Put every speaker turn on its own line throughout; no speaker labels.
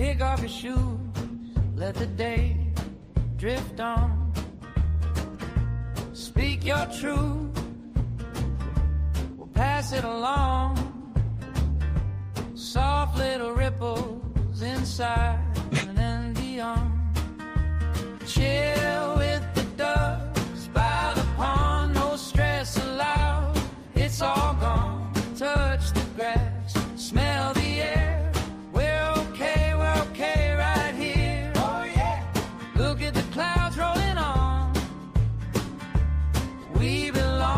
Kick off your shoes, let the day drift on. Speak your truth, we'll pass it along. Soft little ripples inside and then beyond. Chill with the ducks by the pond, no stress allowed. It's all gone. Touch the grass, smell the air. We're okay right here. Oh yeah. Look at the clouds rolling on. We belong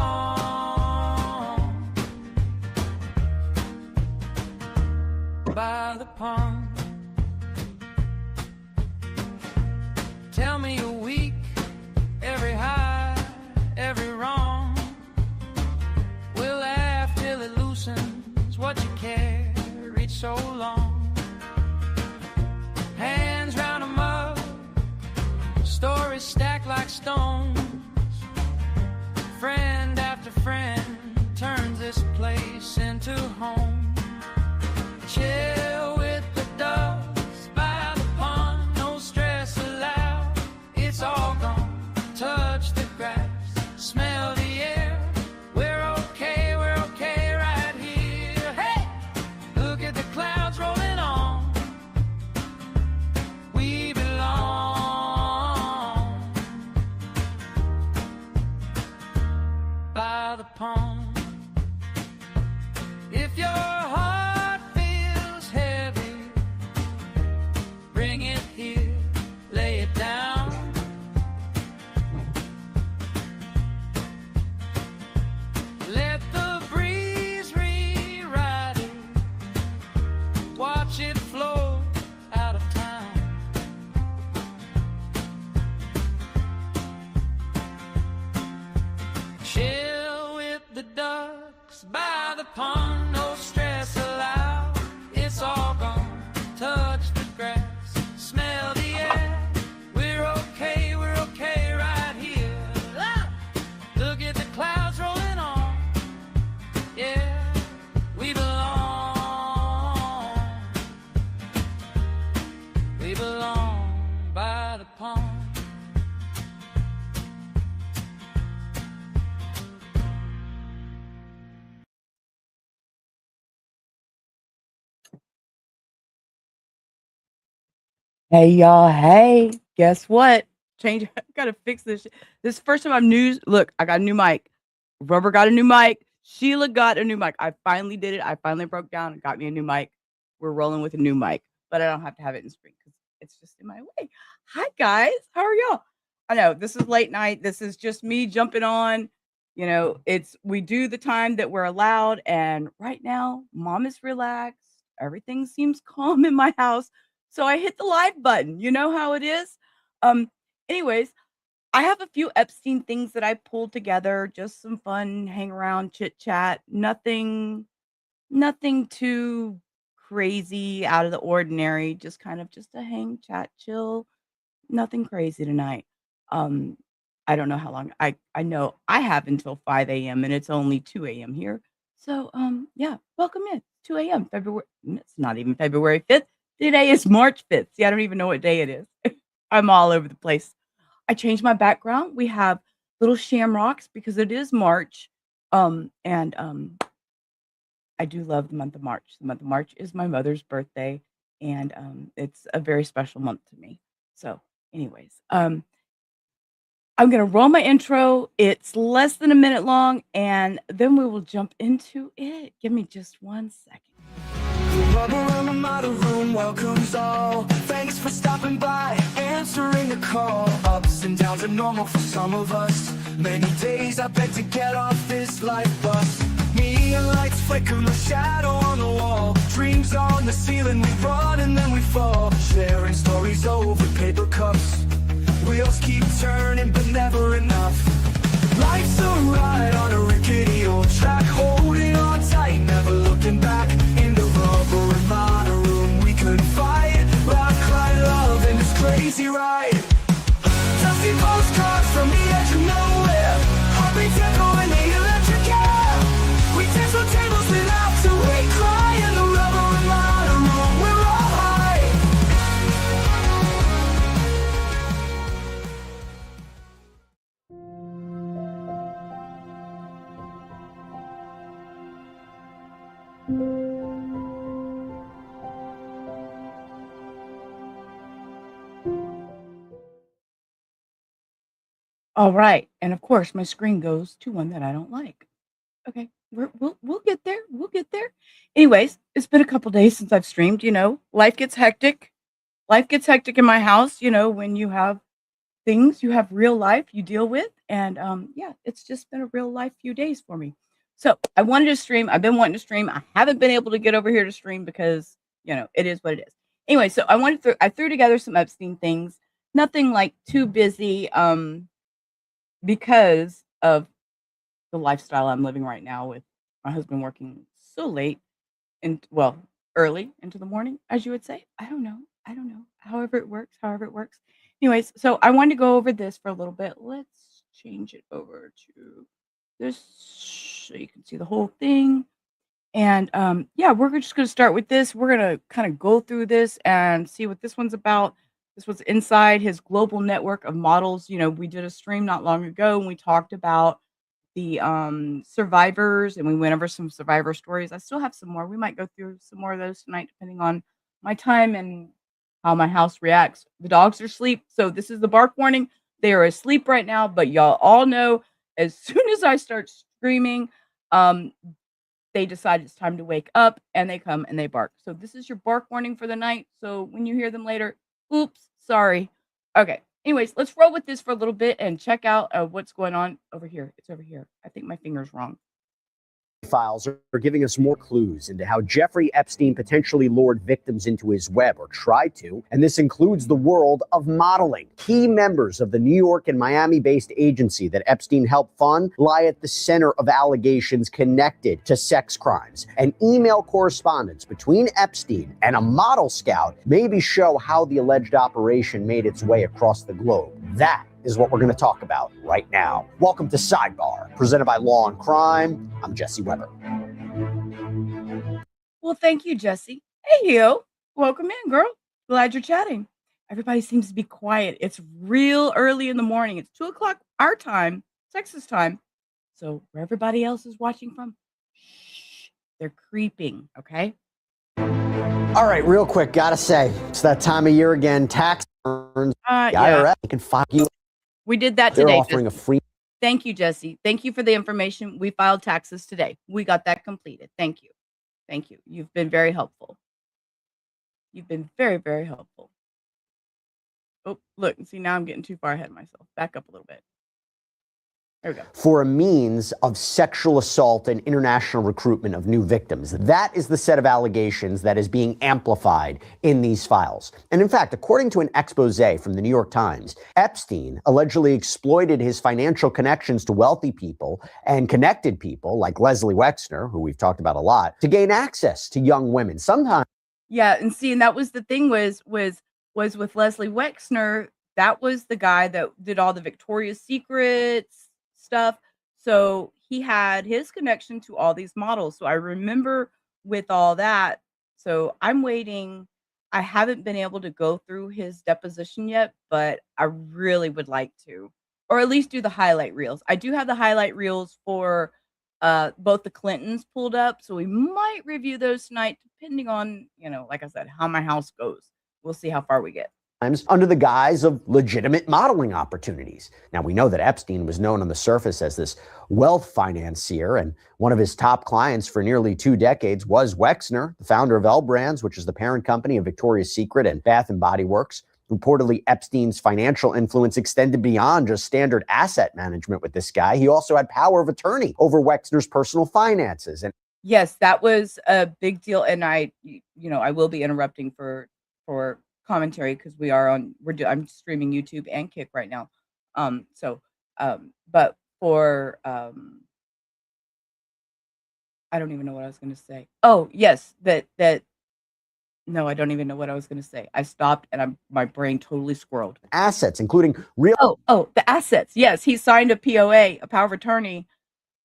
by the pond. Tell me you're weak, every high, every wrong. We'll laugh till it loosens what you carried so long. Hands round 'em up, stories stacked like stones. Friend after friend turns this place into home. Chill with the ducks by the pond, no stress allowed. It's all gone. Touch the grass, smell the air. We're okay right here. Hey, look at the clouds rolling on. We belong by the pond. If your heart feels heavy, bring it here, lay it down. Let the breeze rewrite it. Watch it flow out of town. Chill with the ducks by the pond, no stress allowed. It's all gone. Touch the grass, smell the air. We're okay right here. Ah! Look at the clouds rolling on. Yeah, we belong. We belong by the pond.
Hey y'all, hey, guess what? Change, gotta fix this. This first time I'm news. Look, I got a new mic. Rubber got a new mic. Sheila got a new mic. I finally did it. I finally broke down and got me a new mic. We're rolling with a new mic, but I don't have to have it in spring because it's just in my way. Hi guys, how are y'all? I know this is late night. This is just me jumping on. You know, we do the time that we're allowed, and right now, mom is relaxed. Everything seems calm in my house. So I hit the live button. You know how it is. Anyways, I have a few Epstein things that I pulled together, just some fun, hang around, chit chat. Nothing too crazy out of the ordinary. Just kind of just a hang, chat, chill. Nothing crazy tonight. I don't know how long. I know I have until 5 a.m. and it's only 2 a.m. here. So yeah, welcome in. 2 a.m. February. It's not even February 5th. Today is March 5th. See, I don't even know what day it is. I'm all over the place. I changed my background. We have little shamrocks because it is March. I do love the month of March. The month of March is my mother's birthday, and it's a very special month to me. So, anyways, I'm gonna roll my intro. It's less than a minute long, and then we will jump into it. Give me just 1 second.
Rubber around the model room welcomes all. Thanks for stopping by, answering the call. Ups and downs are normal for some of us. Many days I beg to get off this life bus. Neon lights flicker, my shadow on the wall. Dreams on the ceiling, we run and then we fall. Sharing stories over paper cups. Wheels keep turning but never enough. Life's a ride on a rickety old track. Holding on tight, never looking back. In the rubber and mono room we confide. Laugh, cry, love in this crazy ride. Dusty postcards from the edge of nowhere. Heartbeats echo in the electric air. We dance on tables without to wait. Cry in the rubber and mono room, we're all high.
All right. And of course, my screen goes to one that I don't like. Okay. We'll get there. We'll get there. Anyways, it's been a couple days since I've streamed. Life gets hectic. Life gets hectic in my house. When you have things, you have real life you deal with. And yeah, it's just been a real life few days for me. So I wanted to stream. I've been wanting to stream. I haven't been able to get over here to stream because, it is what it is. Anyway, so I threw together some Epstein things. Nothing like too busy because of the lifestyle I'm living right now with my husband working so late and well, early into the morning, as you would say. I don't know. I don't know. However it works, however it works. Anyways, so I wanted to go over this for a little bit. Let's change it over to this so you can see the whole thing. And yeah, we're just going to start with this. We're going to kind of go through this and see what this one's about. This was inside his global network of models. We did a stream not long ago and we talked about the survivors and we went over some survivor stories. I still have some more. We might go through some more of those tonight, depending on my time and how my house reacts. The dogs are asleep, so this is the bark warning. They are asleep right now, but y'all all know as soon as I start screaming, they decide it's time to wake up and they come and they bark. So this is your bark warning for the night. So when you hear them later, oops, sorry. Okay. Anyways, let's roll with this for a little bit and check out what's going on over here. It's over here. I think my finger's wrong.
Files are giving us more clues into how Jeffrey Epstein potentially lured victims into his web, or tried to, and this includes the world of modeling. Key members of the New York and Miami-based agency that Epstein helped fund lie at the center of allegations connected to sex crimes, and email correspondence between Epstein and a model scout maybe show how the alleged operation made its way across the globe. That is what we're going to talk about right now. Welcome to Sidebar, presented by Law and Crime. I'm Jesse Weber.
Well, thank you, Jesse. Hey, you. Welcome in, girl. Glad you're chatting. Everybody seems to be quiet. It's real early in the morning. It's 2:00 our time, Texas time. So where everybody else is watching from, shh, they're creeping, okay?
All right, real quick, gotta say, it's that time of year again. Tax returns. The IRS can file you.
We did that
They're
today.
offering
Jesse.
a free.
Thank you, Jesse. Thank you for the information. We filed taxes today. We got that completed. Thank you. Thank you. You've been very helpful. You've been very, very helpful. Oh, look. See, now I'm getting too far ahead of myself. Back up a little bit. There we go.
For a means of sexual assault and international recruitment of new victims. That is the set of allegations that is being amplified in these files. And in fact, according to an expose from the New York Times, Epstein allegedly exploited his financial connections to wealthy people and connected people like Leslie Wexner, who we've talked about a lot, to gain access to young women. Sometimes.
Yeah, and see, and that was the thing was with Leslie Wexner. That was the guy that did all the Victoria's Secrets stuff. So he had his connection to all these models. So I remember with all that. So I'm waiting. I haven't been able to go through his deposition yet, but I really would like to, or at least do the highlight reels. I do have the highlight reels for both the Clintons pulled up. So we might review those tonight, depending on, like I said, how my house goes. We'll see how far we get.
Under the guise of legitimate modeling opportunities. Now, we know that Epstein was known on the surface as this wealth financier, and one of his top clients for nearly 2 decades was Wexner, the founder of L Brands, which is the parent company of Victoria's Secret and Bath and Body Works. Reportedly, Epstein's financial influence extended beyond just standard asset management with this guy. He also had power of attorney over Wexner's personal finances. And
yes, that was a big deal. And I will be interrupting for commentary because I'm streaming YouTube and Kick right now. But for I don't even know what I was going to say. Oh, yes, no, I don't even know what I was going to say. I stopped and my brain totally squirreled.
Assets, including real.
Oh, the assets. Yes, he signed a POA, a power of attorney,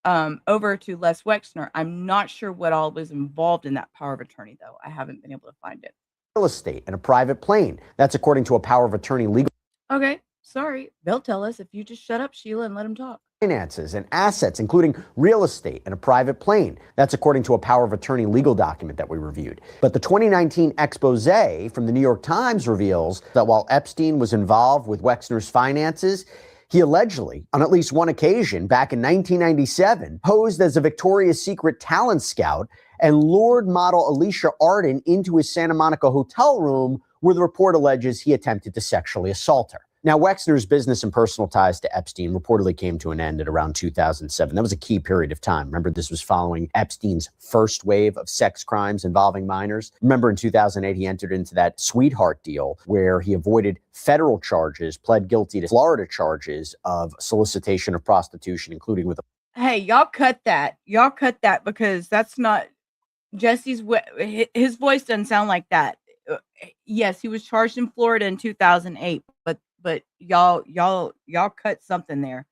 over to Les Wexner. I'm not sure what all was involved in that power of attorney, though. I haven't been able to find it.
Real estate and a private plane. That's according to a power of attorney legal.
Okay, sorry. They'll tell us if you just shut up, Sheila, and let them talk.
Finances and assets, including real estate and a private plane. That's according to a power of attorney legal document that we reviewed. But the 2019 expose from the New York Times reveals that while Epstein was involved with Wexner's finances, He allegedly, on at least one occasion back in 1997, posed as a Victoria's Secret talent scout and lured model Alicia Arden into his Santa Monica hotel room where the report alleges he attempted to sexually assault her. Now, Wexner's business and personal ties to Epstein reportedly came to an end at around 2007. That was a key period of time. Remember, this was following Epstein's first wave of sex crimes involving minors. Remember, in 2008, he entered into that sweetheart deal where he avoided federal charges, pled guilty to Florida charges of solicitation of prostitution, including with a...
Hey, y'all cut that. Y'all cut that because that's not Jesse's. His voice doesn't sound like that. Yes, he was charged in Florida in 2008, but y'all cut something there.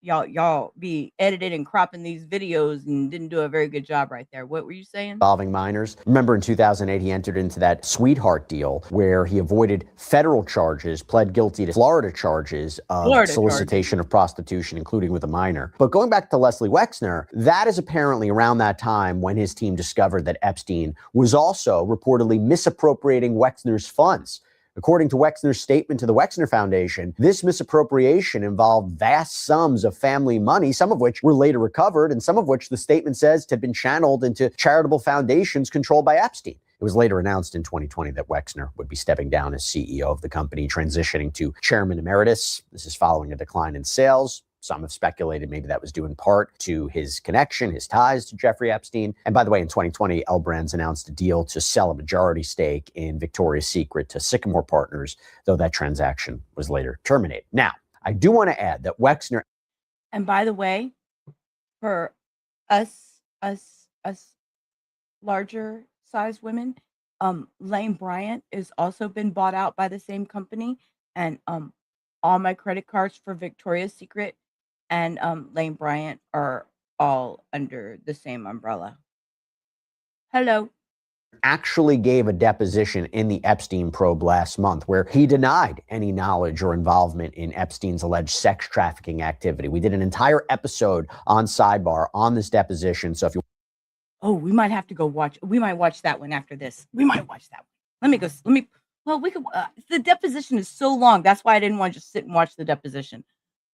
Y'all be edited and cropping these videos and didn't do a very good job right there. What were you saying?
Involving minors. Remember, in 2008, he entered into that sweetheart deal where he avoided federal charges, pled guilty to Florida charges of solicitation of prostitution, including with a minor. But going back to Leslie Wexner, that is apparently around that time when his team discovered that Epstein was also reportedly misappropriating Wexner's funds. According to Wexner's statement to the Wexner Foundation, this misappropriation involved vast sums of family money, some of which were later recovered, and some of which the statement says had been channeled into charitable foundations controlled by Epstein. It was later announced in 2020 that Wexner would be stepping down as CEO of the company, transitioning to chairman emeritus. This is following a decline in sales. Some have speculated maybe that was due in part to his connection, his ties to Jeffrey Epstein. And by the way, in 2020, L Brands announced a deal to sell a majority stake in Victoria's Secret to Sycamore Partners, though that transaction was later terminated. Now, I do want to add that Wexner...
And by the way, for us larger size women, Lane Bryant has also been bought out by the same company. And all my credit cards for Victoria's Secret and Lane Bryant are all under the same umbrella. Hello.
Actually gave a deposition in the Epstein probe last month where he denied any knowledge or involvement in Epstein's alleged sex trafficking activity. We did an entire episode on Sidebar on this deposition. So if you...
Oh, we might have to go watch. We might watch that one after this. We might watch that one. Well, we could. The deposition is so long. That's why I didn't want to just sit and watch the deposition.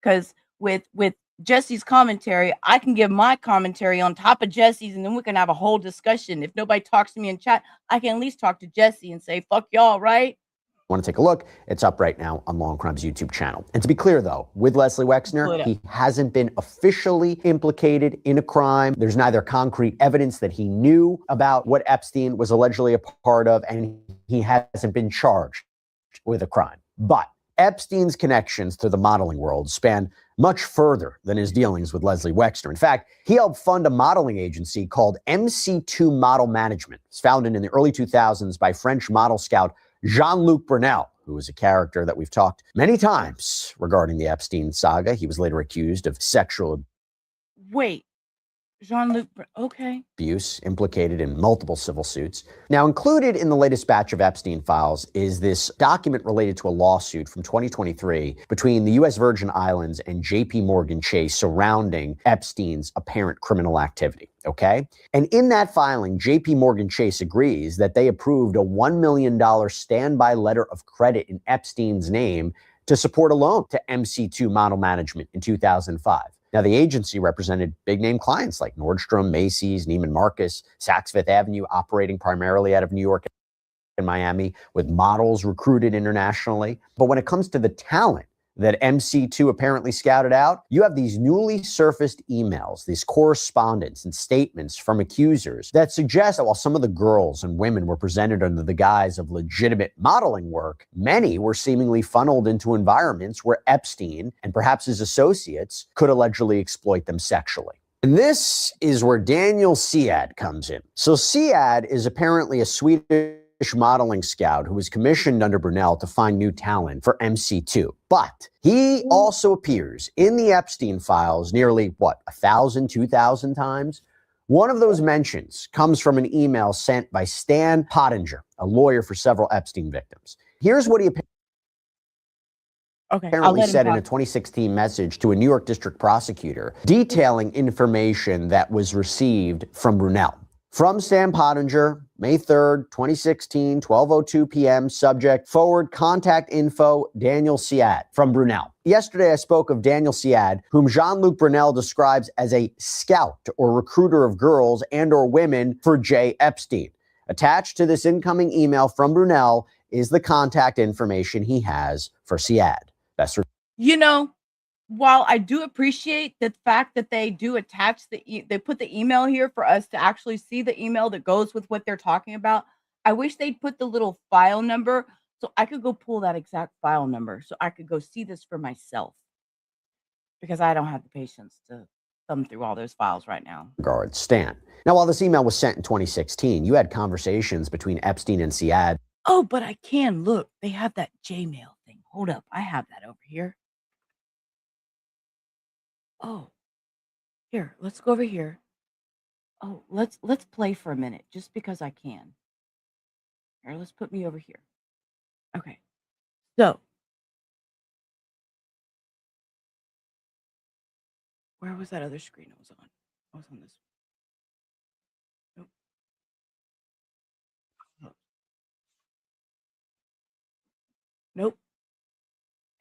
Because with Jesse's commentary, I can give my commentary on top of Jesse's, and then we can have a whole discussion. If nobody talks to me in chat, I can at least talk to Jesse and say, fuck y'all, right?
Want to take a look? It's up right now on Long Crime's YouTube channel. And to be clear, though, with Leslie Wexner, he hasn't been officially implicated in a crime. There's neither concrete evidence that he knew about what Epstein was allegedly a part of, and he hasn't been charged with a crime. But Epstein's connections to the modeling world span much further than his dealings with Leslie Wexner. In fact, he helped fund a modeling agency called MC2 Model Management. It's founded in the early 2000s by French model scout Jean-Luc Brunel, who is a character that we've talked many times regarding the Epstein saga. He was later accused of sexual...
Wait. Jean-Luc, okay.
Abuse, implicated in multiple civil suits. Now, included in the latest batch of Epstein files is this document related to a lawsuit from 2023 between the U.S. Virgin Islands and J.P. Morgan Chase surrounding Epstein's apparent criminal activity, okay? And in that filing, J.P. Morgan Chase agrees that they approved a $1 million standby letter of credit in Epstein's name to support a loan to MC2 Model Management in 2005. Now, the agency represented big-name clients like Nordstrom, Macy's, Neiman Marcus, Saks Fifth Avenue, operating primarily out of New York and Miami, with models recruited internationally. But when it comes to the talent that MC2 apparently scouted out, you have these newly surfaced emails, these correspondence and statements from accusers that suggest that while some of the girls and women were presented under the guise of legitimate modeling work, many were seemingly funneled into environments where Epstein and perhaps his associates could allegedly exploit them sexually. And this is where Daniel Siad comes in. So Siad is apparently a Swedish modeling scout who was commissioned under Brunel to find new talent for MC2. But he also appears in the Epstein files nearly, 1,000, 2,000 times? One of those mentions comes from an email sent by Stan Pottinger, a lawyer for several Epstein victims. Here's what he apparently said in a 2016 message to a New York district prosecutor detailing information that was received from Brunel. From Sam Pottinger, May 3rd, 2016, 12:02 p.m. Subject, forward, contact info, Daniel Siad. From Brunel. Yesterday, I spoke of Daniel Siad, whom Jean-Luc Brunel describes as a scout or recruiter of girls and or women for J. Epstein. Attached to this incoming email from Brunel is the contact information he has for Siad. Best
while I do appreciate the fact that they do attach they put the email here for us to actually see the email that goes with what they're talking about, I wish they'd put the little file number so I could go pull that exact file number so I could go see this for myself, because I don't have the patience to thumb through all those files right now.
Regards, Stan. Now, while this email was sent in 2016, you had conversations between Epstein and Siad.
Oh, but I can look. They have that Gmail thing. Hold up. I have that over here. Oh, here, let's go over here. Oh, let's play for a minute just because I can. Here, let's put me over here. Okay. So, where was that other screen I was on? I was on this. Nope. Oh. Nope.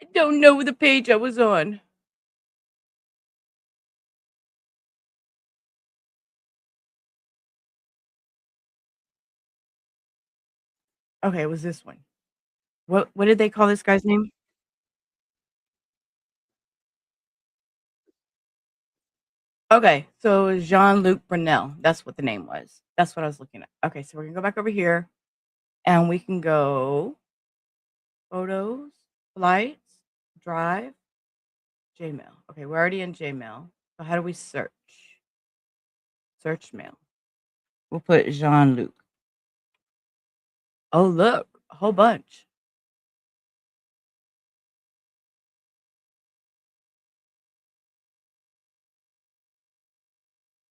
I don't know the page I was on. Okay, it was this one. What did they call this guy's name? Okay, so it was Jean-Luc Brunel. That's what the name was. That's what I was looking at. Okay, so we're gonna go back over here and we can go photos, flights, drive, Gmail. Okay, we're already in Gmail. So how do we search? Search mail. We'll put Jean-Luc. Oh, look, a whole bunch.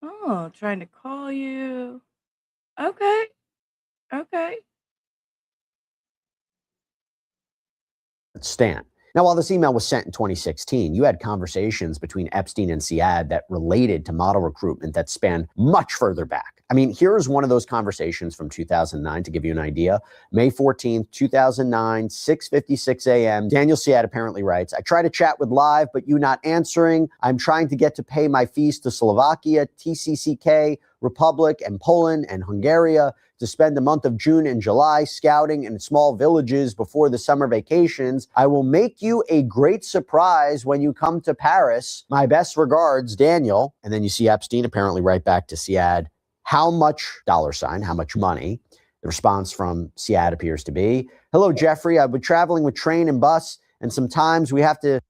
Oh, trying to call you. Okay. Okay.
Stan. Now, while this email was sent in 2016, you had conversations between Epstein and Siad that related to model recruitment that span much further back. I mean, here's one of those conversations from 2009 to give you an idea. May 14th, 2009, 6:56 a.m. Daniel Siad apparently writes, I try to chat with Live, but you not answering. I'm trying to get to pay my fees to Slovakia, TCCK, Republic, and Poland, and Hungary to spend the month of June and July scouting in small villages before the summer vacations. I will make you a great surprise when you come to Paris. My best regards, Daniel. And then you see Epstein apparently write back to Siad, how much, $, how much money? The response from Siad appears to be, hello, Jeffrey, I've been traveling with train and bus, and sometimes we have to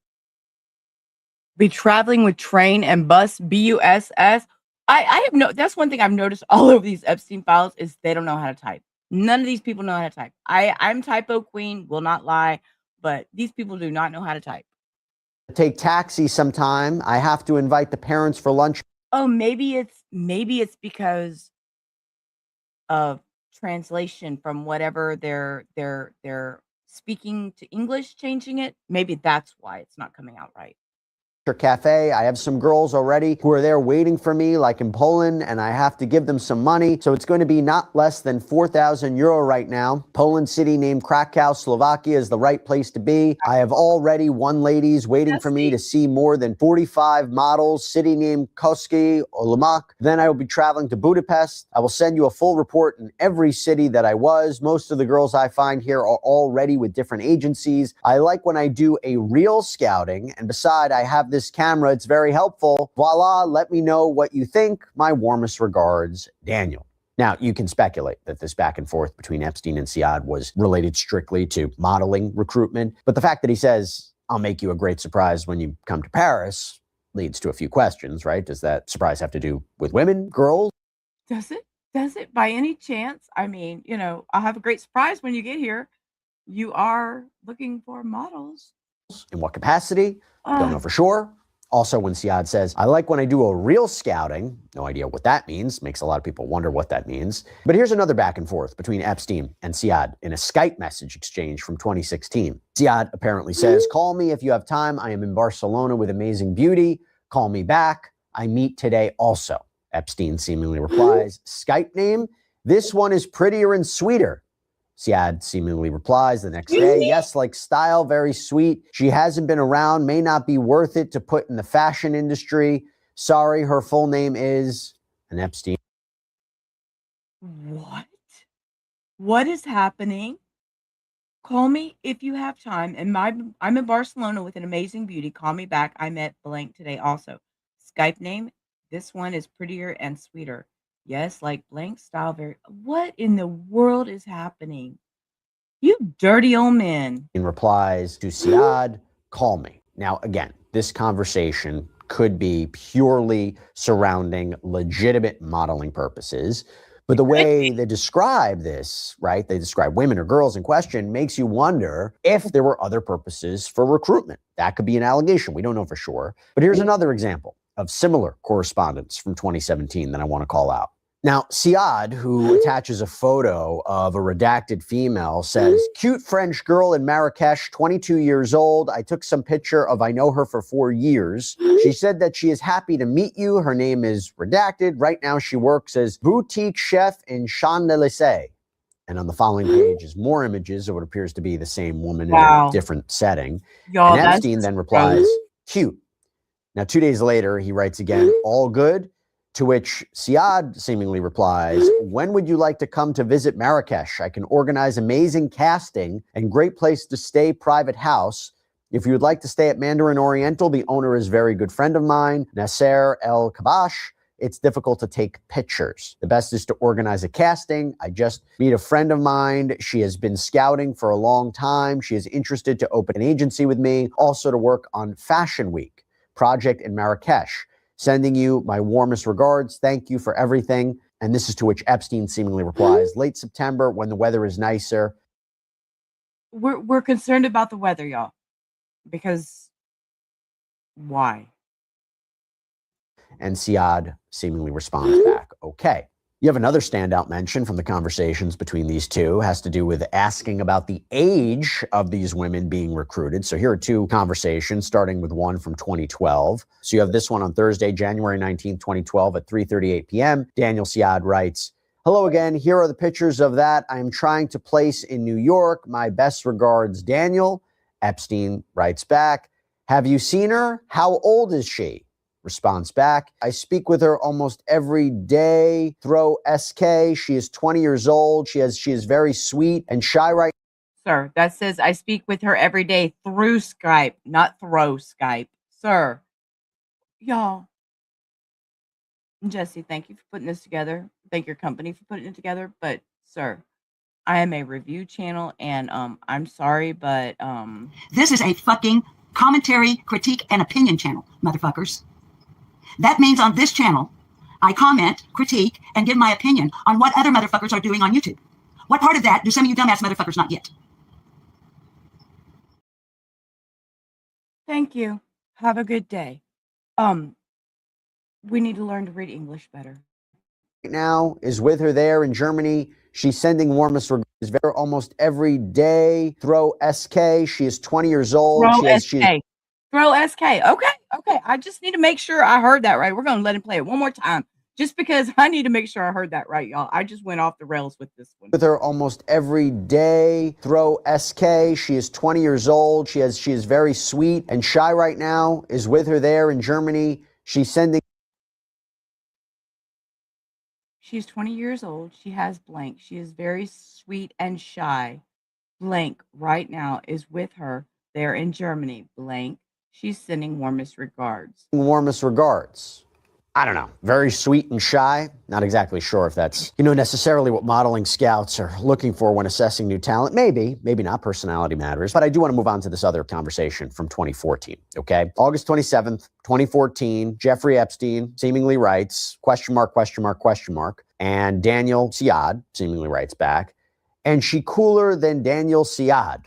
be traveling with train and bus, BUSS. I have that's one thing I've noticed all over these Epstein files is they don't know how to type. None of these people know how to type. I'm typo queen, will not lie, but these people do not know how to type.
Take taxi sometime. I have to invite the parents for lunch.
Oh, maybe it's because of translation from whatever they're speaking to English, changing it. Maybe that's why it's not coming out right.
Cafe. I have some girls already who are there waiting for me, like in Poland, and I have to give them some money. So it's going to be not less than 4,000 euro right now. Poland city named Krakow, Slovakia is the right place to be. I have already one ladies waiting for me to see more than 45 models, city named Koski or Lumak. Then I will be traveling to Budapest. I will send you a full report in every city that I was. Most of the girls I find here are already with different agencies. I like when I do a real scouting, and beside, I have this camera. It's very helpful. Voila, let me know what you think. My warmest regards, Daniel. Now, you can speculate that this back and forth between Epstein and Siad was related strictly to modeling recruitment, but the fact that he says, I'll make you a great surprise when you come to Paris leads to a few questions, right? Does that surprise have to do with women, girls?
Does it? Does it by any chance? I mean, I'll have a great surprise when you get here. You are looking for models.
In what capacity? Don't know for sure. Also, when Siad says, I like when I do a real scouting, no idea what that means, makes a lot of people wonder what that means. But here's another back and forth between Epstein and Siad in a Skype message exchange from 2016. Siad apparently says, call me if you have time. I am in Barcelona with amazing beauty. Call me back. I meet today also. Epstein seemingly replies, Skype name? This one is prettier and sweeter. Siad seemingly replies the next day, yes, like style, very sweet. She hasn't been around, may not be worth it to put in the fashion industry. Sorry, her full name is an Epstein.
What? What is happening? Call me if you have time. And I'm in Barcelona with an amazing beauty. Call me back. I met blank today also. Skype name. This one is prettier and sweeter. Yes, like blank style. Very. What in the world is happening? You dirty old men.
In replies to Siad, call me. Now, again, this conversation could be purely surrounding legitimate modeling purposes. But the way they describe this, right, they describe women or girls in question, makes you wonder if there were other purposes for recruitment. That could be an allegation. We don't know for sure. But here's another example of similar correspondence from 2017 that I want to call out. Now, Siad, who attaches a photo of a redacted female, says, cute French girl in Marrakesh, 22 years old. I took some picture of I know her for 4 years. She said that she is happy to meet you. Her name is redacted. Right now she works as boutique chef in Champs-Élysées. And on the following page is more images of what appears to be the same woman in a different setting.
Y'all,
and Epstein then replies, cute. Now, 2 days later, he writes again, all good? To which Siad seemingly replies, when would you like to come to visit Marrakesh? I can organize amazing casting and great place to stay, private house. If you would like to stay at Mandarin Oriental, the owner is a very good friend of mine, Nasser El Kabash. It's difficult to take pictures. The best is to organize a casting. I just meet a friend of mine. She has been scouting for a long time. She is interested to open an agency with me, also to work on Fashion Week project in Marrakesh. Sending you my warmest regards. Thank you for everything. And this is to which Epstein seemingly replies, late September when the weather is nicer.
We're concerned about the weather, y'all. Because why?
And Siad seemingly responds back, okay. You have another standout mention from the conversations between these two, has to do with asking about the age of these women being recruited. So here are two conversations, starting with one from 2012. So you have this one on Thursday, January 19th, 2012 at 3:38 p.m. Daniel Siad writes, hello again. Here are the pictures of that I am trying to place in New York. My best regards, Daniel. Epstein writes back, have you seen her? How old is she? Response back, I speak with her almost every day. Throw SK. She is 20 years old. She is very sweet and shy right
now. Sir, that says I speak with her every day through Skype, not throw Skype. Sir, y'all. Jesse, thank you for putting this together. Thank your company for putting it together. But sir, I am a review channel and I'm sorry, but
this is a fucking commentary, critique, and opinion channel, motherfuckers. That means on this channel, I comment, critique, and give my opinion on what other motherfuckers are doing on YouTube. What part of that do some of you dumbass motherfuckers not get?
Thank you. Have a good day. We need to learn to read English better.
Now is with her there in Germany. She's sending warmest regards very almost every day. Throw SK. She is 20 years old.
Throw SK. Throw SK. Okay. I just need to make sure I heard that right. We're going to let him play it one more time. Just because I need to make sure I heard that right, y'all. I just went off the rails with this one.
With her almost every day. Throw SK. She is 20 years old. She is very sweet and shy right now. Is with her there in Germany. She's sending.
She's 20 years old. She has blank. She is very sweet and shy. Blank right now is with her there in Germany. Blank. She's sending warmest regards.
Warmest regards. I don't know. Very sweet and shy. Not exactly sure if that's, necessarily what modeling scouts are looking for when assessing new talent. Maybe not. Personality matters. But I do want to move on to this other conversation from 2014. Okay. August 27th, 2014, Jeffrey Epstein seemingly writes, question mark. And Daniel Siad seemingly writes back, and she cooler than Daniel Siad.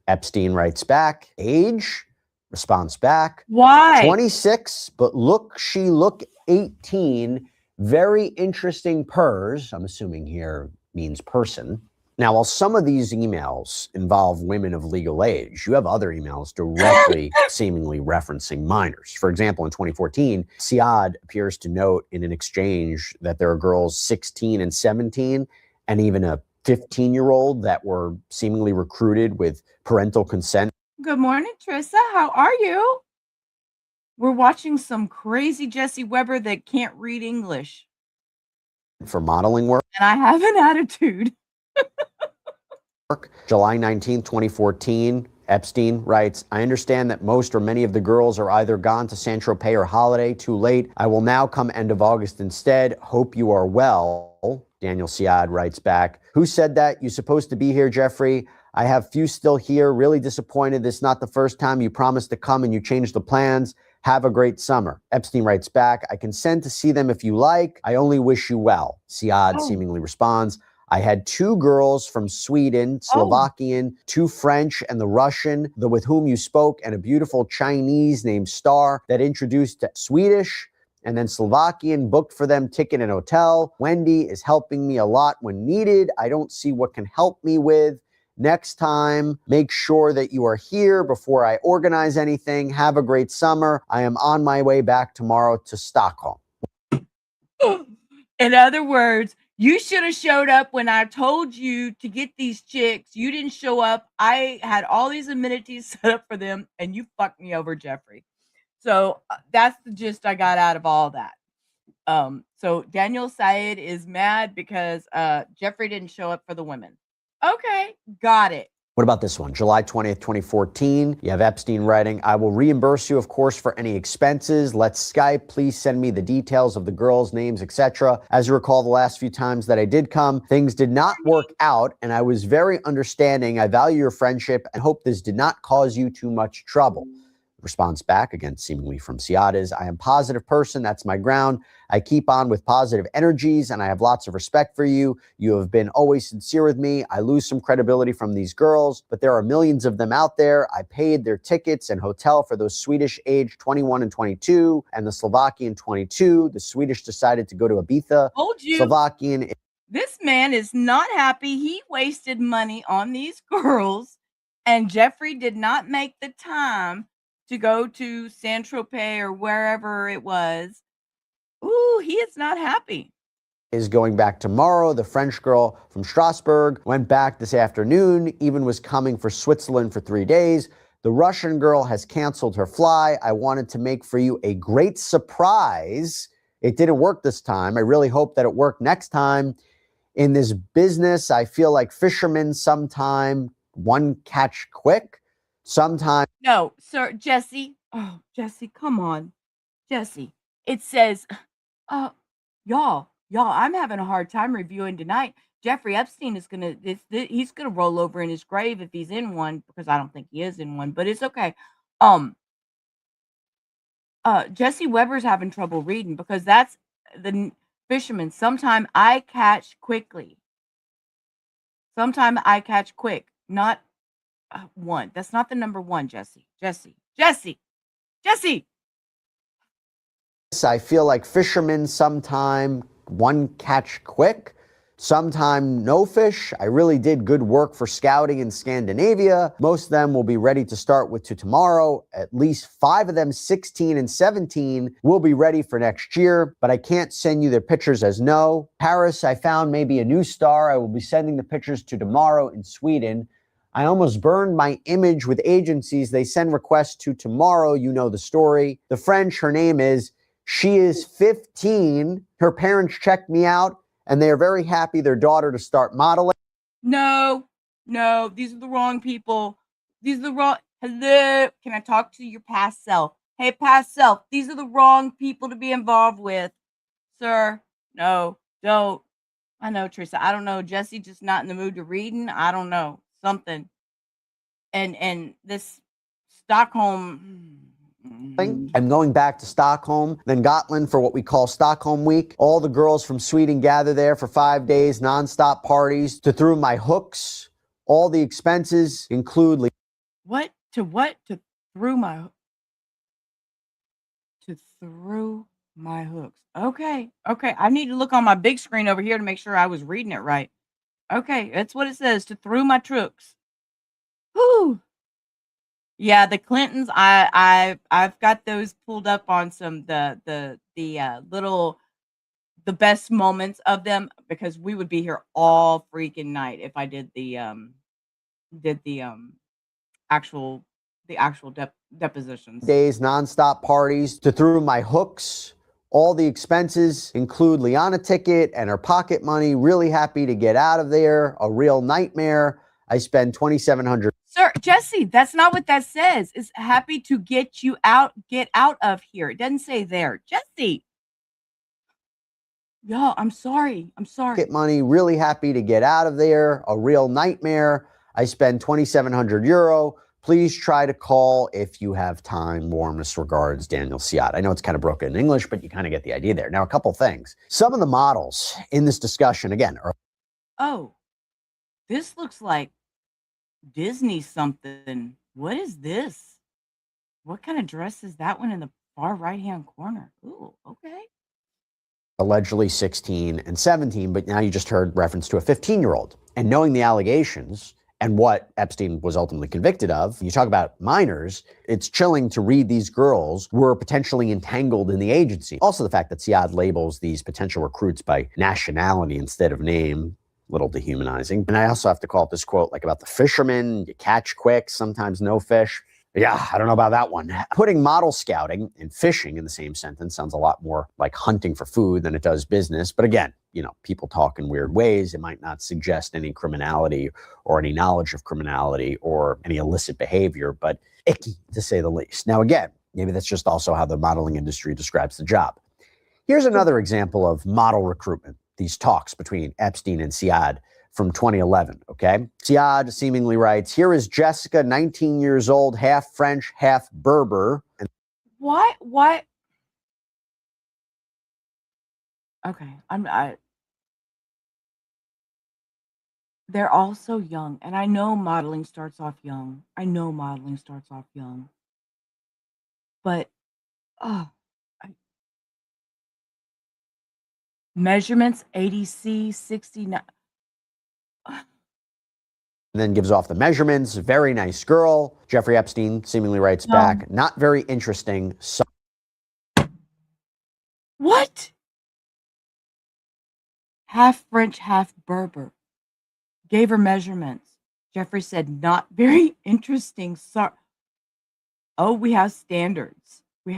Epstein writes back, age? Response back.
Why?
26, but she look 18. Very interesting purrs. I'm assuming here means person. Now, while some of these emails involve women of legal age, you have other emails directly seemingly referencing minors. For example, in 2014, Siad appears to note in an exchange that there are girls 16 and 17 and even a 15-year-old that were seemingly recruited with parental consent.
Good morning, Trissa. How are you? We're watching some crazy Jesse Weber that can't read English.
For modeling work.
And I have an attitude.
July 19th, 2014, Epstein writes, I understand that most or many of the girls are either gone to Saint-Tropez or holiday, too late. I will now come end of August instead. Hope you are well. Daniel Siad writes back, who said that? You supposed to be here, Jeffrey. I have few still here. Really disappointed. This is not the first time you promised to come and you changed the plans. Have a great summer. Epstein writes back, I can send to see them if you like. I only wish you well. Siad seemingly responds, I had 2 girls from Sweden, Slovakian, 2 French, and the Russian, the with whom you spoke, and a beautiful Chinese named Star that introduced to Swedish, and then Slovakian, booked for them ticket and hotel. Wendy is helping me a lot when needed. I don't see what can help me with. Next time, make sure that you are here before I organize anything. Have a great summer. I am on my way back tomorrow to Stockholm.
In other words, you should have showed up when I told you to get these chicks. You didn't show up. I had all these amenities set up for them, and you fucked me over, Jeffrey. So that's the gist I got out of all that. So Daniel Syed is mad because Jeffrey didn't show up for the women. Okay, got it.
What about this one? July 20th, 2014. You have Epstein writing, I will reimburse you, of course, for any expenses. Let's Skype. Please send me the details of the girls' names, etc. As you recall, the last few times that I did come, things did not work out, and I was very understanding. I value your friendship and hope this did not cause you too much trouble. Response back, again, seemingly from Siad, is, I am a positive person. That's my ground. I keep on with positive energies, and I have lots of respect for you. You have been always sincere with me. I lose some credibility from these girls, but there are millions of them out there. I paid their tickets and hotel for those Swedish age 21 and 22, and the Slovakian 22. The Swedish decided to go to Ibiza.
Told you.
Slovakian.
This man is not happy. He wasted money on these girls, and Jeffrey did not make the time to go to Saint-Tropez or wherever it was. Ooh, he is not happy.
Is going back tomorrow. The French girl from Strasbourg went back this afternoon, even was coming for Switzerland for 3 days. The Russian girl has canceled her fly. I wanted to make for you a great surprise. It didn't work this time. I really hope that it worked next time. In this business, I feel like fishermen sometime one catch quick. Sometimes.
No, sir, Jesse. Oh, Jesse, come on. Jesse, it says, y'all, I'm having a hard time reviewing tonight. Jeffrey Epstein is he's gonna roll over in his grave if he's in one, because I don't think he is in one, but it's okay. Jesse Weber's having trouble reading because that's the fisherman. Sometime I catch quickly. Sometime I catch quick, not one. That's not the number one, Jesse.
I feel like fishermen sometime one catch quick, sometime no fish. I really did good work for scouting in Scandinavia. Most of them will be ready to start with to tomorrow. At least 5 of them, 16 and 17, will be ready for next year, but I can't send you their pictures as no. Paris, I found maybe a new star. I will be sending the pictures to tomorrow in Sweden. I almost burned my image with agencies. They send requests to tomorrow. You know the story. The French, her name is, she is 15. Her parents checked me out, and they are very happy their daughter to start modeling.
No, these are the wrong people. These are the wrong. Hello, can I talk to your past self? Hey, past self, these are the wrong people to be involved with, sir. No, don't. I know, Trissa. I don't know. Jesse just not in the mood to reading. I don't know. Something. And this Stockholm.
I'm going back to Stockholm, then Gotland for what we call Stockholm Week. All the girls from Sweden gather there for 5 days, nonstop parties to through my hooks. All the expenses include
what? To through my hooks. Okay. I need to look on my big screen over here to make sure I was reading it right. Okay, that's what it says. To through my trucks. Whew. Yeah, the Clintons. I've got those pulled up on some little the best moments of them, because we would be here all freaking night if I did the actual depositions.
Days, nonstop parties, to through my hooks. All the expenses include Liana ticket and her pocket money. Really happy to get out of there. A real nightmare. I spend $2,700.
Sir, Jesse, that's not what that says. It's happy to get out of here. It doesn't say there. Jesse. Yo, I'm sorry.
Pocket money. Really happy to get out of there. A real nightmare. I spend €2,700. Please try to call if you have time. Warmest regards, Daniel Siat. I know it's kind of broken in English, but you kind of get the idea there. Now, a couple things. Some of the models in this discussion, again, are...
Oh, this looks like Disney something. What is this? What kind of dress is that one in the far right-hand corner? Ooh, okay.
allegedly 16 and 17, but now you just heard reference to a 15-year-old. And knowing the allegations and what Epstein was ultimately convicted of, you talk about minors, it's chilling to read these girls were potentially entangled in the agency. Also, the fact that Siad labels these potential recruits by nationality instead of name, little dehumanizing. And I also have to call it this quote, like about the fishermen, you catch quick, sometimes no fish. Yeah, I don't know about that one. Putting model scouting and fishing in the same sentence sounds a lot more like hunting for food than it does business. But again, you know, people talk in weird ways. It might not suggest any criminality or any knowledge of criminality or any illicit behavior, but icky to say the least. Now, again, maybe that's just also how the modeling industry describes the job. Here's another example of model recruitment, these talks between Epstein and Siad from 2011, okay? Siad seemingly writes, here is Jessica, 19 years old, half French, half Berber. And
What? Okay, they're all so young, and I know modeling starts off young. But, oh, measurements, 80C, 69.
then gives off the measurements. Very nice girl. Jeffrey Epstein seemingly writes back, not very interesting. So
What? Half French, half Berber. Gave her measurements. Jeffrey said, not very interesting. Sorry. Oh, we have standards. Okay.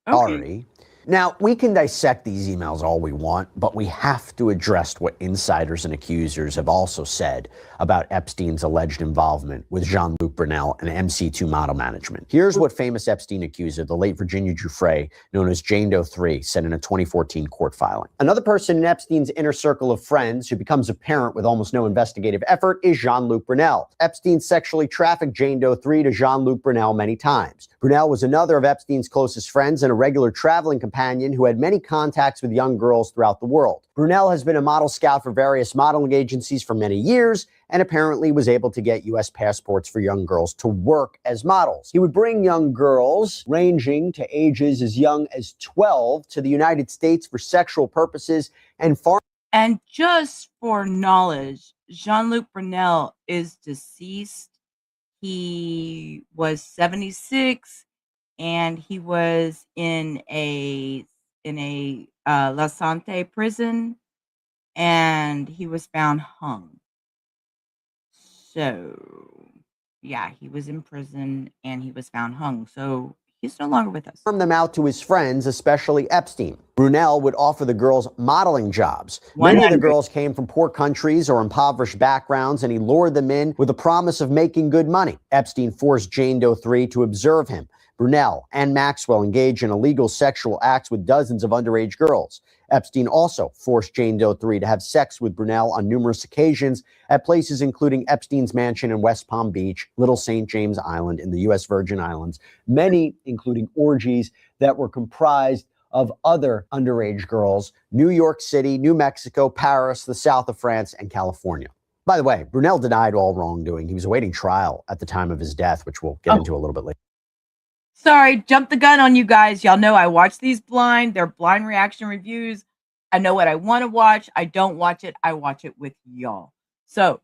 sorry. Now, we can dissect these emails all we want, but we have to address what insiders and accusers have also said about Epstein's alleged involvement with Jean-Luc Brunel and MC2 Model Management. Here's what famous Epstein accuser, the late Virginia Giuffre, known as Jane Doe 3, said in a 2014 court filing. Another person in Epstein's inner circle of friends who becomes apparent with almost no investigative effort is Jean-Luc Brunel. Epstein sexually trafficked Jane Doe 3 to Jean-Luc Brunel many times. Brunel was another of Epstein's closest friends and a regular traveling companion who had many contacts with young girls throughout the world. Brunel has been a model scout for various modeling agencies for many years and apparently was able to get U.S. passports for young girls to work as models. He would bring young girls ranging to ages as young as 12 to the United States for sexual purposes and
And just for knowledge, Jean-Luc Brunel is deceased. He was 76. And he was in a La Sante prison, and he was found hung. So, yeah, he was in prison and he was found hung. So he's no longer with us.
Farm them out to his friends, especially Epstein. Brunel would offer the girls modeling jobs. Many of the girls came from poor countries or impoverished backgrounds, and he lured them in with the promise of making good money. Epstein forced Jane Doe 3 to observe him. Brunel and Maxwell engaged in illegal sexual acts with dozens of underage girls. Epstein also forced Jane Doe 3 to have sex with Brunel on numerous occasions at places including Epstein's mansion in West Palm Beach, Little St. James Island in the U.S. Virgin Islands, many including orgies that were comprised of other underage girls, New York City, New Mexico, Paris, the south of France, and California. By the way, Brunel denied all wrongdoing. He was awaiting trial at the time of his death, which we'll get into a little bit later.
Sorry, jumped the gun on you guys. Y'all know I watch these blind. They're blind reaction reviews. I know what I want to watch. I don't watch it. I watch it with y'all. So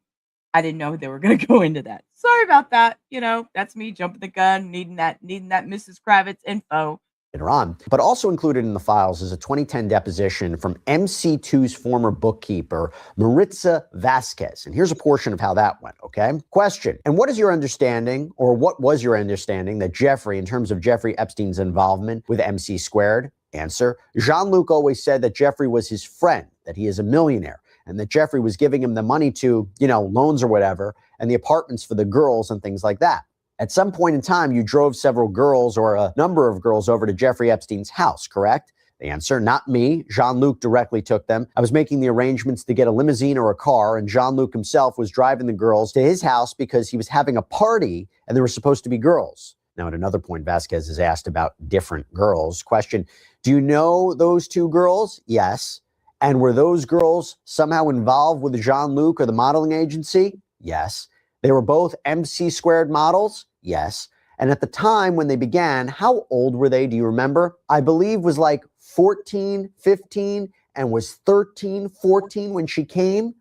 I didn't know they were going to go into that. Sorry about that. You know, that's me jumping the gun, needing that Mrs. Kravitz info.
Later on, but also included in the files is a 2010 deposition from MC2's former bookkeeper, Maritza Vasquez. And here's a portion of how that went, okay? Question, and what is your understanding, or what was your understanding that Jeffrey, in terms of Jeffrey Epstein's involvement with MC Squared? Answer, Jean-Luc always said that Jeffrey was his friend, that he is a millionaire, and that Jeffrey was giving him the money to, loans or whatever, and the apartments for the girls and things like that. At some point in time, you drove several girls or a number of girls over to Jeffrey Epstein's house, correct? The answer, not me. Jean-Luc directly took them. I was making the arrangements to get a limousine or a car, and Jean-Luc himself was driving the girls to his house because he was having a party and there were supposed to be girls. Now, at another point, Vasquez is asked about different girls. Question, do you know those two girls? Yes. And were those girls somehow involved with Jean-Luc or the modeling agency? Yes. They were both MC Squared models? Yes. And at the time when they began, how old were they? Do you remember? I believe was like 14, 15, and was 13, 14 when she came.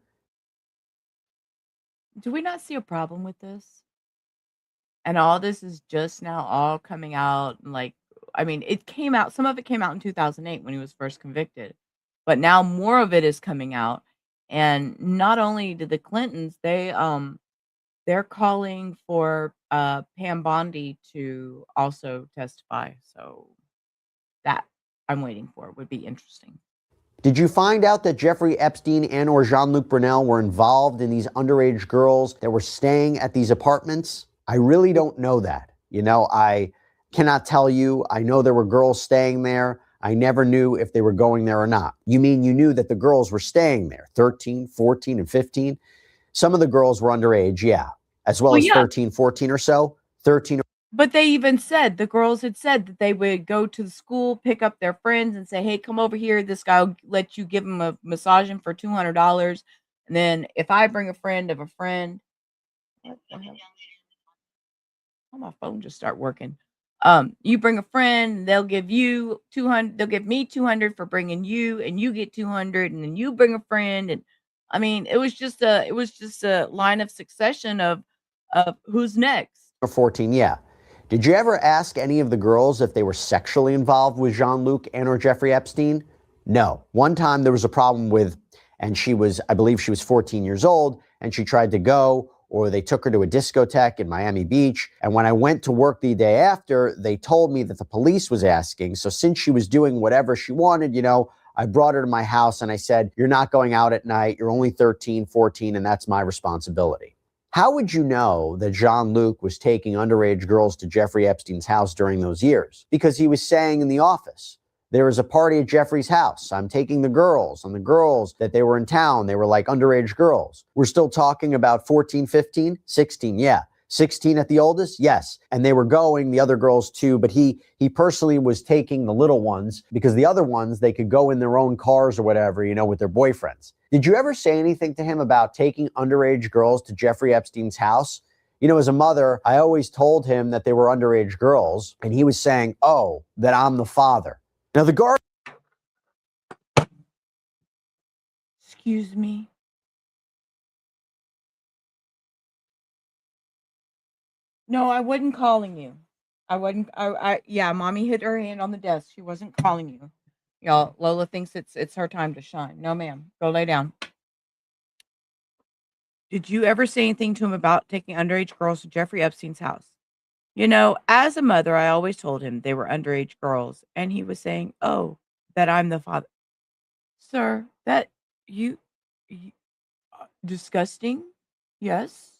Do we not see a problem with this? And all this is just now all coming out. Like, I mean, it came out, some of it came out in 2008 when he was first convicted, but now more of it is coming out. And not only did the Clintons, they're calling for Pam Bondi to also testify. So that I'm waiting for would be interesting.
Did you find out that Jeffrey Epstein and or Jean-Luc Brunel were involved in these underage girls that were staying at these apartments? I really don't know that. I cannot tell you. I know there were girls staying there. I never knew if they were going there or not. You mean you knew that the girls were staying there, 13, 14, and 15? Some of the girls were underage, yeah, as well as 13, 14 or so, 13.
But they even said, the girls had said that they would go to the school, pick up their friends and say, hey, come over here. This guy will let you give him a massaging for $200. And then if I bring a friend of a friend, what the hell? Oh, my phone just start working. You bring a friend, they'll give you 200, they'll give me 200 for bringing you, and you get 200, and then you bring a friend. And I mean, it was just a line of succession of who's next.
Or 14, yeah. Did you ever ask any of the girls if they were sexually involved with Jean-Luc and or Jeffrey Epstein? No. One time there was a problem with, and I believe she was 14 years old, and she tried to go, or they took her to a discotheque in Miami Beach. And when I went to work the day after, they told me that the police was asking. So since she was doing whatever she wanted, I brought her to my house and I said, you're not going out at night. You're only 13, 14, and that's my responsibility. How would you know that Jean-Luc was taking underage girls to Jeffrey Epstein's house during those years? Because he was saying in the office, there was a party at Jeffrey's house. I'm taking the girls, and the girls that they were in town, they were like underage girls. We're still talking about 14, 15, 16. Yeah. 16 at the oldest? Yes. And they were going, the other girls too, but he personally was taking the little ones because the other ones, they could go in their own cars or whatever, with their boyfriends. Did you ever say anything to him about taking underage girls to Jeffrey Epstein's house? As a mother, I always told him that they were underage girls, and he was saying, oh, that I'm the father. Now, the guard.
Excuse me. No, I wasn't calling you. Yeah, mommy hit her hand on the desk. She wasn't calling you. Y'all, Lola thinks it's her time to shine. No, ma'am. Go lay down. Did you ever say anything to him about taking underage girls to Jeffrey Epstein's house? As a mother, I always told him they were underage girls, and he was saying, oh, that I'm the father. Sir, that you disgusting. Yes,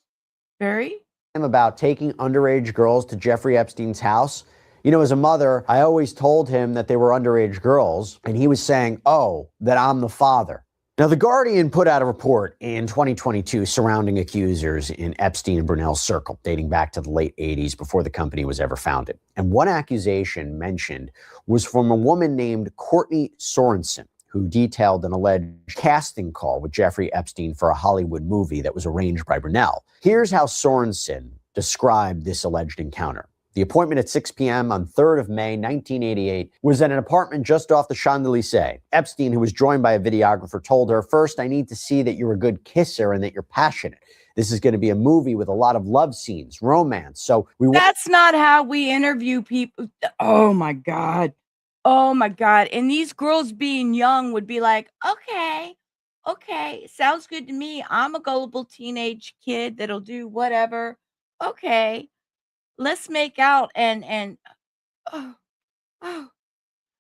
very.
About taking underage girls to Jeffrey Epstein's house. As a mother, I always told him that they were underage girls, and he was saying, oh, that I'm the father. Now, The Guardian put out a report in 2022 surrounding accusers in Epstein and Brunel's circle, dating back to the late 80s before the company was ever founded. And one accusation mentioned was from a woman named Courtney Sorensen, who detailed an alleged casting call with Jeffrey Epstein for a Hollywood movie that was arranged by Brunel. Here's how Sorensen described this alleged encounter. The appointment at 6 p.m. on 3rd of May, 1988, was at an apartment just off the Champs-Élysées. Epstein, who was joined by a videographer, told her, "First, I need to see that you're a good kisser and that you're passionate. This is going to be a movie with a lot of love scenes, romance. So
That's not how we interview people. Oh my God. Oh my God. And these girls being young would be like, okay, sounds good to me. I'm a gullible teenage kid that'll do whatever. Okay. Let's make out and oh, oh,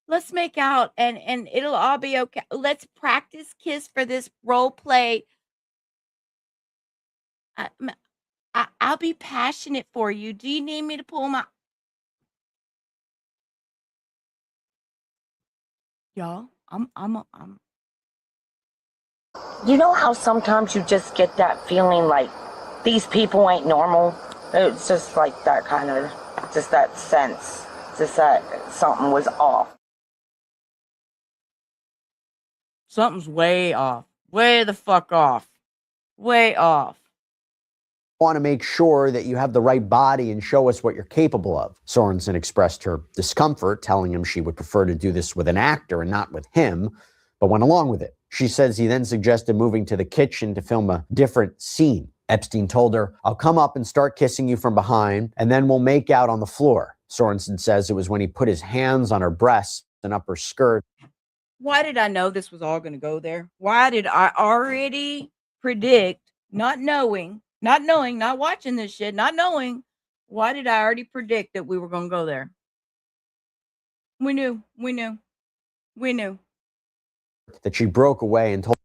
let's make out and it'll all be okay. Let's practice kiss for this role play. I'll be passionate for you. Do you need me to pull my y'all? I'm
You know how sometimes you just get that feeling like these people ain't normal? It's just like that kind of, just that sense, just that something was off.
something's way off. Way the fuck off. Way off.
want to make sure that you have the right body and show us what you're capable of." Sorensen expressed her discomfort, telling him she would prefer to do this with an actor and not with him, but went along with it. She says he then suggested moving to the kitchen to film a different scene. Epstein told her, "I'll come up and start kissing you from behind, and then we'll make out on the floor." Sorensen says it was when he put his hands on her breasts and up her skirt.
Why did I know this was all going to go there? Why did I already predict, not watching this shit, not knowing? Why did I already predict that we were going to go there? We knew.
That she broke away and told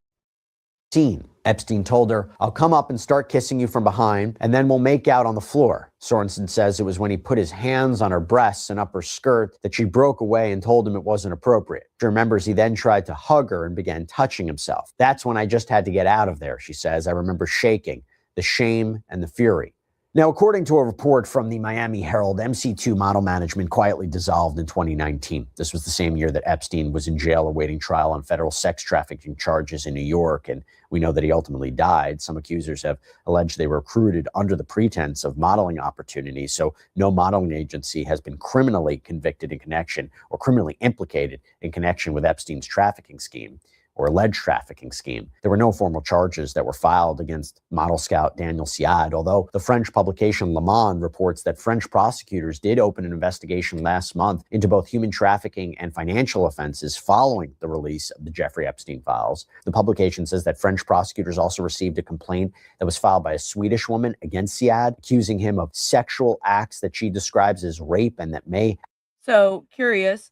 scene. Epstein told her, "I'll come up and start kissing you from behind, and then we'll make out on the floor." Sorensen says it was when he put his hands on her breasts and up her skirt that she broke away and told him it wasn't appropriate. She remembers he then tried to hug her and began touching himself. "That's when I just had to get out of there," she says. "I remember shaking, the shame and the fury." Now, according to a report from the Miami Herald, MC2 Model Management quietly dissolved in 2019. This was the same year that Epstein was in jail awaiting trial on federal sex trafficking charges in New York, and we know that he ultimately died. Some accusers have alleged they were recruited under the pretense of modeling opportunities, so no modeling agency has been criminally convicted in connection or criminally implicated in connection with Epstein's trafficking scheme or alleged trafficking scheme. There were no formal charges that were filed against model scout Daniel Siad, although the French publication Le Monde reports that French prosecutors did open an investigation last month into both human trafficking and financial offenses following the release of the Jeffrey Epstein files. The publication says that French prosecutors also received a complaint that was filed by a Swedish woman against Siad, accusing him of sexual acts that she describes as rape and that may...
So, curious,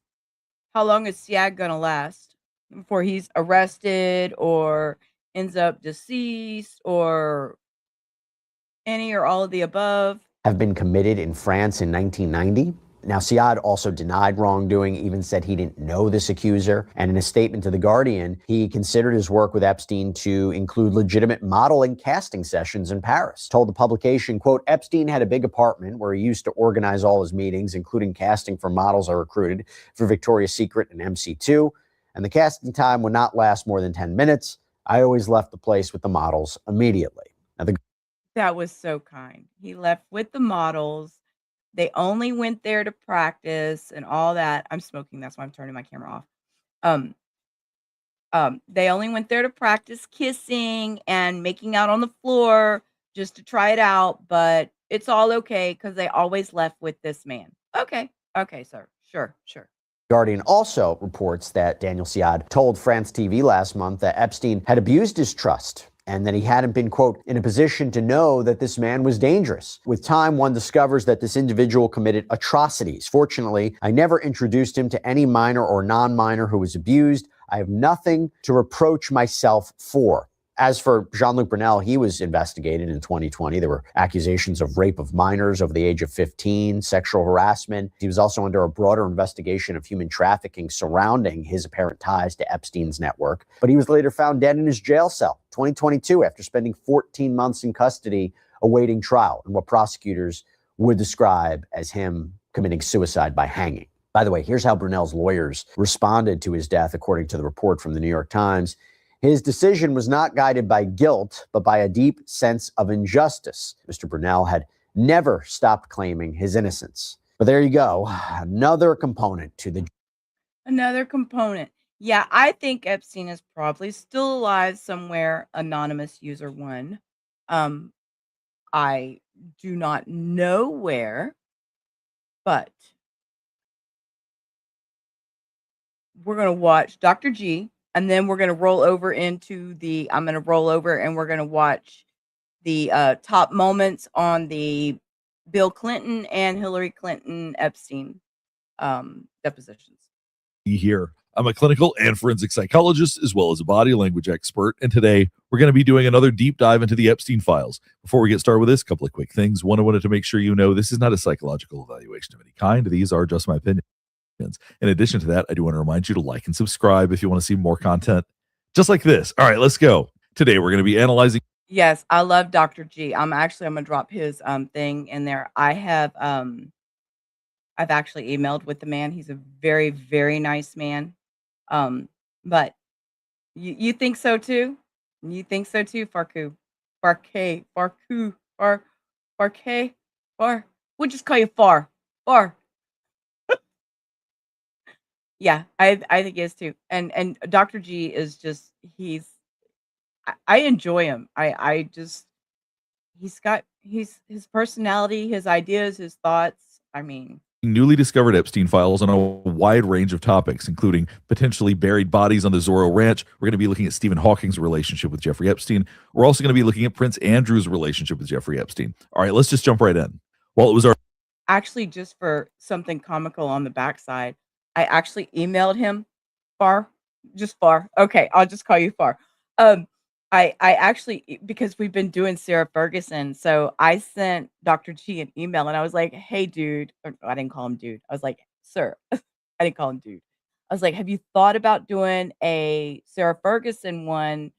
how long is Siad going to last before he's arrested or ends up deceased or any or all of the above?
Have been committed in France in 1990. Now, Siad also denied wrongdoing, even said he didn't know this accuser. And in a statement to The Guardian, he considered his work with Epstein to include legitimate modeling casting sessions in Paris. Told the publication, quote, "Epstein had a big apartment where he used to organize all his meetings, including casting for models I recruited for Victoria's Secret and MC2. And the casting time would not last more than 10 minutes. I always left the place with the models immediately." Now,
That was so kind. He left with the models. They only went there to practice and all that. I'm smoking, that's why I'm turning my camera off. They only went there to practice kissing and making out on the floor just to try it out, but it's all okay because they always left with this man. Okay, sir. Sure.
Guardian also reports that Daniel Siad told France TV last month that Epstein had abused his trust and that he hadn't been, quote, "in a position to know that this man was dangerous. With time, one discovers that this individual committed atrocities. Fortunately, I never introduced him to any minor or non-minor who was abused. I have nothing to reproach myself for." As for Jean-Luc Brunel, he was investigated in 2020. There were accusations of rape of minors over the age of 15, sexual harassment. He was also under a broader investigation of human trafficking surrounding his apparent ties to Epstein's network. But he was later found dead in his jail cell, 2022, after spending 14 months in custody awaiting trial in what prosecutors would describe as him committing suicide by hanging. By the way, here's how Brunel's lawyers responded to his death, according to the report from the New York Times. His decision was not guided by guilt, but by a deep sense of injustice. Mr. Brunel had never stopped claiming his innocence. But there you go. Another component to the
Another component. Yeah, I think Epstein is probably still alive somewhere, anonymous user one. Um, I do not know where, but we're gonna watch Dr. G, and then we're gonna roll over into the I'm gonna roll over and we're gonna watch the top moments on the Bill Clinton and Hillary Clinton Epstein depositions.
Here. I'm a clinical and forensic psychologist as well as a body language expert, and today we're going to be doing another deep dive into the Epstein files. Before we get started with this, a couple of quick things. One, I wanted to make sure you know this is not a psychological evaluation of any kind. These are just my opinions. In addition to that, I do want to remind you to like and subscribe if you want to see more content just like this. All right, let's go. Today we're going to be analyzing.
Yes, I love Dr. G. I'm gonna drop his thing in there. I've actually emailed with the man. He's a very, very nice man. But you think so too? You think so too, Farku? We'll just call you Far. Yeah, I think he is too. And Dr. G is just I enjoy him. He's got his personality, his ideas, his thoughts. I mean,
Newly discovered Epstein files on a wide range of topics, including potentially buried bodies on the Zorro Ranch. We're going to be looking at Stephen Hawking's relationship with Jeffrey Epstein. We're also going to be looking at Prince Andrew's relationship with Jeffrey Epstein. All right, let's just jump right in. Well, it was our
actually, just for something comical on the backside, I actually emailed him Far. Okay, I'll just call you Far. I actually, because we've been doing Sarah Ferguson, so I sent Dr. G an email and I was like, hey, dude. I didn't call him dude. I was like, sir. I didn't call him dude. I was like, have you thought about doing a Sarah Ferguson one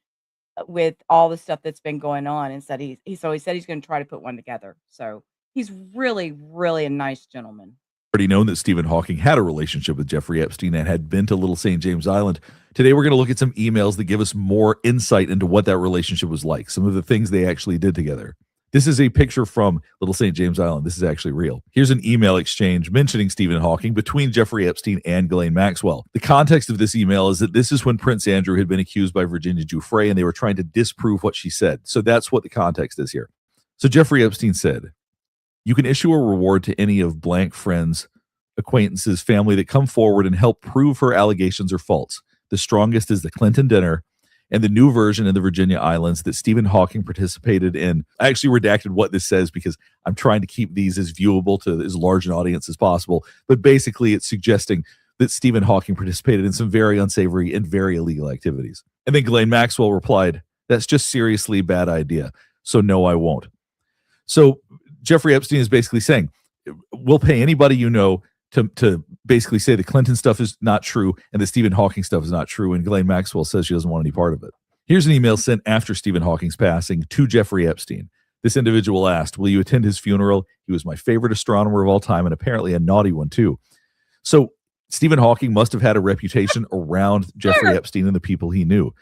with all the stuff that's been going on? And said he said he's going to try to put one together. So he's really, really a nice gentleman.
Already known that Stephen Hawking had a relationship with Jeffrey Epstein and had been to Little St. James Island. Today, we're going to look at some emails that give us more insight into what that relationship was like, some of the things they actually did together. This is a picture from Little St. James Island. This is actually real. Here's an email exchange mentioning Stephen Hawking between Jeffrey Epstein and Ghislaine Maxwell. The context of this email is that this is when Prince Andrew had been accused by Virginia Giuffre, and they were trying to disprove what she said. So that's what the context is here. So Jeffrey Epstein said, you can issue a reward to any of blank friends, acquaintances, family that come forward and help prove her allegations are false. The strongest is the Clinton dinner and the new version in the Virginia Islands that Stephen Hawking participated in. I actually redacted what this says because I'm trying to keep these as viewable to as large an audience as possible. But basically, it's suggesting that Stephen Hawking participated in some very unsavory and very illegal activities. And then Ghislaine Maxwell replied, that's just seriously a bad idea. So no, I won't. So Jeffrey Epstein is basically saying, we'll pay anybody you know to basically say the Clinton stuff is not true and the Stephen Hawking stuff is not true. And Ghislaine Maxwell says she doesn't want any part of it. Here's an email sent after Stephen Hawking's passing to Jeffrey Epstein. This individual asked, will you attend his funeral? He was my favorite astronomer of all time and apparently a naughty one too. So Stephen Hawking must have had a reputation around Jeffrey Epstein and the people he knew.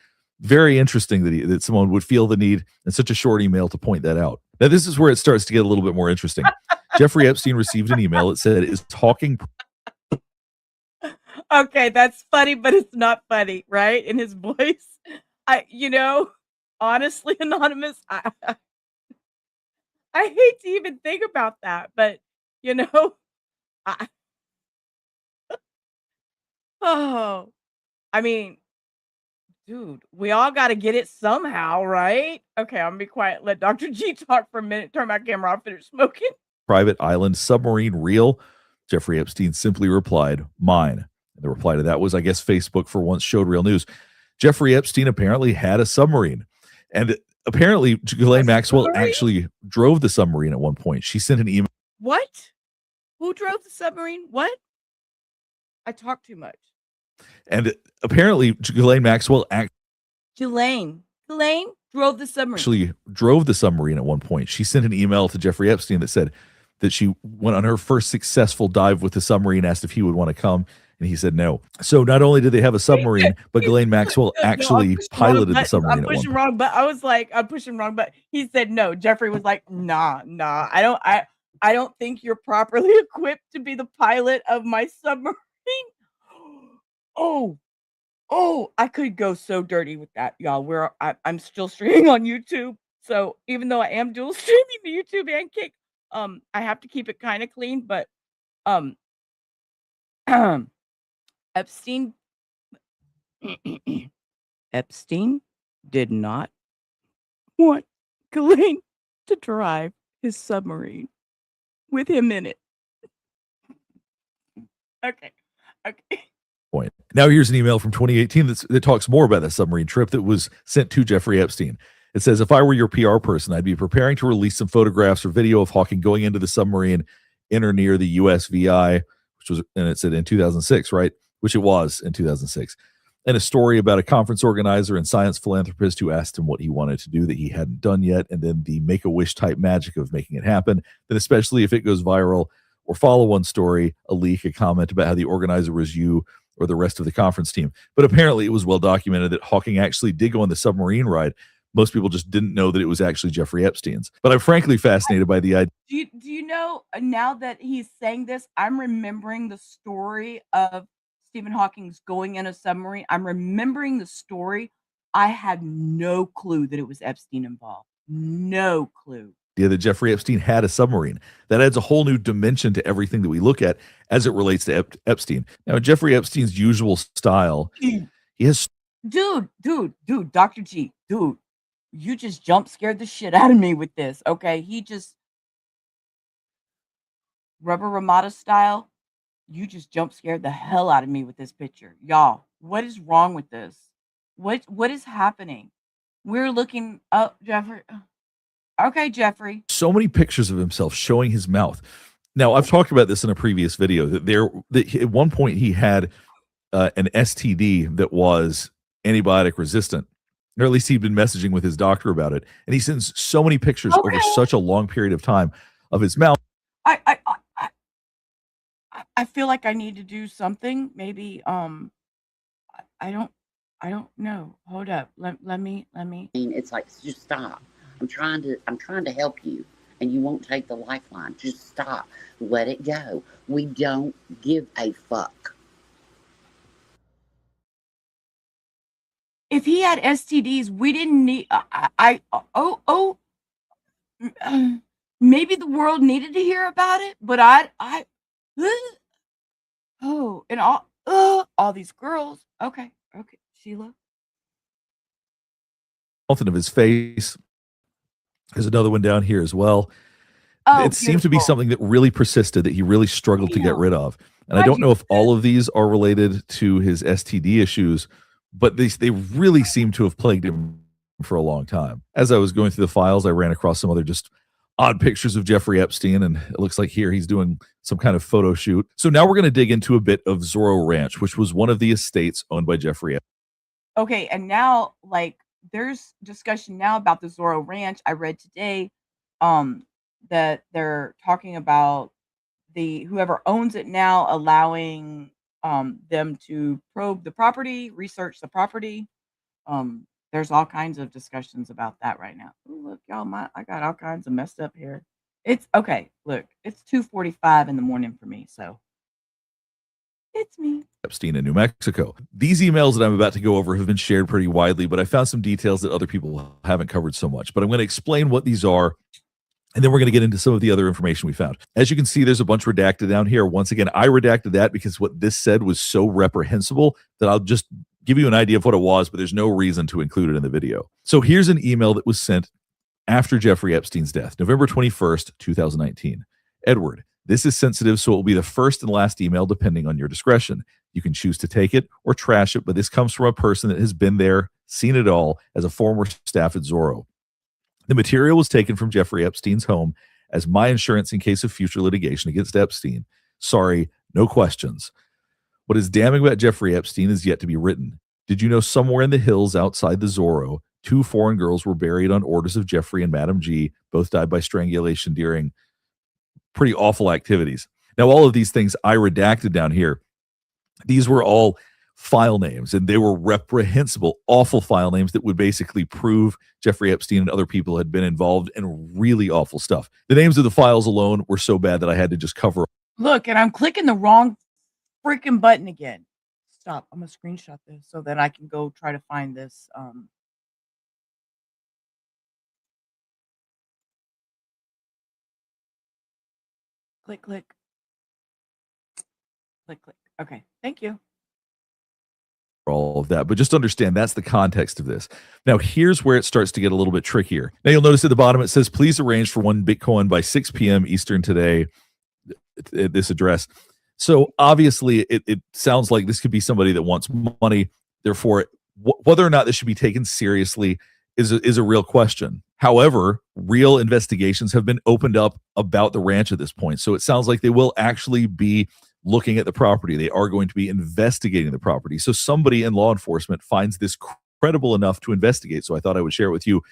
Very interesting that someone would feel the need in such a short email to point that out. Now, this is where it starts to get a little bit more interesting. Jeffrey Epstein received an email that said, is Hawking...
Okay, that's funny, but it's not funny, right? In his voice. Honestly, Anonymous, I hate to even think about that, but, I mean, dude, we all got to get it somehow, right? Okay, I'm going to be quiet. Let Dr. G talk for a minute. Turn my camera off, finish smoking.
Private island submarine real? Jeffrey Epstein simply replied, mine. And the reply to that was, I guess Facebook for once showed real news. Jeffrey Epstein apparently had a submarine. And apparently Ghislaine Maxwell actually drove the submarine at one point. She sent an email.
What? Who drove the submarine? What? I talk too much.
And apparently Ghislaine Maxwell
Ghislaine drove the submarine.
Actually drove the submarine at one point. She sent an email to Jeffrey Epstein that said that she went on her first successful dive with the submarine, asked if he would want to come, and he said no. So not only did they have a submarine, but Ghislaine Maxwell actually piloted the submarine at one point.
Wrong, but I was like, I'm pushing wrong, but he said no. Jeffrey was like, nah, I I don't think you're properly equipped to be the pilot of my submarine. Oh, I could go so dirty with that, y'all. I'm still streaming on YouTube. So even though I am dual streaming to YouTube and Kick, I have to keep it kind of clean, but um Epstein Epstein did not want Ghislaine to drive his submarine with him in it. Okay.
Point. Now here's an email from 2018 that talks more about that submarine trip that was sent to Jeffrey Epstein. It says, if I were your PR person, I'd be preparing to release some photographs or video of Hawking going into the submarine in or near the USVI, which was, and it said in 2006, right? Which it was in 2006. And a story about a conference organizer and science philanthropist who asked him what he wanted to do that he hadn't done yet. And then the Make-A-Wish type magic of making it happen. Then especially if it goes viral, or follow one story, a leak, a comment about how the organizer was you or the rest of the conference team. But apparently it was well documented that Hawking actually did go on the submarine ride. Most people just didn't know that it was actually Jeffrey Epstein's. But I'm frankly fascinated by the idea.
Do you know, now that he's saying this, I'm remembering the story of Stephen Hawking's going in a submarine. I'm remembering the story. I had no clue that it was Epstein involved. No clue.
That Jeffrey Epstein had a submarine. That adds a whole new dimension to everything that we look at as it relates to Epstein. Now, Jeffrey Epstein's usual style, he has...
Dude, Dr. G, dude, you just jump scared the shit out of me with this, okay? He just... Rubber Ramada style, you just jump scared the hell out of me with this picture. Y'all, what is wrong with this? What is happening? We're looking up, Jeffrey... Okay, Jeffrey.
So many pictures of himself showing his mouth. Now, I've talked about this in a previous video that at one point he had an STD that was antibiotic resistant, or at least he'd been messaging with his doctor about it. And he sends so many pictures over such a long period of time of his mouth.
I feel like I need to do something. Maybe I don't know. Hold up. Let me.
It's like, just stop. I'm trying to help you, and you won't take the lifeline. Just stop. Let it go. We don't give a fuck.
If he had STDs, we didn't need. Maybe the world needed to hear about it, but and all these girls. Okay, Sheila.
Something of his face. There's another one down here as well. It seems to be something that really persisted, that he really struggled to get rid of. And I don't know if all of these are related to his STD issues, but they really seem to have plagued him for a long time. As I was going through the files, I ran across some other just odd pictures of Jeffrey Epstein, and it looks like here he's doing some kind of photo shoot. So now we're going to dig into a bit of Zorro Ranch, which was one of the estates owned by Jeffrey Epstein.
Okay, and now, like, there's discussion now about the Zorro Ranch. I read today that they're talking about whoever owns it now allowing them to probe the property, research the property. There's all kinds of discussions about that right now. Ooh, look, y'all, I got all kinds of messed up here. It's okay. Look, it's 2:45 in the morning for me, so it's me.
Epstein in New Mexico. These emails that I'm about to go over have been shared pretty widely, but I found some details that other people haven't covered so much. But I'm going to explain what these are, and then we're going to get into some of the other information we found. As you can see, there's a bunch redacted down here. Once again, I redacted that because what this said was so reprehensible that I'll just give you an idea of what it was, but there's no reason to include it in the video. So here's an email that was sent after Jeffrey Epstein's death, November 21st, 2019. Edward, this is sensitive, so it will be the first and last email depending on your discretion. You can choose to take it or trash it, but this comes from a person that has been there, seen it all, as a former staff at Zorro. The material was taken from Jeffrey Epstein's home as my insurance in case of future litigation against Epstein. Sorry, no questions. What is damning about Jeffrey Epstein is yet to be written. Did you know somewhere in the hills outside the Zorro, 2 foreign girls were buried on orders of Jeffrey and Madam G, both died by strangulation during pretty awful activities. Now, all of these things I redacted down here. These were all file names, and they were reprehensible, awful file names that would basically prove Jeffrey Epstein and other people had been involved in really awful stuff. The names of the files alone were so bad that I had to just cover.
Look, and I'm clicking the wrong freaking button again. Stop. I'm gonna screenshot this so that I can go try to find this. Click, click. Click, click. Okay, thank you.
All of that, but just understand that's the context of this. Now, here's where it starts to get a little bit trickier. Now, you'll notice at the bottom it says, please arrange for 1 Bitcoin by 6 p.m. Eastern today at this address. So obviously, it sounds like this could be somebody that wants money. Therefore, whether or not this should be taken seriously is a real question. However, real investigations have been opened up about the ranch at this point. So it sounds like they will actually be looking at the property. They are going to be investigating the property. So somebody in law enforcement finds this credible enough to investigate. So I thought I would share it with you.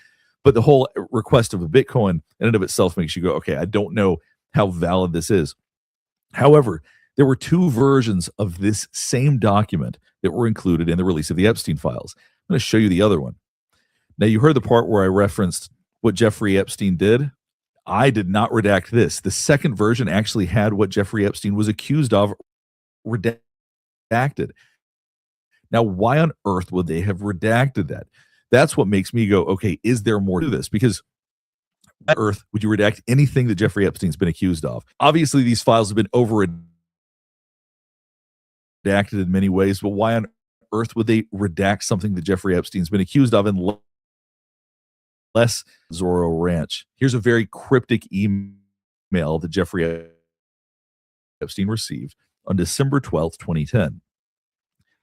But the whole request of a Bitcoin in and of itself makes you go, okay, I don't know how valid this is. However, there were 2 versions of this same document that were included in the release of the Epstein files. I'm going to show you the other one. Now, you heard the part where I referenced what Jeffrey Epstein did. I did not redact this. The second version actually had what Jeffrey Epstein was accused of redacted. Now, why on earth would they have redacted that? That's what makes me go, okay, is there more to this? Because on earth would you redact anything that Jeffrey Epstein's been accused of? Obviously, these files have been over redacted in many ways, but why on earth would they redact something that Jeffrey Epstein's been accused of unless Zorro Ranch? Here's a very cryptic email that Jeffrey Epstein received on December 12th, 2010.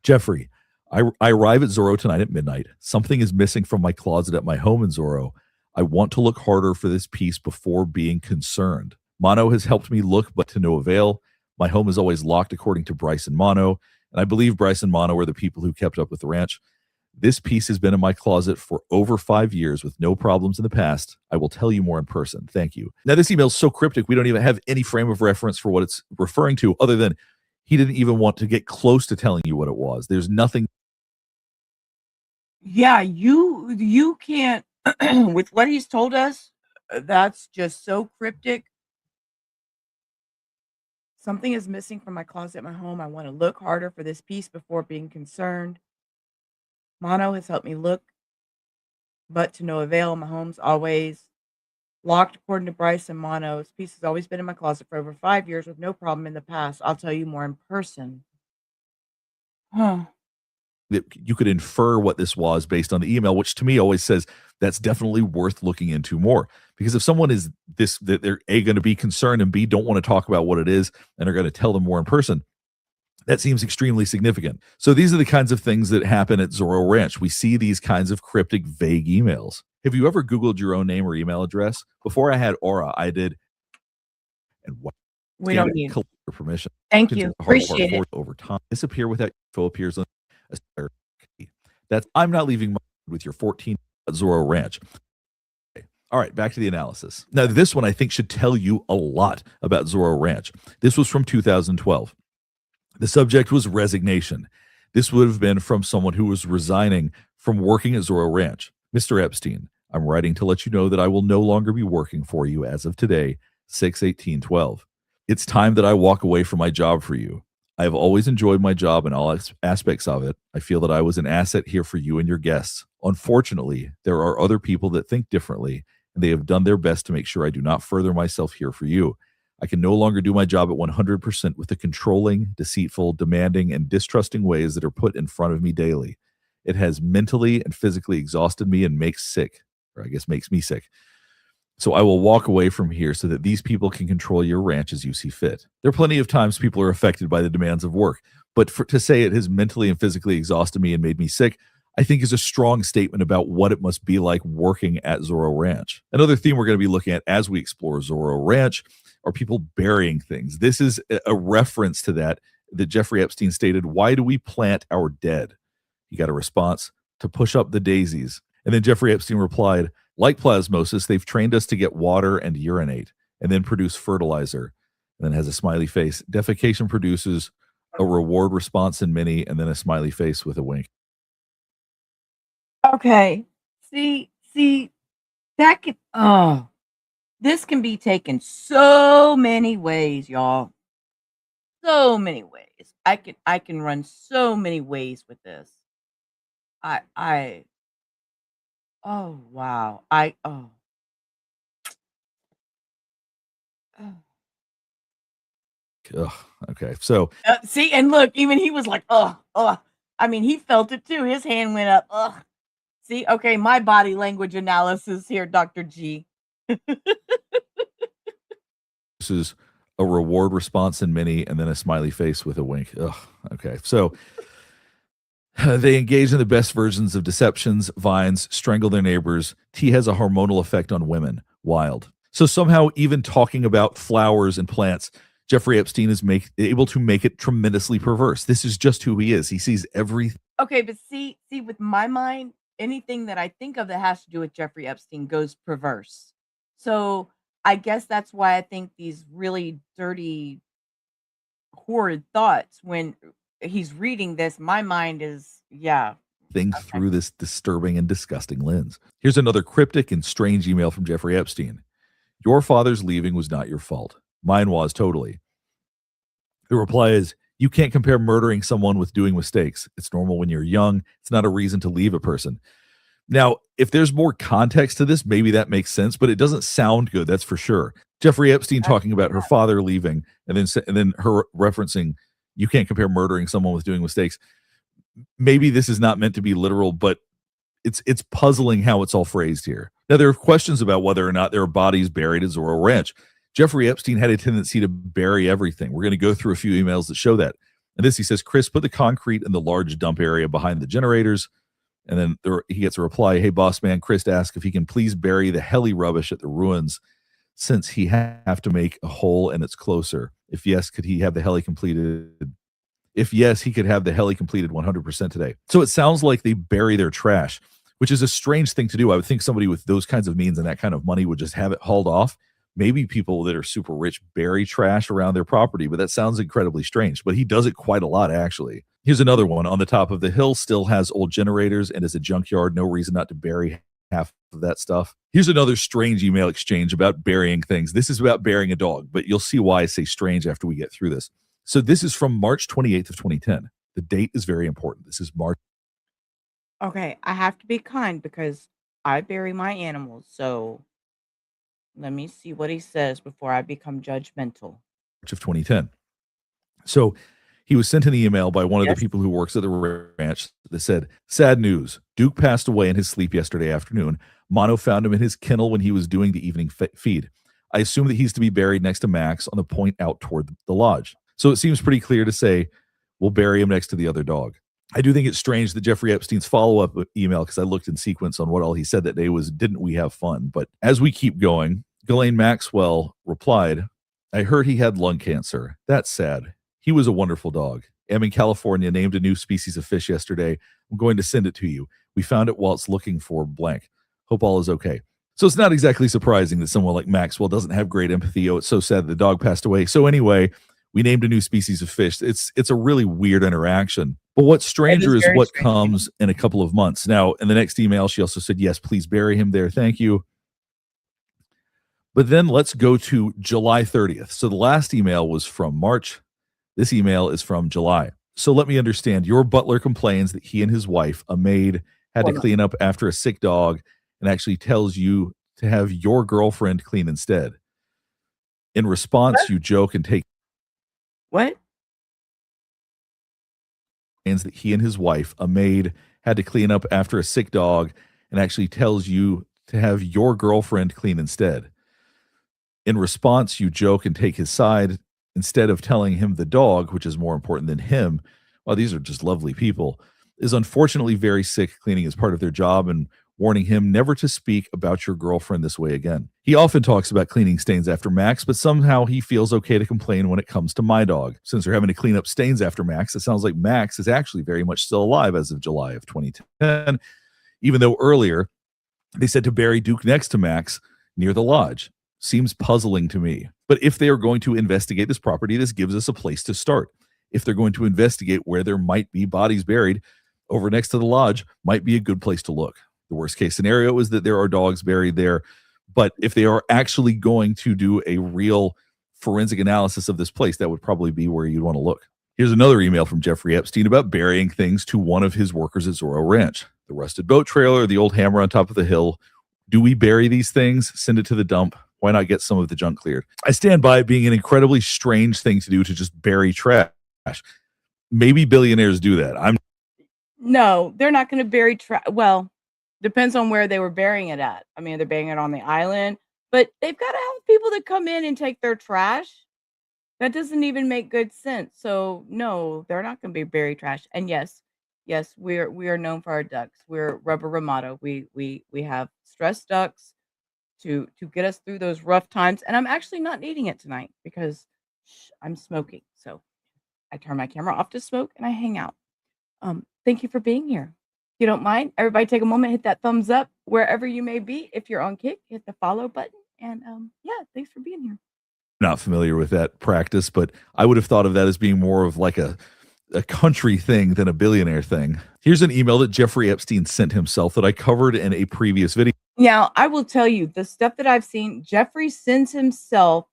Jeffrey, I arrive at Zorro tonight at midnight. Something is missing from my closet at my home in Zorro. I want to look harder for this piece before being concerned. Mono has helped me look, but to no avail. My home is always locked according to Bryce and Mono, and I believe Bryce and Mono are the people who kept up with the ranch. This piece has been in my closet for over 5 years with no problems in the past. I will tell you more in person. Thank you. Now, this email is so cryptic, we don't even have any frame of reference for what it's referring to, other than he didn't even want to get close to telling you what it was. There's nothing.
Yeah, you can't with what he's told us. That's just so cryptic. Something is missing from my closet at my home. I want to look harder for this piece before being concerned. Mono has helped me look, but to no avail. My home's always locked according to Bryce and Mono. This piece has always been in my closet for over 5 years with no problem in the past. I'll tell you more in person. Huh.
You could infer what this was based on the email, which to me always says that's definitely worth looking into more. Because if someone is this, that they're A, going to be concerned, and B, don't want to talk about what it is and are going to tell them more in person, that seems extremely significant. So these are the kinds of things that happen at Zorro Ranch. We see these kinds of cryptic, vague emails. Have you ever Googled your own name or email address? Before I had Aura, I did. And what?
We don't need
your permission.
Thank you. Appreciate it.
Over time, disappear without info appears on a key. That's I'm not leaving with your 14 Zorro Ranch. Okay. All right, back to the analysis. Now, this one I think should tell you a lot about Zorro Ranch. This was from 2012. The subject was resignation. This would have been from someone who was resigning from working at Zorro Ranch. Mr. Epstein, I'm writing to let you know that I will no longer be working for you as of today, 6/18/12. It's time that I walk away from my job for you. I have always enjoyed my job and all aspects of it. I feel that I was an asset here for you and your guests. Unfortunately, there are other people that think differently, and they have done their best to make sure I do not further myself here for you. I can no longer do my job at 100% with the controlling, deceitful, demanding, and distrusting ways that are put in front of me daily. It has mentally and physically exhausted me and makes me sick. So I will walk away from here so that these people can control your ranch as you see fit. There are plenty of times people are affected by the demands of work, but to say it has mentally and physically exhausted me and made me sick, I think is a strong statement about what it must be like working at Zorro Ranch. Another theme we're going to be looking at as we explore Zorro Ranch are people burying things. This is a reference to that Jeffrey Epstein stated, "Why do we plant our dead?" He got a response, "To push up the daisies." And then Jeffrey Epstein replied, "Like plasmosis, they've trained us to get water and urinate and then produce fertilizer." And then has a smiley face. "Defecation produces a reward response in many, and then a smiley face with a wink.
Okay. See, that can, this can be taken so many ways, y'all. So many ways. I can run so many ways with this. Oh wow. Oh.
Ugh, okay. So
See, and look, even he was like, I mean, he felt it too. His hand went up. See, okay, my body language analysis here, Dr. G.
this is a reward response in many, and then a smiley face with a wink. Ugh, okay. So they engage in the best versions of deceptions, vines, strangle their neighbors. Tea has a hormonal effect on women. Wild. So somehow, even talking about flowers and plants, Jeffrey Epstein is able to make it tremendously perverse. This is just who he is. He sees everything.
Okay, but see, with my mind, anything that I think of that has to do with Jeffrey Epstein goes perverse. So I guess that's why I think these really dirty, horrid thoughts when he's reading this, my mind is,
through this disturbing and disgusting lens. Here's another cryptic and strange email from Jeffrey Epstein. Your father's leaving was not your fault. Mine was totally. The reply is, you can't compare murdering someone with doing mistakes. It's normal when you're young. It's not a reason to leave a person. Now, if there's more context to this, maybe that makes sense, but it doesn't sound good, that's for sure. Jeffrey Epstein talking about her father leaving, and then her referencing, you can't compare murdering someone with doing mistakes. Maybe this is not meant to be literal, but it's puzzling how it's all phrased here. Now, there are questions about whether or not there are bodies buried at Zorro Ranch. Jeffrey Epstein had a tendency to bury everything. We're going to go through a few emails that show that. And this, he says, Chris, put the concrete in the large dump area behind the generators. And then he gets a reply, hey, boss man, Chris asked if he can please bury the heli rubbish at the ruins since he have to make a hole and it's closer. If yes, could he have the heli completed? If yes, he could have the heli completed 100% today. So it sounds like they bury their trash, which is a strange thing to do. I would think somebody with those kinds of means and that kind of money would just have it hauled off. Maybe people that are super rich bury trash around their property, but that sounds incredibly strange. But he does it quite a lot, actually. Here's another one. On the top of the hill still has old generators and is a junkyard. No reason not to bury half of that stuff. Here's another strange email exchange about burying things. This is about burying a dog, but you'll see why I say strange after we get through this. So this is from March 28th of 2010. The date is very important. This is March.
Okay, I have to be kind because I bury my animals. So let me see what he says before I become judgmental.
Of 2010. So he was sent an email by one of the people who works at the ranch that said, sad news. Duke passed away in his sleep yesterday afternoon. Mono found him in his kennel when he was doing the evening feed. I assume that he's to be buried next to Max on the point out toward the lodge. So it seems pretty clear to say, we'll bury him next to the other dog. I do think it's strange that Jeffrey Epstein's follow-up email, because I looked in sequence on what all he said that day, was, didn't we have fun? But as we keep going, Ghislaine Maxwell replied, I heard he had lung cancer. That's sad. He was a wonderful dog. I'm in California, named a new species of fish yesterday. I'm going to send it to you. We found it while it's looking for blank. Hope all is okay. So it's not exactly surprising that someone like Maxwell doesn't have great empathy. Oh, it's so sad the dog passed away. So anyway, we named a new species of fish. It's a really weird interaction. But what's stranger is what comes in a couple of months. Now, in the next email, she also said, yes, please bury him there. Thank you. But then let's go to July 30th. So the last email was from March. This email is from July. So let me understand. Your butler complains that he and his wife, a maid, had to clean up after a sick dog and actually tells you to have your girlfriend clean instead. In response, you joke and take.
What?
That he and his wife, a maid, had to clean up after a sick dog and actually tells you to have your girlfriend clean instead. In response, you joke and take his side instead of telling him the dog, which is more important than him. Well, these are just lovely people, is unfortunately very sick. Cleaning is part of their job, and warning him never to speak about your girlfriend this way again. He often talks about cleaning stains after Max, but somehow he feels okay to complain when it comes to my dog. Since they're having to clean up stains after Max, it sounds like Max is actually very much still alive as of July of 2010, even though earlier they said to bury Duke next to Max near the lodge. Seems puzzling to me. But if they are going to investigate this property, this gives us a place to start. if they're going to investigate where there might be bodies buried, over next to the lodge might be a good place to look. The worst case scenario is that there are dogs buried there. But if they are actually going to do a real forensic analysis of this place, that would probably be where you'd want to look. Here's another email from Jeffrey Epstein about burying things to one of his workers at Zorro Ranch. The rusted boat trailer, the old hammer on top of the hill. Do we bury these things? Send it to the dump? Why not get some of the junk cleared? I stand by it being an incredibly strange thing to do, to just bury trash. Maybe billionaires do that.
No, they're not going to bury trash. Well, depends on where they were burying it at. I mean, they're burying it on the island, but they've got to have people that come in and take their trash. That doesn't even make good sense. So no, they're not going to be buried trash. And yes, we are known for our ducks. We're Rubber Ramato. We have stress ducks to get us through those rough times. And I'm actually not needing it tonight because I'm smoking. So I turn my camera off to smoke and I hang out. Thank you for being here. If you don't mind, everybody take a moment, hit that thumbs up wherever you may be. If you're on Kick, hit the follow button. And yeah, thanks for being here.
Not familiar with that practice, but I would have thought of that as being more of like a country thing than a billionaire thing. Here's an email that Jeffrey Epstein sent himself that I covered in a previous video.
Now, I will tell you the stuff that I've seen, Jeffrey sends himself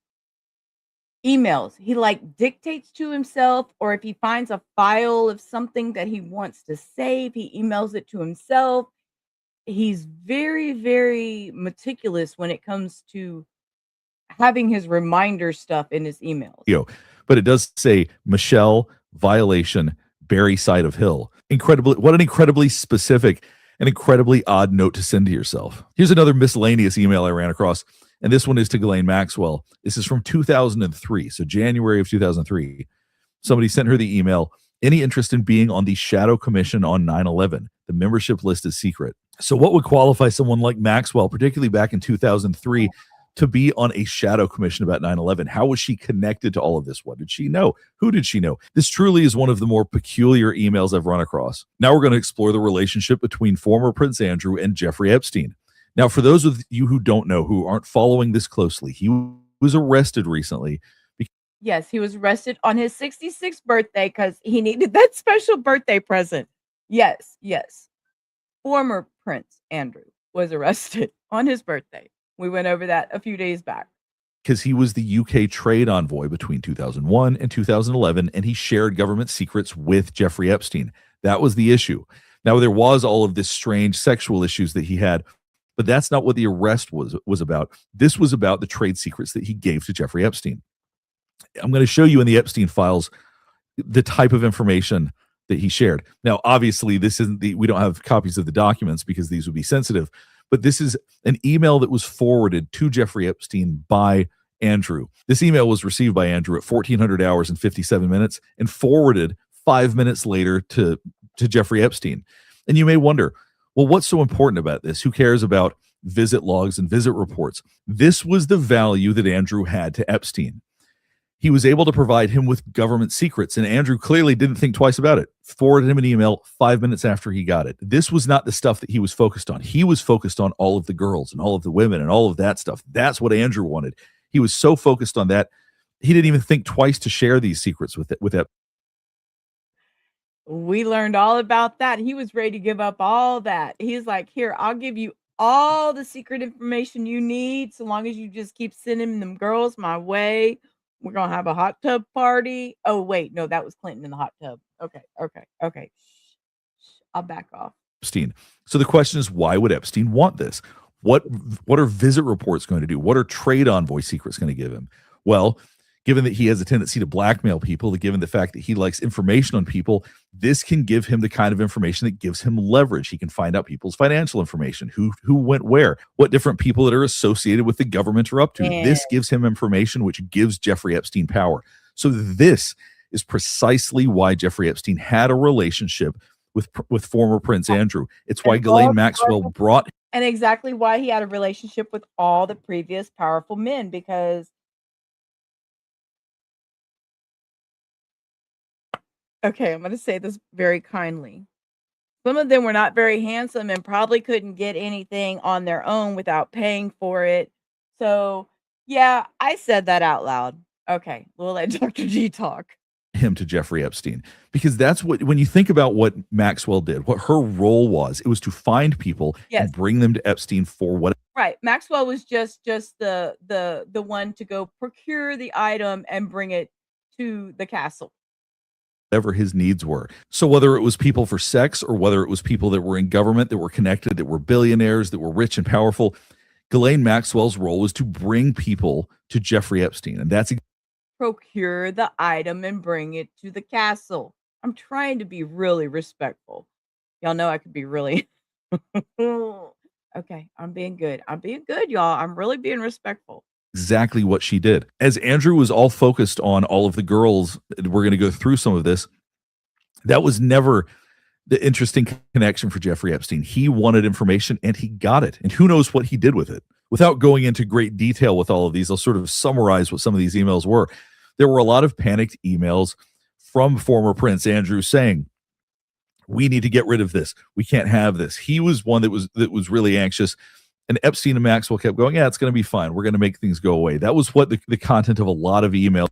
emails. He like dictates to himself, or if he finds a file of something that he wants to save, he emails it to himself. He's very, very meticulous when it comes to having his reminder stuff in his emails.
But it does say Michelle violation, bury side of hill. What an incredibly specific and incredibly odd note to send to yourself. Here's another miscellaneous email I ran across, and this one is to Ghislaine Maxwell. This is from 2003, so January of 2003. Somebody sent her the email, any interest in being on the Shadow Commission on 9/11? The membership list is secret. So what would qualify someone like Maxwell, particularly back in 2003, to be on a shadow commission about 9/11? How was she connected to all of this? What did she know? Who did she know? This truly is one of the more peculiar emails I've run across. Now we're going to explore the relationship between former Prince Andrew and Jeffrey Epstein. Now, for those of you who don't know, who aren't following this closely, he was arrested recently.
Yes, he was arrested on his 66th birthday because he needed that special birthday present. Yes. Former Prince Andrew was arrested on his birthday. We went over that a few days back.
Because he was the UK trade envoy between 2001 and 2011, and he shared government secrets with Jeffrey Epstein. That was the issue. Now, there was all of this strange sexual issues that he had, but that's not what the arrest was about. This was about the trade secrets that he gave to Jeffrey Epstein. I'm going to show you in the Epstein files the type of information that he shared. Now, obviously, we don't have copies of the documents because these would be sensitive, but this is an email that was forwarded to Jeffrey Epstein by Andrew. This email was received by Andrew at 1400 hours and 57 minutes and forwarded 5 minutes later to Jeffrey Epstein. And you may wonder, well, what's so important about this? Who cares about visit logs and visit reports? This was the value that Andrew had to Epstein. He was able to provide him with government secrets, and Andrew clearly didn't think twice about it. Forwarded him an email 5 minutes after he got it. This was not the stuff that he was focused on. He was focused on all of the girls and all of the women and all of that stuff. That's what Andrew wanted. He was so focused on that, he didn't even think twice to share these secrets with Epstein.
We learned all about that. He was ready to give up all that. He's like, here, I'll give you all the secret information you need so long as you just keep sending them girls my way. We're going to have a hot tub party. Oh, wait. No, that was Clinton in the hot tub. Okay. Shh. I'll back off.
Epstein. So the question is, why would Epstein want this? What are visit reports going to do? What are trade envoy secrets going to give him? Well, given that he has a tendency to blackmail people, given the fact that he likes information on people, this can give him the kind of information that gives him leverage. He can find out people's financial information, who went where, what different people that are associated with the government are up to.
Yeah.
This gives him information, which gives Jeffrey Epstein power. So this is precisely why Jeffrey Epstein had a relationship with former Prince Andrew. It's why Ghislaine Maxwell brought...
And exactly why he had a relationship with all the previous powerful men, because... Okay, I'm going to say this very kindly. Some of them were not very handsome and probably couldn't get anything on their own without paying for it. So, yeah, I said that out loud. Okay, we'll let Dr. G talk.
him to Jeffrey Epstein, because that's what, when you think about what Maxwell did, what her role was, it was to find people and bring them to Epstein for what.
Right. Maxwell was just the one to go procure the item and bring it to the castle.
Whatever his needs were. So whether it was people for sex or whether it was people that were in government, that were connected, that were billionaires, that were rich and powerful, Ghislaine Maxwell's role was to bring people to Jeffrey Epstein. And that's
procure the item and bring it to the castle. I'm trying to be really respectful. Y'all know I could be really okay. I'm being good. I'm being good, y'all. I'm really being respectful.
exactly what she did. As Andrew was all focused on all of the girls, we're going to go through some of this. That was never the interesting connection for Jeffrey Epstein. He wanted information and he got it. And who knows what he did with it. Without going into great detail with all of these, I'll sort of summarize what some of these emails were. There were a lot of panicked emails from former Prince Andrew saying, we need to get rid of this. We can't have this. He was one that was really anxious. And Epstein and Maxwell kept going, yeah, it's going to be fine. We're going to make things go away. That was what the content of a lot of emails.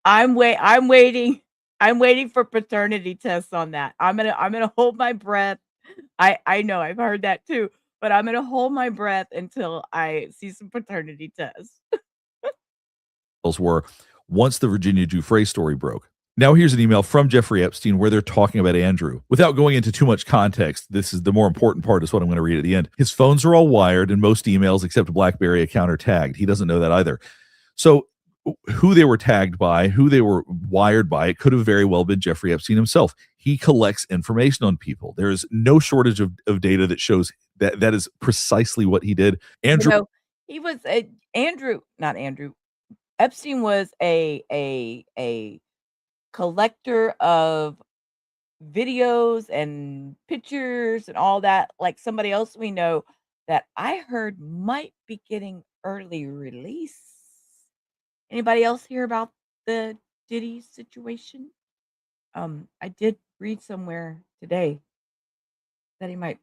I'm waiting for paternity tests on that. I'm gonna hold my breath. I know I've heard that too, but I'm gonna hold my breath until I see some paternity tests.
Were once the Virginia Giuffre story broke. Now here's an email from Jeffrey Epstein where they're talking about Andrew. Without going into too much context, this is the more important part, is what I'm going to read at the end. His phones are all wired and most emails except a BlackBerry account are tagged. He doesn't know that either. So who they were tagged by, who they were wired by, it could have very well been Jeffrey Epstein himself. He collects information on people. There is no shortage of data that shows that is precisely what he did. Andrew,
he was not Andrew. Epstein was a collector of videos and pictures and all that, like somebody else we know that I heard might be getting early release. Anybody else hear about the Diddy situation? I did read somewhere today that he might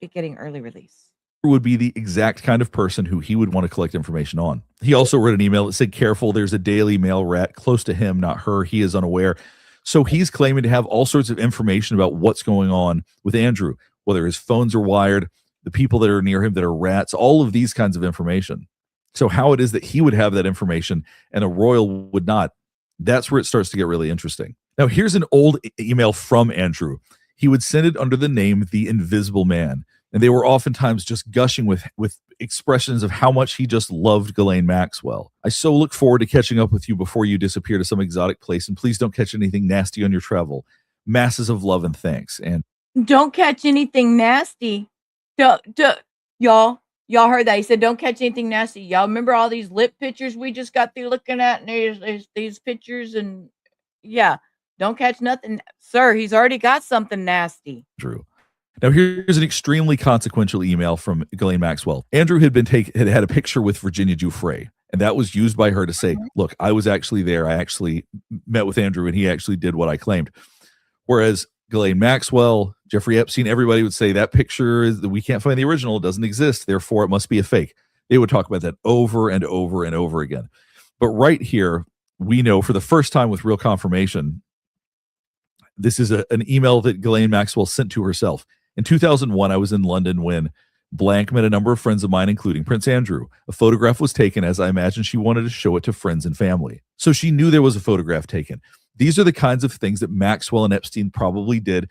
be getting early release.
Would be the exact kind of person who he would want to collect information on. He also wrote an email that said, careful, there's a Daily Mail rat close to him, not her. He is unaware. So he's claiming to have all sorts of information about what's going on with Andrew, whether his phones are wired, the people that are near him that are rats, all of these kinds of information. So how it is that he would have that information and a royal would not, that's where it starts to get really interesting. Now, here's an old email from Andrew. He would send it under the name The Invisible Man. And they were oftentimes just gushing with expressions of how much he just loved Ghislaine Maxwell. I so look forward to catching up with you before you disappear to some exotic place. And please don't catch anything nasty on your travel. Masses of love and thanks. And
don't catch anything nasty. Y'all heard that. He said, don't catch anything nasty. Y'all remember all these lip pictures we just got through looking at? And these pictures and yeah, don't catch nothing. Sir, he's already got something nasty.
Drew. Now, here's an extremely consequential email from Ghislaine Maxwell. Andrew had had a picture with Virginia Giuffre, and that was used by her to say, look, I was actually there. I actually met with Andrew, and he actually did what I claimed. Whereas Ghislaine Maxwell, Jeffrey Epstein, everybody would say that picture is we can't find the original. It doesn't exist. Therefore, it must be a fake. They would talk about that over and over and over again. But right here, we know for the first time with real confirmation, this is an email that Ghislaine Maxwell sent to herself. In 2001, I was in London when blank met a number of friends of mine, including Prince Andrew. A photograph was taken as I imagined she wanted to show it to friends and family. So she knew there was a photograph taken. These are the kinds of things that Maxwell and Epstein probably did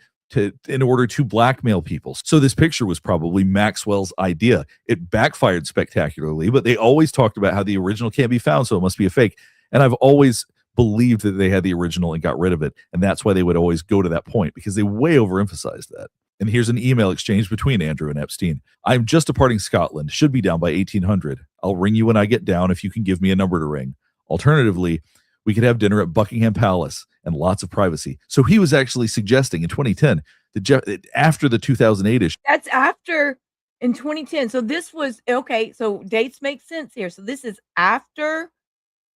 in order to blackmail people. So this picture was probably Maxwell's idea. It backfired spectacularly, but they always talked about how the original can't be found, so it must be a fake. And I've always believed that they had the original and got rid of it. And that's why they would always go to that point, because they way overemphasized that. And here's an email exchange between Andrew and Epstein. I'm just departing Scotland. Should be down by 1800. I'll ring you when I get down if you can give me a number to ring. Alternatively, we could have dinner at Buckingham Palace and lots of privacy. So he was actually suggesting in 2010 that after the 2008-ish.
That's after in 2010. So this was, okay, so dates make sense here. So this is after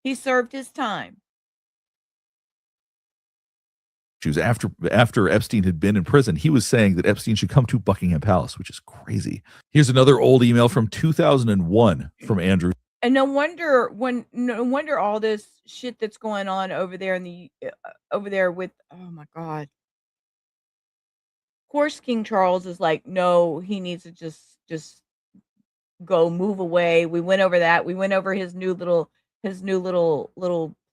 he served his time. After Epstein had been in prison, he was saying that Epstein should come to Buckingham Palace, which is crazy. Here's another old email from 2001 from Andrew. And no wonder all this shit that's going on over there in the over there with, oh my God. Of course, King Charles is like, no, he needs to just go move away. We went over that. We went over his new little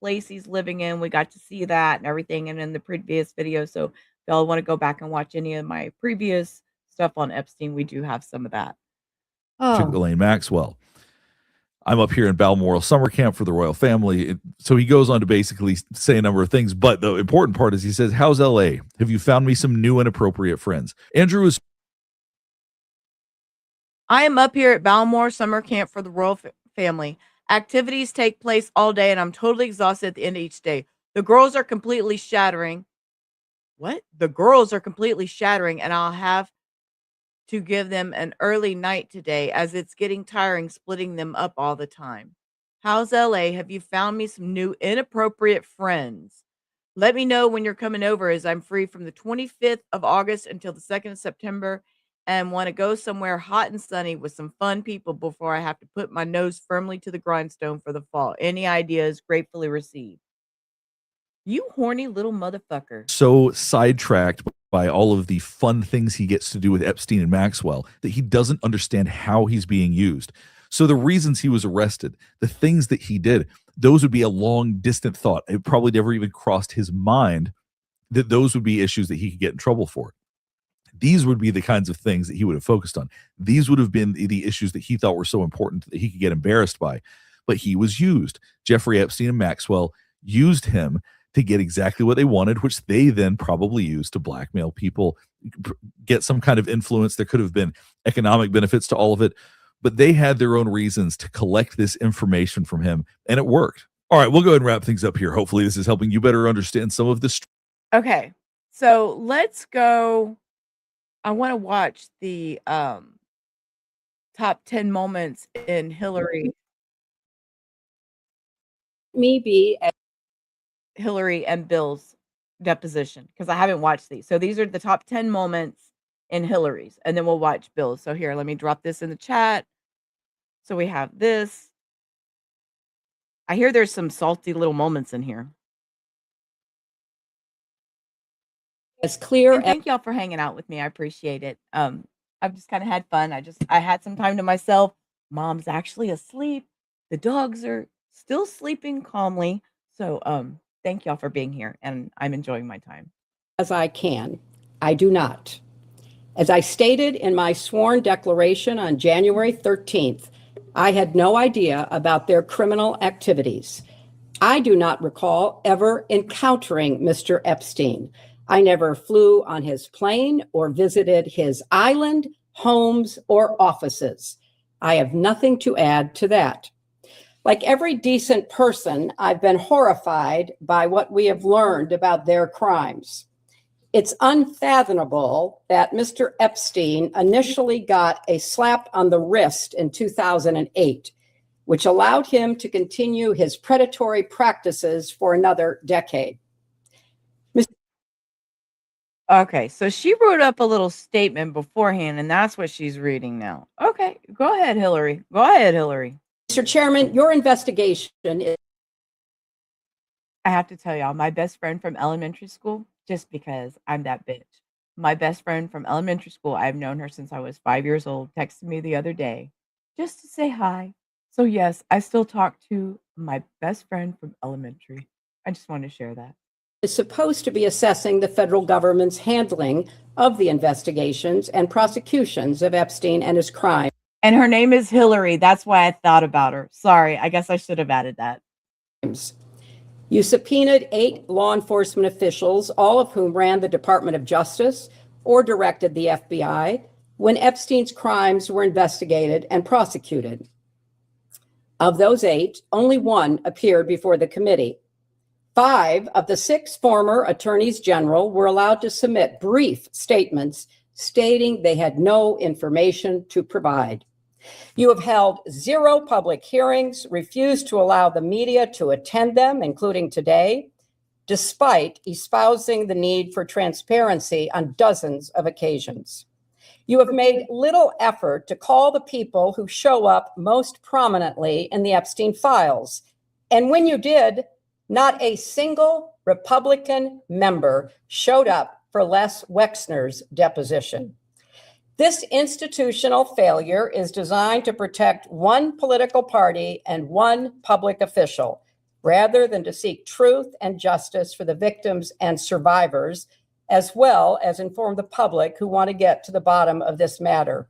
place he's living in. We got to see that and everything, and in the previous video. So if y'all want to go back and watch any of my previous stuff on Epstein, we do have some of that.
Ghislaine Maxwell. I'm up here in Balmoral summer camp for the royal family. So he goes on to basically say a number of things. But the important part is he says, how's LA? Have you found me some new and appropriate friends? Andrew is.
I am up here at Balmoral summer camp for the royal family. Activities take place all day, and I'm totally exhausted at the end of each day. The girls are completely shattering. What? The girls are completely shattering, and I'll have to give them an early night today as it's getting tiring splitting them up all the time. How's LA? Have you found me some new inappropriate friends? Let me know when you're coming over, as I'm free from the 25th of August until the 2nd of September and want to go somewhere hot and sunny with some fun people before I have to put my nose firmly to the grindstone for the fall. Any ideas gratefully received. You horny little motherfucker.
So sidetracked by all of the fun things he gets to do with Epstein and Maxwell that he doesn't understand how he's being used. So the reasons he was arrested, the things that he did, those would be a long distant thought. It probably never even crossed his mind that those would be issues that he could get in trouble for. These would be the kinds of things that he would have focused on. These would have been the issues that he thought were so important that he could get embarrassed by. But he was used. Jeffrey Epstein and Maxwell used him to get exactly what they wanted, which they then probably used to blackmail people, get some kind of influence. There could have been economic benefits to all of it, but they had their own reasons to collect this information from him, and it worked. All right, we'll go ahead and wrap things up here. Hopefully this is helping you better understand some of this.
Okay, so let's go. I want to watch the top 10 moments in Hilary. Hilary and Bill's deposition, because I haven't watched these. So these are the top 10 moments in Hilary's, and then we'll watch Bill's. So here, let me drop this in the chat. So we have this. I hear there's some salty little moments in here.
As clear.
And thank y'all for hanging out with me. I appreciate it. I've just kind of had fun. I had some time to myself. Mom's actually asleep. The dogs are still sleeping calmly. So thank y'all for being here, and I'm enjoying my time.
As I can. I do not. As I stated in my sworn declaration on January 13th, I had no idea about their criminal activities. I do not recall ever encountering Mr. Epstein. I never flew on his plane or visited his island, homes, or offices. I have nothing to add to that. Like every decent person, I've been horrified by what we have learned about their crimes. It's unfathomable that Mr. Epstein initially got a slap on the wrist in 2008, which allowed him to continue his predatory practices for another decade.
Okay, so she wrote up a little statement beforehand, and that's what she's reading now. Okay, go ahead, Hilary. Go ahead, Hilary.
Mr. Chairman, your investigation is...
I have to tell y'all, my best friend from elementary school, just because I'm that bitch. My best friend from elementary school, I've known her since I was 5 years old, texted me the other day just to say hi. So yes, I still talk to my best friend from elementary. I just wanted to share that.
Is supposed to be assessing the federal government's handling of the investigations and prosecutions of Epstein and his crime.
And her name is Hilary. That's why I thought about her. Sorry, I guess I should have added that.
You subpoenaed 8 law enforcement officials, all of whom ran the Department of Justice or directed the FBI when Epstein's crimes were investigated and prosecuted. Of those 8, only 1 appeared before the committee. 5 of the 6 former attorneys general were allowed to submit brief statements stating they had no information to provide. You have held 0 public hearings, refused to allow the media to attend them, including today, despite espousing the need for transparency on dozens of occasions. You have made little effort to call the people who show up most prominently in the Epstein files. And when you did, not a single Republican member showed up for Les Wexner's deposition. This institutional failure is designed to protect one political party and one public official, rather than to seek truth and justice for the victims and survivors, as well as inform the public who want to get to the bottom of this matter.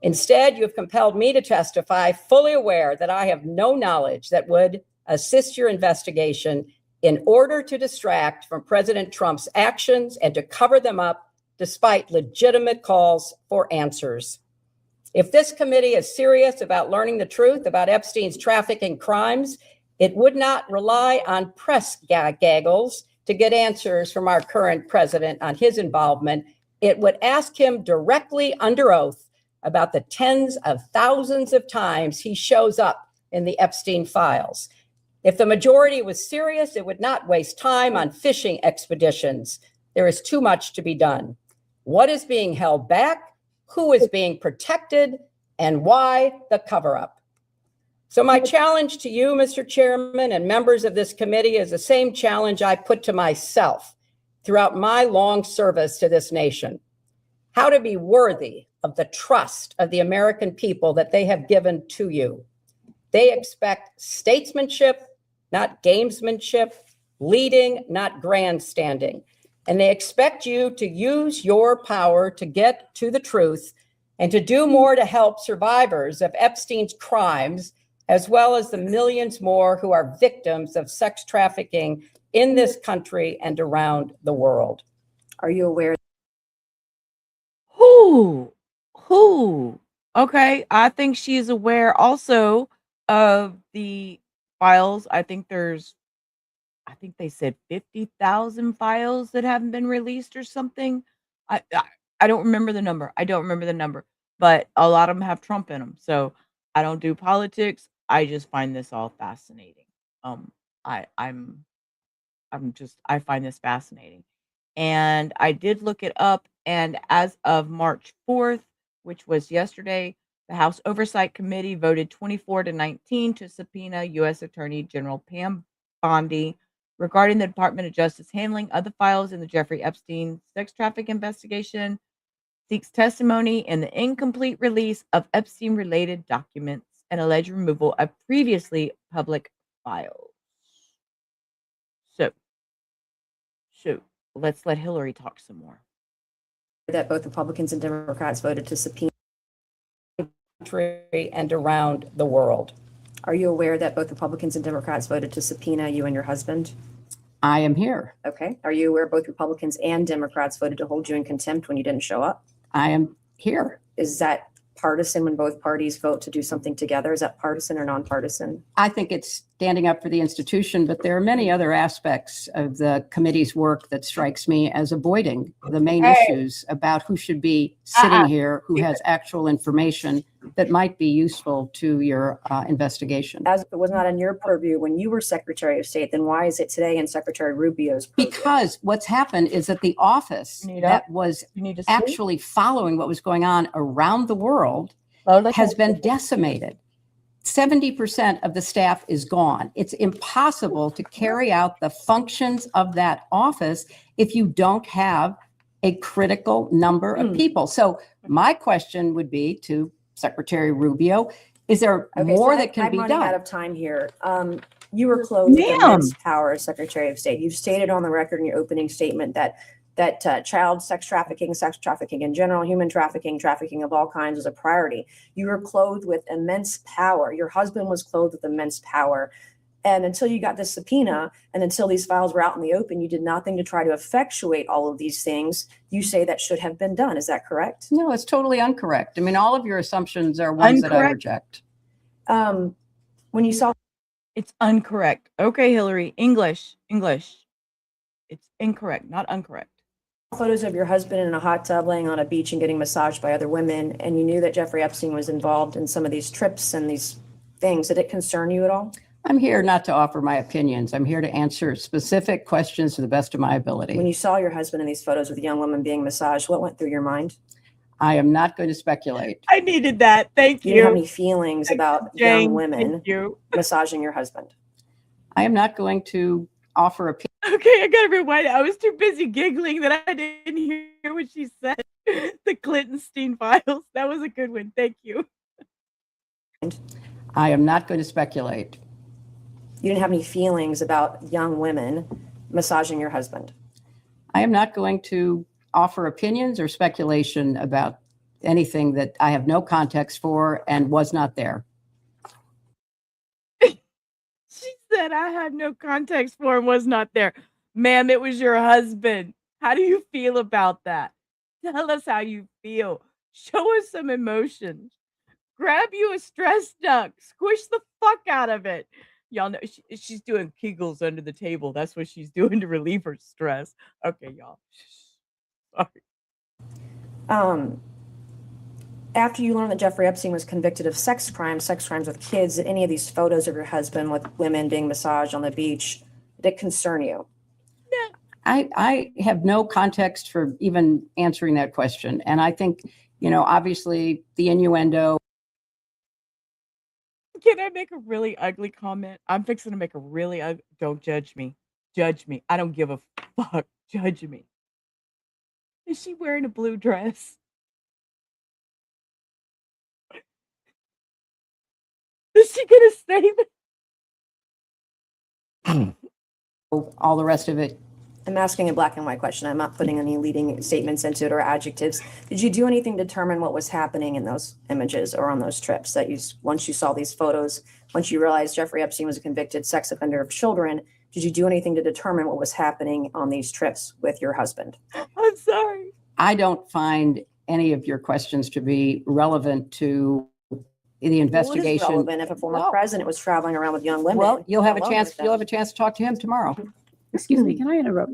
Instead, you have compelled me to testify, fully aware that I have no knowledge that would assist your investigation, in order to distract from President Trump's actions and to cover them up despite legitimate calls for answers. If this committee is serious about learning the truth about Epstein's trafficking crimes, it would not rely on press gaggles to get answers from our current president on his involvement. It would ask him directly under oath about the tens of thousands of times he shows up in the Epstein files. If the majority was serious, it would not waste time on fishing expeditions. There is too much to be done. What is being held back? Who is being protected? And why the cover-up? So my challenge to you, Mr. Chairman, and members of this committee is the same challenge I put to myself throughout my long service to this nation. How to be worthy of the trust of the American people that they have given to you. They expect statesmanship, not gamesmanship, leading, not grandstanding. And they expect you to use your power to get to the truth and to do more to help survivors of Epstein's crimes, as well as the millions more who are victims of sex trafficking in this country and around the world.
Are you aware?
Who? Okay, I think she is aware also of the files. I think they said 50,000 files that haven't been released or something. I don't remember the number. But a lot of them have Trump in them. So I don't do politics. I just find this all fascinating. I find this fascinating. And I did look it up, and as of March 4th, which was yesterday, the House Oversight Committee voted 24-19 to subpoena U.S. Attorney General Pam Bondi regarding the Department of Justice handling of the files in the Jeffrey Epstein sex trafficking investigation, seeks testimony in the incomplete release of Epstein-related documents and alleged removal of previously public files. So let's let Hilary talk some more.
That both Republicans and Democrats voted to subpoena
And around the world.
Are you aware that both Republicans and Democrats voted to subpoena you and your husband?
I am here.
Okay. Are you aware both Republicans and Democrats voted to hold you in contempt when you didn't show up?
I am here.
Is that partisan when both parties vote to do something together? Is that partisan or nonpartisan?
I think it's standing up for the institution, but there are many other aspects of the committee's work that strikes me as avoiding the main issues about who should be sitting here, who has actual information that might be useful to your investigation.
As if it was not in your purview when you were Secretary of State, then why is it today in Secretary Rubio's purview?
Because what's happened is that the office that was actually following what was going on around the world has been decimated. 70% of the staff is gone. It's impossible to carry out the functions of that office if you don't have a critical number of people. So my question would be to Secretary Rubio, is there more that can be done?
I'm running out of time here. You were clothed with immense power as Secretary of State. You've stated on the record in your opening statement that child sex trafficking in general, human trafficking, trafficking of all kinds is a priority. You were clothed with immense power. Your husband was clothed with immense power. And until you got this subpoena and until these files were out in the open, you did nothing to try to effectuate all of these things you say that should have been done. Is that correct?
No, it's totally incorrect. I mean, all of your assumptions are ones that I reject.
When you saw...
It's incorrect. Okay, Hilary, English. It's incorrect, not incorrect.
Photos of your husband in a hot tub laying on a beach and getting massaged by other women, and you knew that Jeffrey Epstein was involved in some of these trips and these things. Did it concern you at all?
I'm here not to offer my opinions. I'm here to answer specific questions to the best of my ability.
When you saw your husband in these photos with a young woman being massaged, what went through your mind?
I am not going to speculate.
I needed that. Thank
You didn't have
you.
any feelings about
Jane,
young women
thank you.
massaging your husband.
I am not going to offer opinion.
Okay, I gotta rewind it. I was too busy giggling that I didn't hear what she said. The Epstein Files. That was a good one. Thank you.
I am not going to speculate.
You didn't have any feelings about young women massaging your husband.
I am not going to offer opinions or speculation about anything that I have no context for and was not there.
She said I had no context for and was not there. Ma'am, it was your husband. How do you feel about that? Tell us how you feel. Show us some emotion. Grab you a stress duck. Squish the fuck out of it. Y'all know she's doing Kegels under the table. That's what she's doing to relieve her stress. Okay, y'all. Sorry.
After you learned that Jeffrey Epstein was convicted of sex crimes with kids, did any of these photos of your husband with women being massaged on the beach, did it concern you?
No.
I have no context for even answering that question. And I think, obviously the innuendo.
Can I make a really ugly comment? I'm fixing to make a really ugly. Don't judge me. Judge me. I don't give a fuck. Judge me. Is she wearing a blue dress? Is she gonna say that?
All the rest of it.
I'm asking a black and white question. I'm not putting any leading statements into it or adjectives. Did you do anything to determine what was happening in those images or on those trips that once you saw these photos, once you realized Jeffrey Epstein was a convicted sex offender of children, did you do anything to determine what was happening on these trips with your husband?
I'm sorry.
I don't find any of your questions to be relevant to the investigation.
Well, it is relevant if a former president was traveling around with young women.
Well, you'll have a
alone
chance.
with them.
You'll have a chance to talk to him tomorrow.
Excuse me, can I interrupt?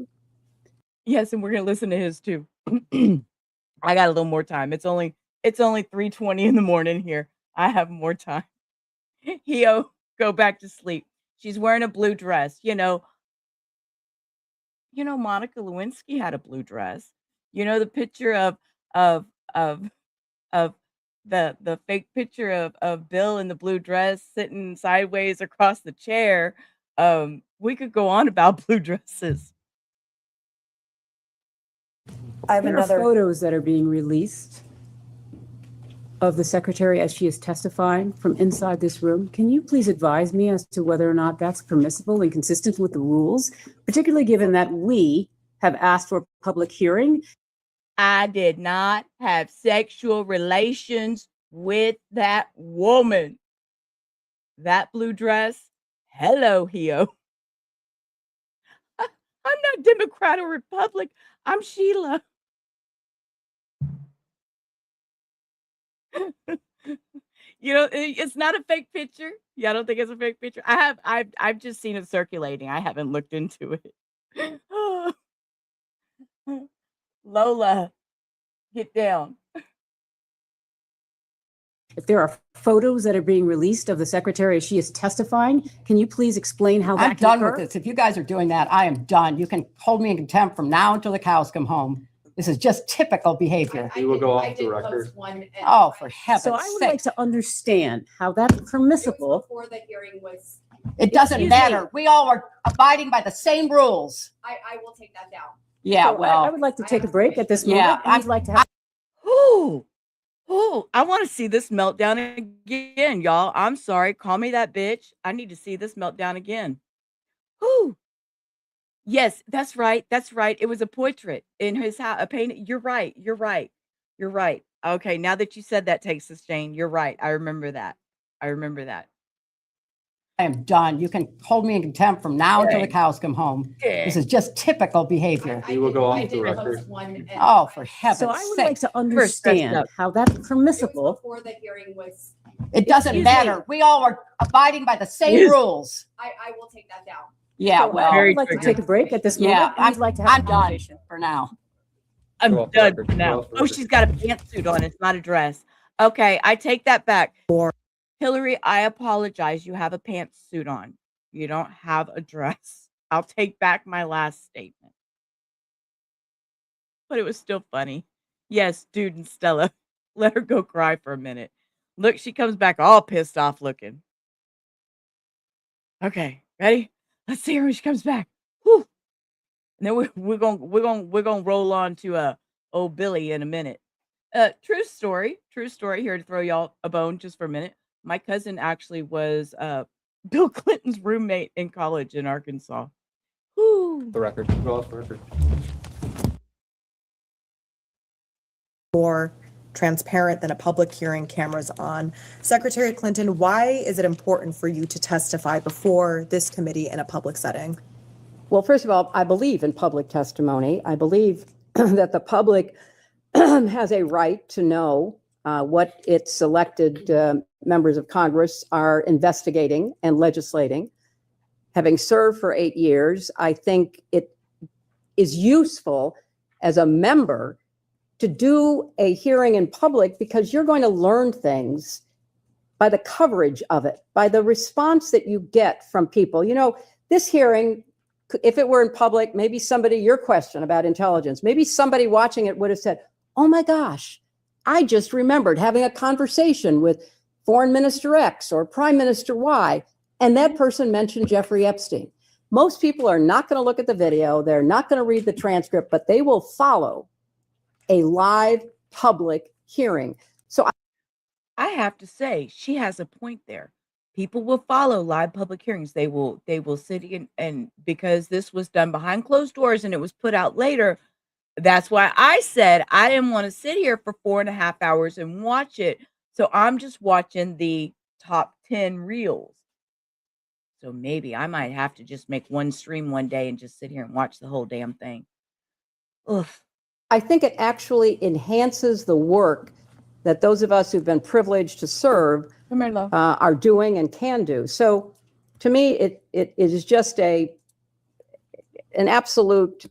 Yes, and we're gonna listen to his too. I got a little more time. It's only 3:20 in the morning here. I have more time. Hio, go back to sleep. She's wearing a blue dress. Monica Lewinsky had a blue dress. The picture of the fake picture of Bill in the blue dress sitting sideways across the chair. We could go on about blue dresses.
I have
There
another
are photos that are being released of the secretary as she is testifying from inside this room. Can you please advise me as to whether or not that's permissible and consistent with the rules, particularly given that we have asked for a public hearing?
I did not have sexual relations with that woman. That blue dress. Hello, Hio. I'm not Democrat or Republic. I'm Sheila. It's not a fake picture. Yeah, I don't think it's a fake picture. I've just seen it circulating. I haven't looked into it. Lola, get down.
If there are photos that are being released of the secretary as she is testifying, can you please explain how that
I'm
can
done
occur?
with this. If you guys are doing that, I am done. You can hold me in contempt from now until the cows come home. This is just typical behavior.
We will go off the record.
Oh, for heaven's
So I would
sake.
like to understand how that's permissible.
Before the hearing was,
It doesn't
Excuse
matter.
me.
We all are abiding by the same rules.
I will take that down.
Yeah,
So
well,
I would like to take a break at this
Yeah,
moment. I'd like to have.
Ooh, I want to see this meltdown again, y'all. I'm sorry. Call me that bitch. I need to see this meltdown again. Ooh. Yes, that's right. That's right. It was a portrait in his house, a painting. You're right. You're right. You're right. Okay, now that you said that, Texas Jane, you're right. I remember that. I remember that.
I am done. You can hold me in contempt from now until the
Okay.
cows come home. This is just typical behavior.
We will go
I
off the
did
record.
post one and
Oh, for heaven's
So I would
sake.
like to understand
up.
how that's
it was
permissible.
before the hearing was,
It doesn't
Excuse
matter.
me.
We all are abiding by the same
Yes.
rules.
I will take that down.
Yeah,
So
well,
I
Very
would like to
triggered.
take a break at this
Yeah,
moment. I'd like to have
I'm
a
done
conversation.
for now.
I'm
Go off the
done
record.
for now.
Go off the
Oh,
record.
she's got a pantsuit on. It's not a dress. Okay, I take that back. Hilary, I apologize. You have a pantsuit on. You don't have a dress. I'll take back my last statement. But it was still funny. Yes, dude and Stella. Let her go cry for a minute. Look, she comes back all pissed off looking. Okay, ready? Let's see her when she comes back. Whew. And then we're gonna roll on to old Billy in a minute. True story here to throw y'all a bone just for a minute. My cousin actually was Bill Clinton's roommate in college in Arkansas. Whew.
The record. Go off the record.
More transparent than a public hearing, cameras on. Secretary Clinton, why is it important for you to testify before this committee in a public setting?
Well, first of all, I believe in public testimony. I believe that the public has a right to know what its elected members of Congress are investigating and legislating. Having served for 8 years, I think it is useful as a member to do a hearing in public because you're going to learn things by the coverage of it, by the response that you get from people. You know, this hearing, if it were in public, maybe somebody, your question about intelligence, maybe somebody watching it would have said, oh my gosh, I just remembered having a conversation with Foreign Minister X or Prime Minister Y, and that person mentioned Jeffrey Epstein. Most people are not going to look at the video. They're not going to read the transcript, but they will follow a live public hearing. So
I have to say, she has a point there. People will follow live public hearings. They will sit in, and because this was done behind closed doors and it was put out later, that's why I said I didn't want to sit here for 4.5 hours and watch it. So I'm just watching the top 10 reels. So maybe I might have to just make one stream one day and just sit here and watch the whole damn thing. Oof.
I think it actually enhances the work that those of us who've been privileged to serve are doing and can do. So to me, it is just an absolute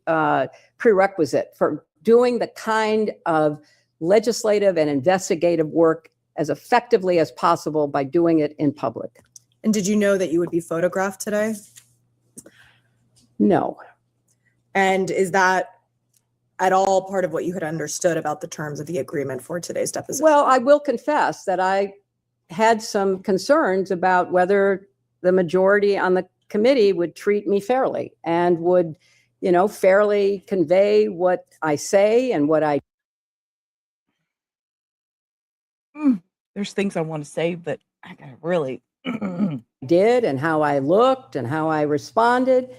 prerequisite for doing the kind of legislative and investigative work as effectively as possible by doing it in public.
And did you know that you would be photographed today?
No.
And is that at all part of what you had understood about the terms of the agreement for today's deposition?
Well, I will confess that I had some concerns about whether the majority on the committee would treat me fairly and would, you know, fairly convey what I say and what I
There's things I want to say, but I gotta really
did and how I looked and how I responded.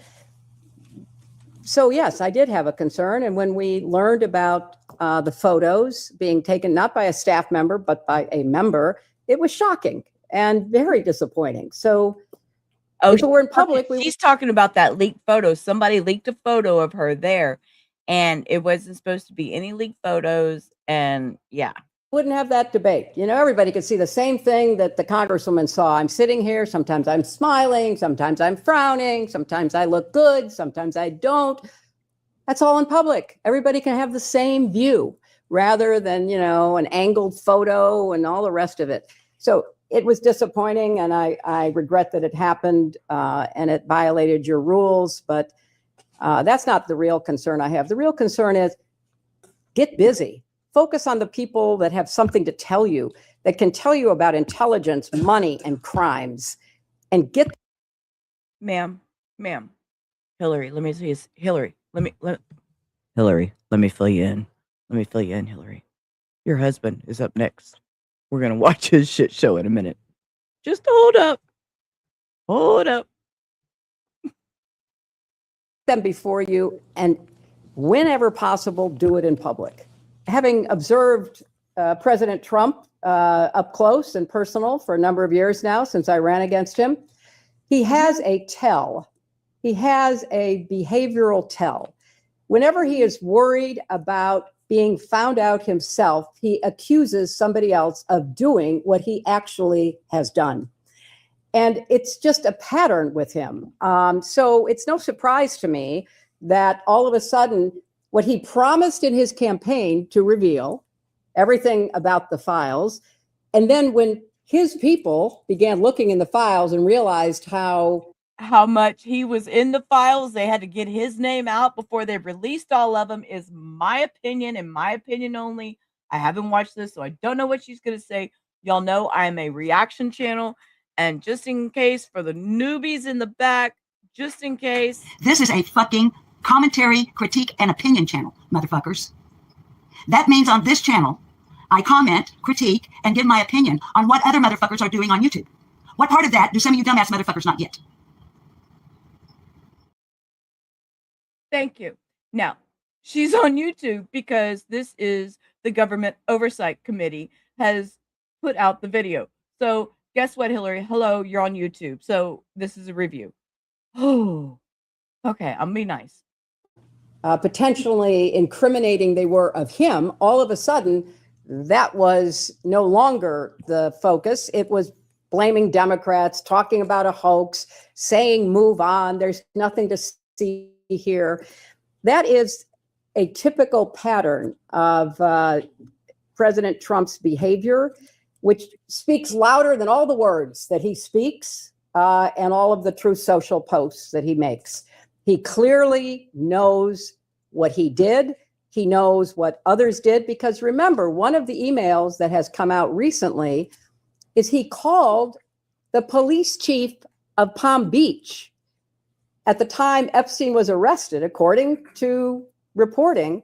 So yes, I did have a concern. And when we learned about the photos being taken, not by a staff member, but by a member, it was shocking and very disappointing. So if it were in public,
she's talking about that leaked photo. Somebody leaked a photo of her there, and it wasn't supposed to be any leaked photos. And yeah,
wouldn't have that debate. You know, everybody could see the same thing that the congresswoman saw. I'm sitting here. Sometimes I'm smiling. Sometimes I'm frowning. Sometimes I look good. Sometimes I don't. That's all in public. Everybody can have the same view rather than, you know, an angled photo and all the rest of it. So it was disappointing, and I regret that it happened and it violated your rules. But that's not the real concern I have. The real concern is get busy. Focus on the people that have something to tell you, that can tell you about intelligence, money, and crimes, and get.
Ma'am, Hilary, let me see. Hilary, Hilary, let me fill you in. Hilary. Your husband is up next. We're gonna watch his shit show in a minute. Just hold up.
Them before you, and whenever possible, do it in public. Having observed President Trump up close and personal for a number of years now, since I ran against him, he has a tell. He has a behavioral tell. Whenever he is worried about being found out himself, he accuses somebody else of doing what he actually has done. And it's just a pattern with him. So it's no surprise to me that all of a sudden, what he promised in his campaign to reveal everything about the files, and then when his people began looking in the files and realized how
how much he was in the files. They had to get his name out before they released all of them, is my opinion, and my opinion only. I haven't watched this, so I don't know what she's going to say. Y'all know I am a reaction channel. And just in case, for the newbies in the back, just in case.
This is a fucking commentary, critique, and opinion channel, motherfuckers. That means on this channel, I comment, critique, and give my opinion on what other motherfuckers are doing on YouTube. What part of that do some of you dumbass motherfuckers not get?
Thank you. Now, she's on YouTube because this is the Government Oversight Committee has put out the video. So guess what, Hilary? Hello, you're on YouTube. So this is a review. Oh, okay. I'm be nice.
Potentially incriminating they were of him, all of a sudden, that was no longer the focus. It was blaming Democrats, talking about a hoax, saying move on. There's nothing to see here. That is a typical pattern of President Trump's behavior, which speaks louder than all the words that he speaks and all of the Truth Social posts that he makes. He clearly knows what he did. He knows what others did, because remember, one of the emails that has come out recently is he called the police chief of Palm Beach at the time Epstein was arrested, according to reporting,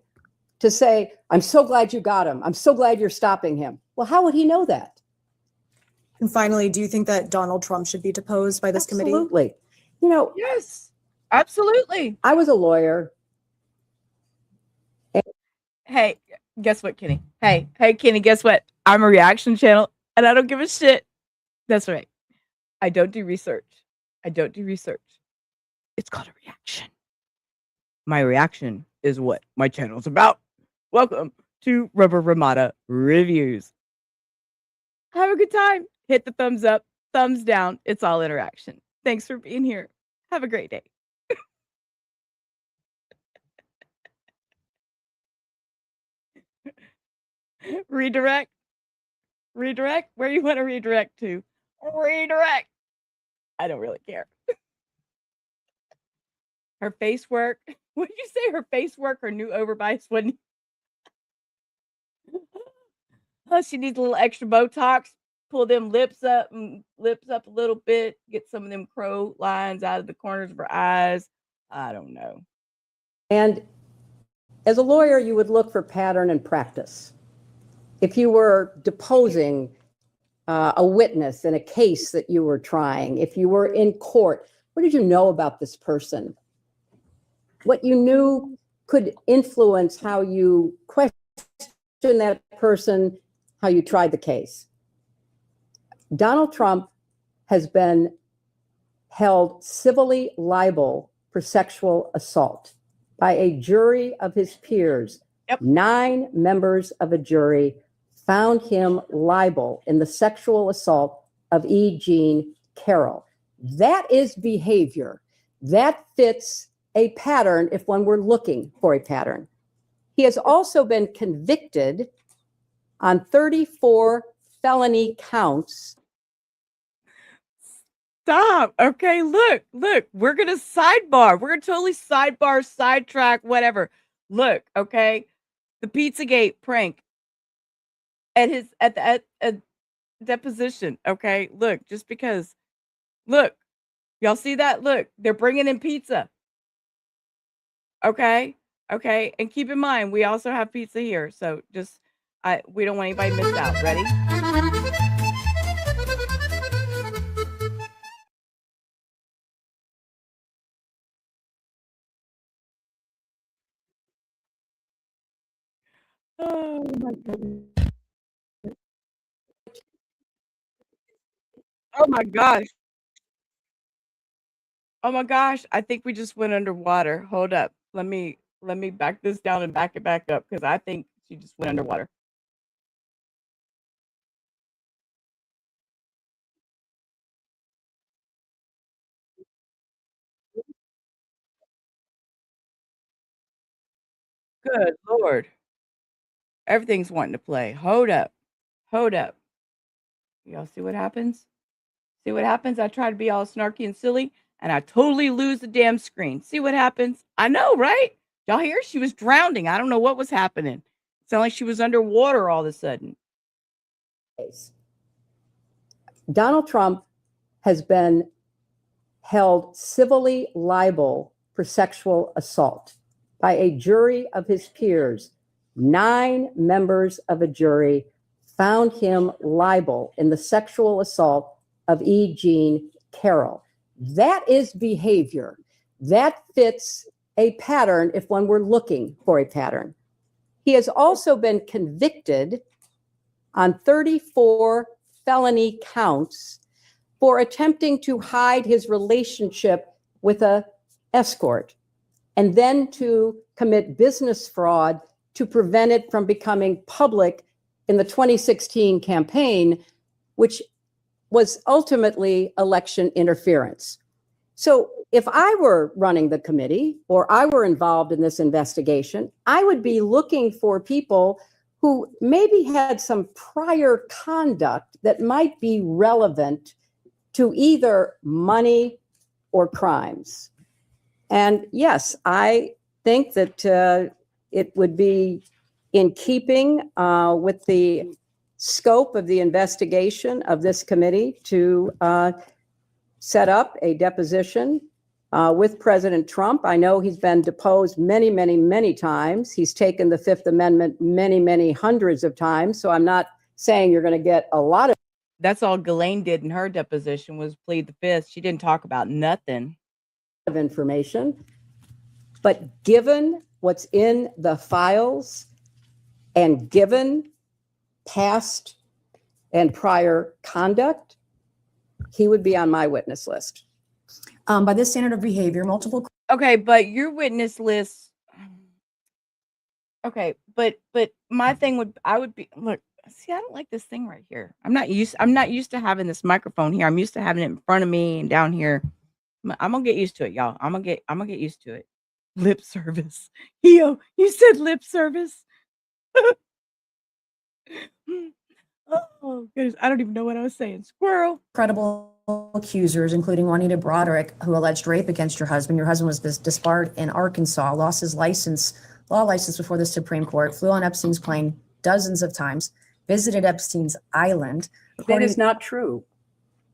to say, I'm so glad you got him. I'm so glad you're stopping him. Well, how would he know that?
And finally, do you think that Donald Trump should be deposed by this committee?
Absolutely. You know,
Yes, absolutely.
I was a lawyer.
Hey, guess what, Kenny? Hey, Kenny, guess what? I'm a reaction channel and I don't give a shit. That's right. I don't do research. It's called a reaction. My reaction is what my channel's about. Welcome to Rubber Ramada Reviews. Have a good time. Hit the thumbs up, thumbs down. It's all interaction. Thanks for being here. Have a great day. Redirect. Where you want to redirect to? Redirect. I don't really care. Her face work. What did you say? Her face work, her new overbite wasn't. Oh, she needs a little extra Botox. Pull them lips up a little bit. Get some of them crow lines out of the corners of her eyes. I don't know.
And as a lawyer, you would look for pattern and practice. If you were deposing a witness in a case that you were trying, if you were in court, what did you know about this person? What you knew could influence how you question that person, how you tried the case. Donald Trump has been held civilly liable for sexual assault by a jury of his peers.
Yep.
9 members of a jury found him liable in the sexual assault of E. Jean Carroll. That is behavior. That fits a pattern if one were looking for a pattern. He has also been convicted on 34 felony counts.
Stop. Okay, look. We're going to sidebar. We're going to totally sidebar, sidetrack, whatever. Look, okay? The Pizzagate prank at the deposition, okay? Look, just because. Look. Y'all see that? Look, they're bringing in pizza. Okay? Okay? And keep in mind, we also have pizza here. So just we don't want anybody missed out. Ready? Oh my goodness. Oh my gosh. Oh my gosh. I think we just went underwater. Hold up. Let me back this down and back it back up, because I think she just went underwater. Good Lord. Everything's wanting to play. Hold up. Y'all see what happens? See what happens? I try to be all snarky and silly, and I totally lose the damn screen. See what happens? I know, right? Y'all hear? She was drowning. I don't know what was happening. It sounded like she was underwater all of a sudden.
Donald Trump has been held civilly liable for sexual assault by a jury of his peers. 9 members of a jury found him liable in the sexual assault of E. Jean Carroll. That is behavior. That fits a pattern if one were looking for a pattern. He has also been convicted on 34 felony counts for attempting to hide his relationship with a escort and then to commit business fraud to prevent it from becoming public in the 2016 campaign, which was ultimately election interference. So if I were running the committee or I were involved in this investigation, I would be looking for people who maybe had some prior conduct that might be relevant to either money or crimes. And yes, I think that it would be in keeping with the scope of the investigation of this committee to set up a deposition with President Trump. I know he's been deposed many, many, many times. He's taken the Fifth Amendment many, many hundreds of times. So I'm not saying you're going to get a lot of.
That's all Ghislaine did in her deposition was plead the fifth. She didn't talk about nothing.
Of information. But given what's in the files and given past and prior conduct, he would be on my witness list.
By this standard of behavior, multiple.
Okay, but your witness list. Okay, but my thing would, I would be, look, see, I don't like this thing right here. I'm not used to having this microphone here. I'm used to having it in front of me and down here. I'm gonna get used to it, y'all. I'm gonna get used to it. Lip service. You said lip service. Oh goodness, I don't even know what I was saying. Squirrel.
Credible accusers, including Juanita Broderick, who alleged rape against your husband. Your husband was disbarred in Arkansas, lost his law license before the Supreme Court, flew on Epstein's plane dozens of times, visited Epstein's island.
That is not true.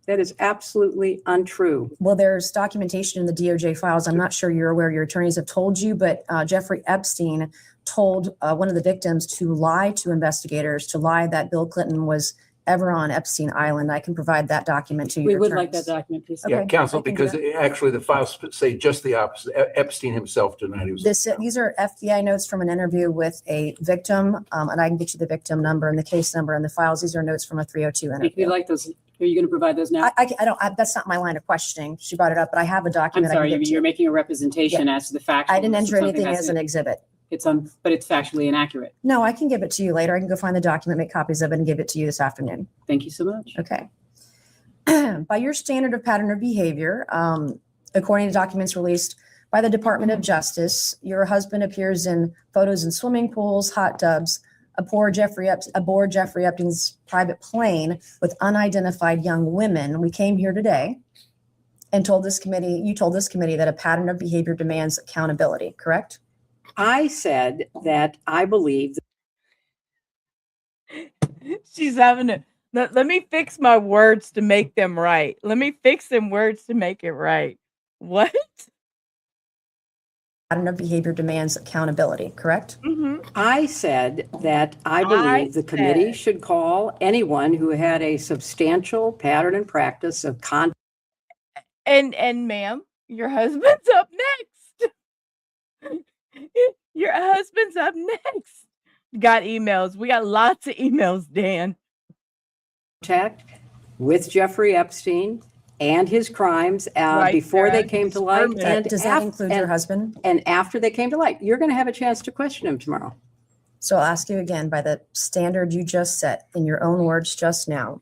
That is absolutely untrue.
Well, there's documentation in the DOJ files. I'm not sure you're aware, your attorneys have told you, but Jeffrey Epstein told one of the victims to lie to investigators, to lie that Bill Clinton was ever on Epstein Island. I can provide that document to you.
We would like that document, please.
Yeah,
Okay,
counsel,
I can do
because actually the files say just the opposite. Epstein himself denied he was.
These are FBI notes from an interview with a victim, and I can get you the victim number and the case number and the files. These are notes from a 302
If
interview.
you'd like those, are you going to provide those now?
I don't, that's not my line of questioning. She brought it up, but I have a
I'm
document. I
sorry,
can get to
you're
you.
making a representation as to the facts.
I didn't enter anything as an exhibit.
But it's factually inaccurate.
No, I can give it to you later. I can go find the document, make copies of it, and give it to you this afternoon.
Thank you so much.
Okay. By your standard of pattern of behavior, according to documents released by the Department of Justice, your husband appears in photos in swimming pools, hot tubs, aboard Jeffrey Epstein's private plane with unidentified young women. We came here today and told this committee that a pattern of behavior demands accountability, correct?
I said that I believe.
She's having it. Let me fix my words to make them right. Let me fix them words to make it right. What?
Pattern of behavior demands accountability, correct?
Mm-hmm.
I said that I believe the committee should call anyone who had a substantial pattern and practice of conduct.
And ma'am, your husband's up next. Your husband's up next. Got emails. We got lots of emails, Dan.
Contact with Jeffrey Epstein and his crimes before they came to light. And
does that include your husband?
And after they came to light, you're going to have a chance to question him tomorrow.
So I'll ask you again, by the standard you just set in your own words just now,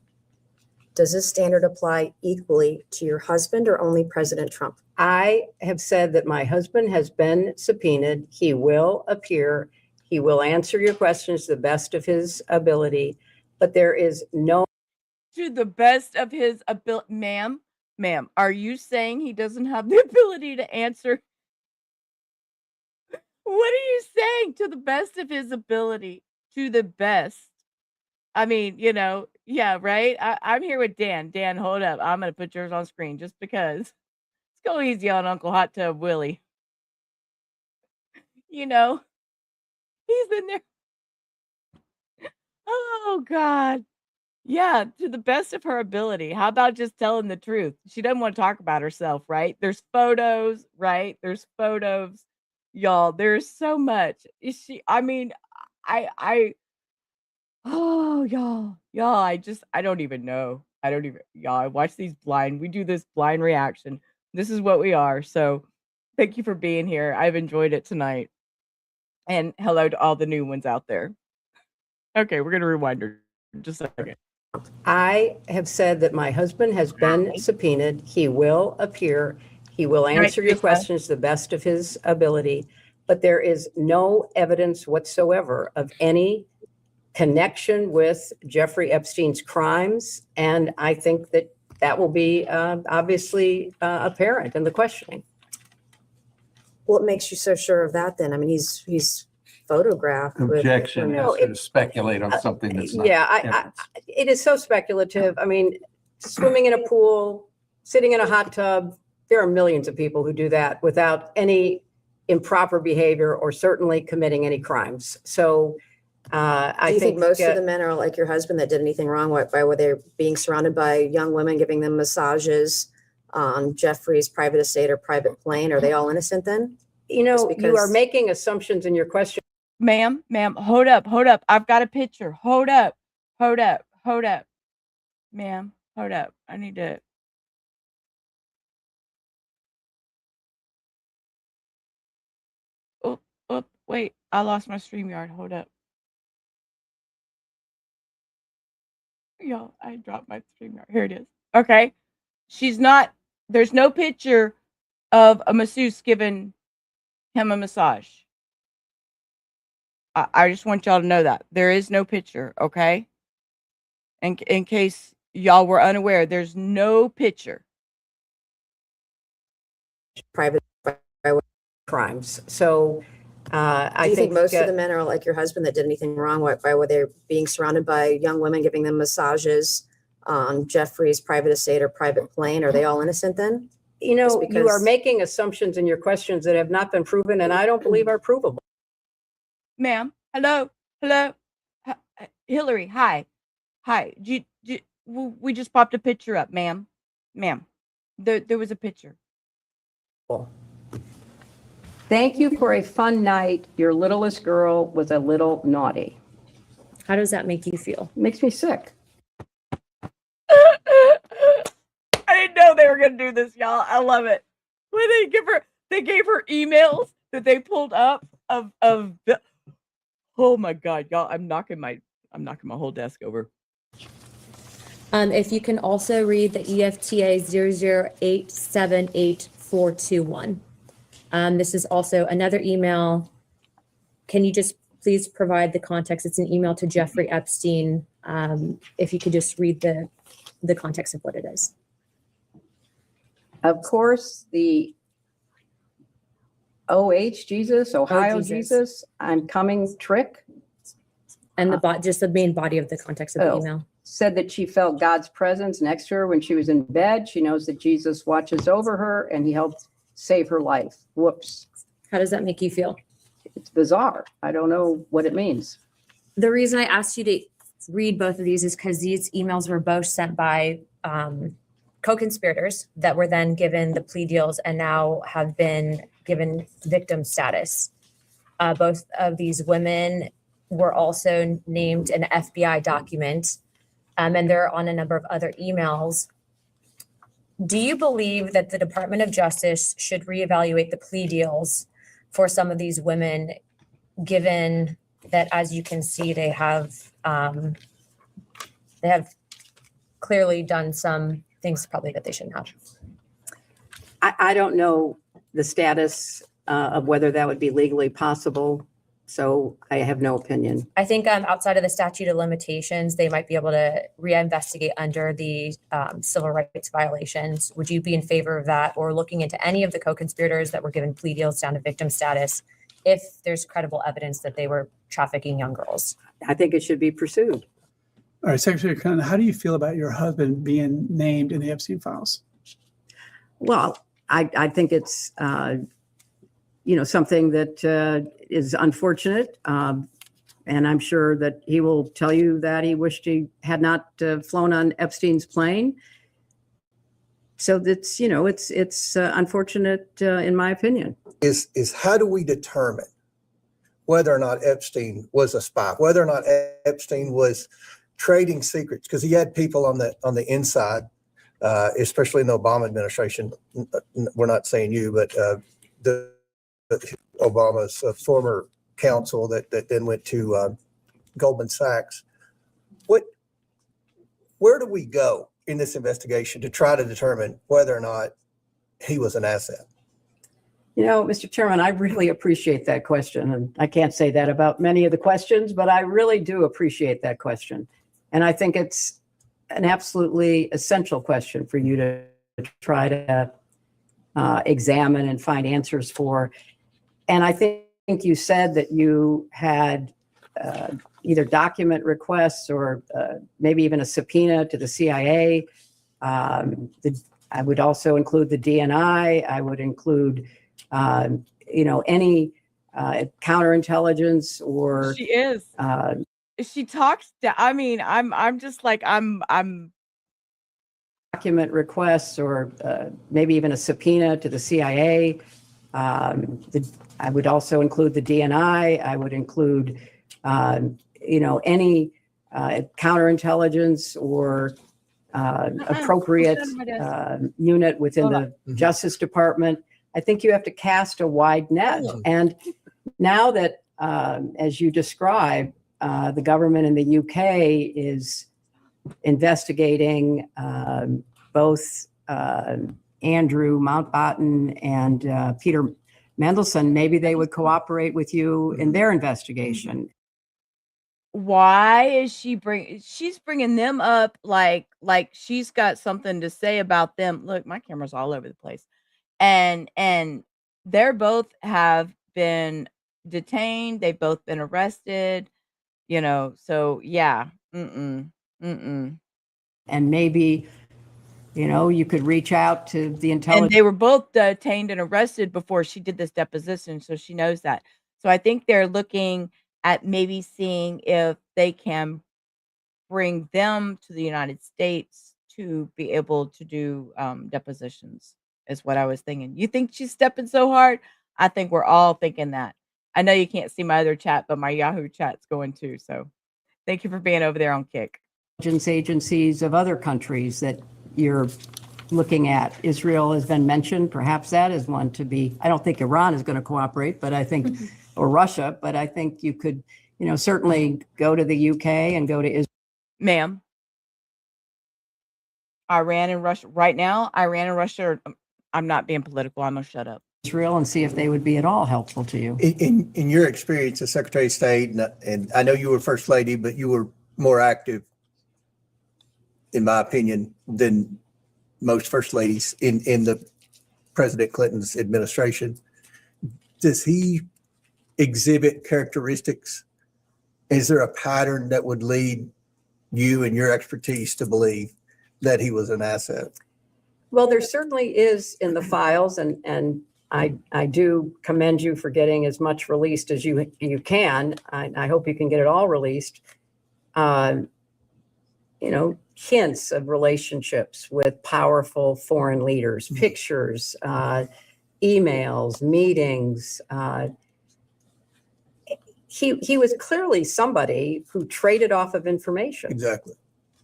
does this standard apply equally to your husband or only President Trump?
I have said that my husband has been subpoenaed. He will appear. He will answer your questions to the best of his ability, but there is no.
To the best of his ability, ma'am, Ma'am, are you saying he doesn't have the ability to answer? What are you saying? To the best of his ability. To the best. I mean, yeah, right? I'm here with Dan. Dan, hold up. I'm going to put yours on screen just because. Let's go easy on Uncle Hot Tub Willie. He's in there. Oh, God. Yeah, to the best of her ability. How about just telling the truth? She doesn't want to talk about herself, right? There's photos, right? There's photos. Y'all, there's so much. I mean, oh, y'all, I don't even know. Y'all, I watch we do this blind reaction. This is what we are. So thank you for being here. I've enjoyed it tonight. And hello to all the new ones out there. Okay, we're going to rewind her just a second.
I have said that my husband has been subpoenaed. He will appear. He will answer your questions to the best of his ability. But there is no evidence whatsoever of any connection with Jeffrey Epstein's crimes. And I think that will be obviously apparent in the questioning.
What makes you so sure of that then? I mean, he's photographed.
Objection is to speculate on something that's not.
Yeah, it is so speculative. I mean, swimming in a pool, sitting in a hot tub, there are millions of people who do that without any improper behavior or certainly committing any crimes. So I think
most of the men are like your husband that did anything wrong? Why were they being surrounded by young women, giving them massages on Jeffrey's private estate or private plane? Are they all innocent then?
You are making assumptions in your question.
Ma'am, hold up. I've got a picture. Hold up. Ma'am, hold up. I need to. Oh, wait. I lost my StreamYard. Hold up. Y'all, I dropped my StreamYard. Here it is. Okay. There's no picture of a masseuse giving him a massage. I just want y'all to know that. There is no picture, okay? In case y'all were unaware, there's no picture.
Private crimes. So I think
most of the men are like your husband that did anything wrong? Why were they being surrounded by young women, giving them massages on Jeffrey's private estate or private plane? Are they all innocent then?
You are making assumptions in your questions that have not been proven and I don't believe are provable.
Ma'am, hello. Hilary, hi. We just popped a picture up, ma'am. There was a picture.
Thank you for a fun night. Your littlest girl was a little naughty.
How does that make you feel?
Makes me sick.
I didn't know they were going to do this, y'all. I love it. When they gave her emails that they pulled up of the, oh my God, y'all, I'm knocking my whole desk over.
If you can also read the EFTA 0087841. This is also another email. Can you just please provide the context? It's an email to Jeffrey Epstein. If you could just read the context of what it is.
Of course, the Ohio Jesus, I'm coming trick.
And just the main body of the context of the email.
Said that she felt God's presence next to her when she was in bed. She knows that Jesus watches over her and he helped save her life. Whoops.
How does that make you feel?
It's bizarre. I don't know what it means.
The reason I asked you to read both of these is because these emails were both sent by co-conspirators that were then given the plea deals and now have been given victim status. Both of these women were also named in an FBI document, and they're on a number of other emails. Do you believe that the Department of Justice should reevaluate the plea deals for some of these women, given that, as you can see, they have clearly done some things probably that they shouldn't have?
I don't know the status of whether that would be legally possible So I have no opinion.
I think outside of the statute of limitations, they might be able to reinvestigate under the civil rights violations. Would you be in favor of that, or looking into any of the co-conspirators that were given plea deals down to victim status if there's credible evidence that they were trafficking young girls?
I think it should be pursued.
All right, Secretary Clinton, how do you feel about your husband being named in the Epstein files?
Well, I think it's, something that is unfortunate. And I'm sure that he will tell you that he wished he had not flown on Epstein's plane. So that's, it's unfortunate in my opinion.
Is how do we determine whether or not Epstein was a spy, whether or not Epstein was trading secrets? Because he had people on the inside, especially in the Obama administration. We're not saying you, but Obama's former counsel that then went to Goldman Sachs. Where do we go in this investigation to try to determine whether or not he was an asset?
Mr. Chairman, I really appreciate that question. And I can't say that about many of the questions, but I really do appreciate that question. And I think it's an absolutely essential question for you to try to examine and find answers for. And I think you said that you had either document requests or maybe even a subpoena to the CIA. I would also include the DNI. I would include, any counterintelligence or.
She is. She talks. I'm just like I'm.
Document requests or maybe even a subpoena to the CIA. I would also include the DNI. I would include, any counterintelligence or appropriate unit within the Justice Department. I think you have to cast a wide net. And now that, as you describe, the government in the UK is investigating both Andrew Mountbatten and Peter Mendelsohn, maybe they would cooperate with you in their investigation.
Why is she's bringing them up like she's got something to say about them? Look, my camera's all over the place. And they're both have been detained. They've both been arrested, so yeah. And
maybe, you could reach out to the intelligence.
And they were both detained and arrested before she did this deposition, so she knows that. So I think they're looking at maybe seeing if they can bring them to the United States to be able to do depositions, is what I was thinking. You think she's stepping so hard? I think we're all thinking that. I know you can't see my other chat, but my Yahoo chat's going too. So thank you for being over there on Kick.
Agencies of other countries that you're looking at. Israel has been mentioned. Perhaps that is one to be. I don't think Iran is going to cooperate, but I think, or Russia, but I think you could, certainly go to the UK and go to Israel.
Ma'am. Iran and Russia right now. Iran and Russia. I'm not being political. I'm gonna shut up.
Israel and see if they would be at all helpful to you.
In your experience as Secretary of State, and I know you were First Lady, but you were more active, in my opinion, than most First Ladies in the President Clinton's administration. Does he exhibit characteristics? Is there a pattern that would lead you and your expertise to believe that he was an asset?
Well, there certainly is in the files, and I do commend you for getting as much released as you can. I hope you can get it all released. Hints of relationships with powerful foreign leaders, pictures, emails, meetings. He was clearly somebody who traded off of information.
Exactly.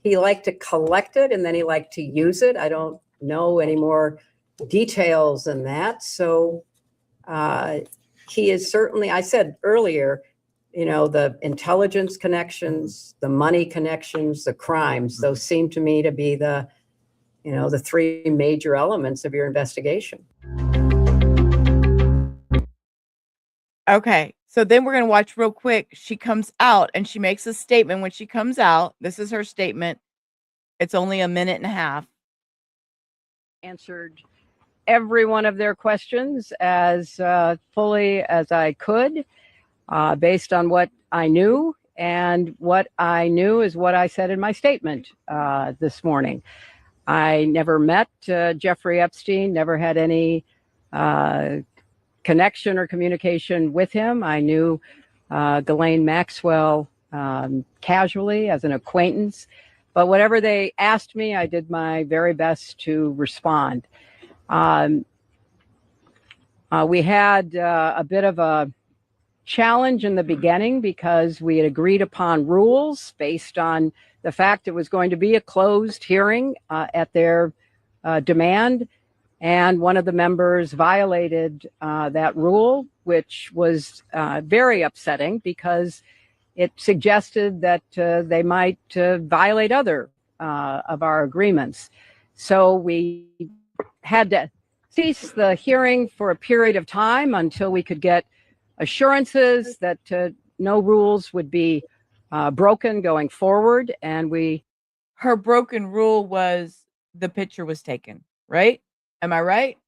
He liked to collect it and then he liked to use it. I don't know any more details than that. So he is certainly, I said earlier, the intelligence connections, the money connections, the crimes, those seem to me to be the three major elements of your investigation.
Okay. So then we're going to watch real quick. She comes out and she makes a statement when she comes out. This is her statement. It's only a minute and a half.
Answered every one of their questions as fully as I could, based on what I knew. And what I knew is what I said in my statement this morning. I never met Jeffrey Epstein, never had any connection or communication with him. I knew Ghislaine Maxwell casually as an acquaintance. But whatever they asked me, I did my very best to respond. We had a bit of a challenge in the beginning because we had agreed upon rules based on the fact it was going to be a closed hearing at their demand. And one of the members violated that rule, which was very upsetting because it suggested that they might violate other of our agreements. So we had to cease the hearing for a period of time until we could get assurances that no rules would be broken going forward. And
her broken rule was the picture was taken, right? Am I right?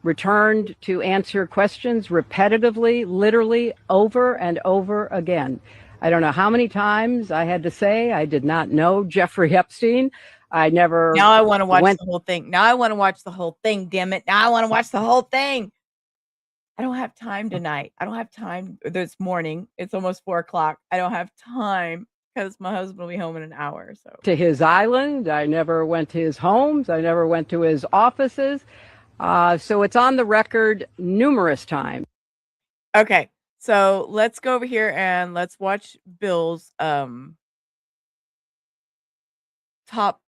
Returned to answer questions repetitively, literally over and over again. I don't know how many times I had to say I did not know Jeffrey Epstein. I never.
Now I want to watch the whole thing. Now I want to watch the whole thing. Damn it. Now I want to watch the whole thing. I don't have time tonight. I don't have time this morning. It's almost 4 o'clock. I don't have time because my husband will be home in an hour. So
to his island. I never went to his homes. I never went to his offices. So it's on the record numerous times.
Okay. So let's go over here and let's watch Bill's top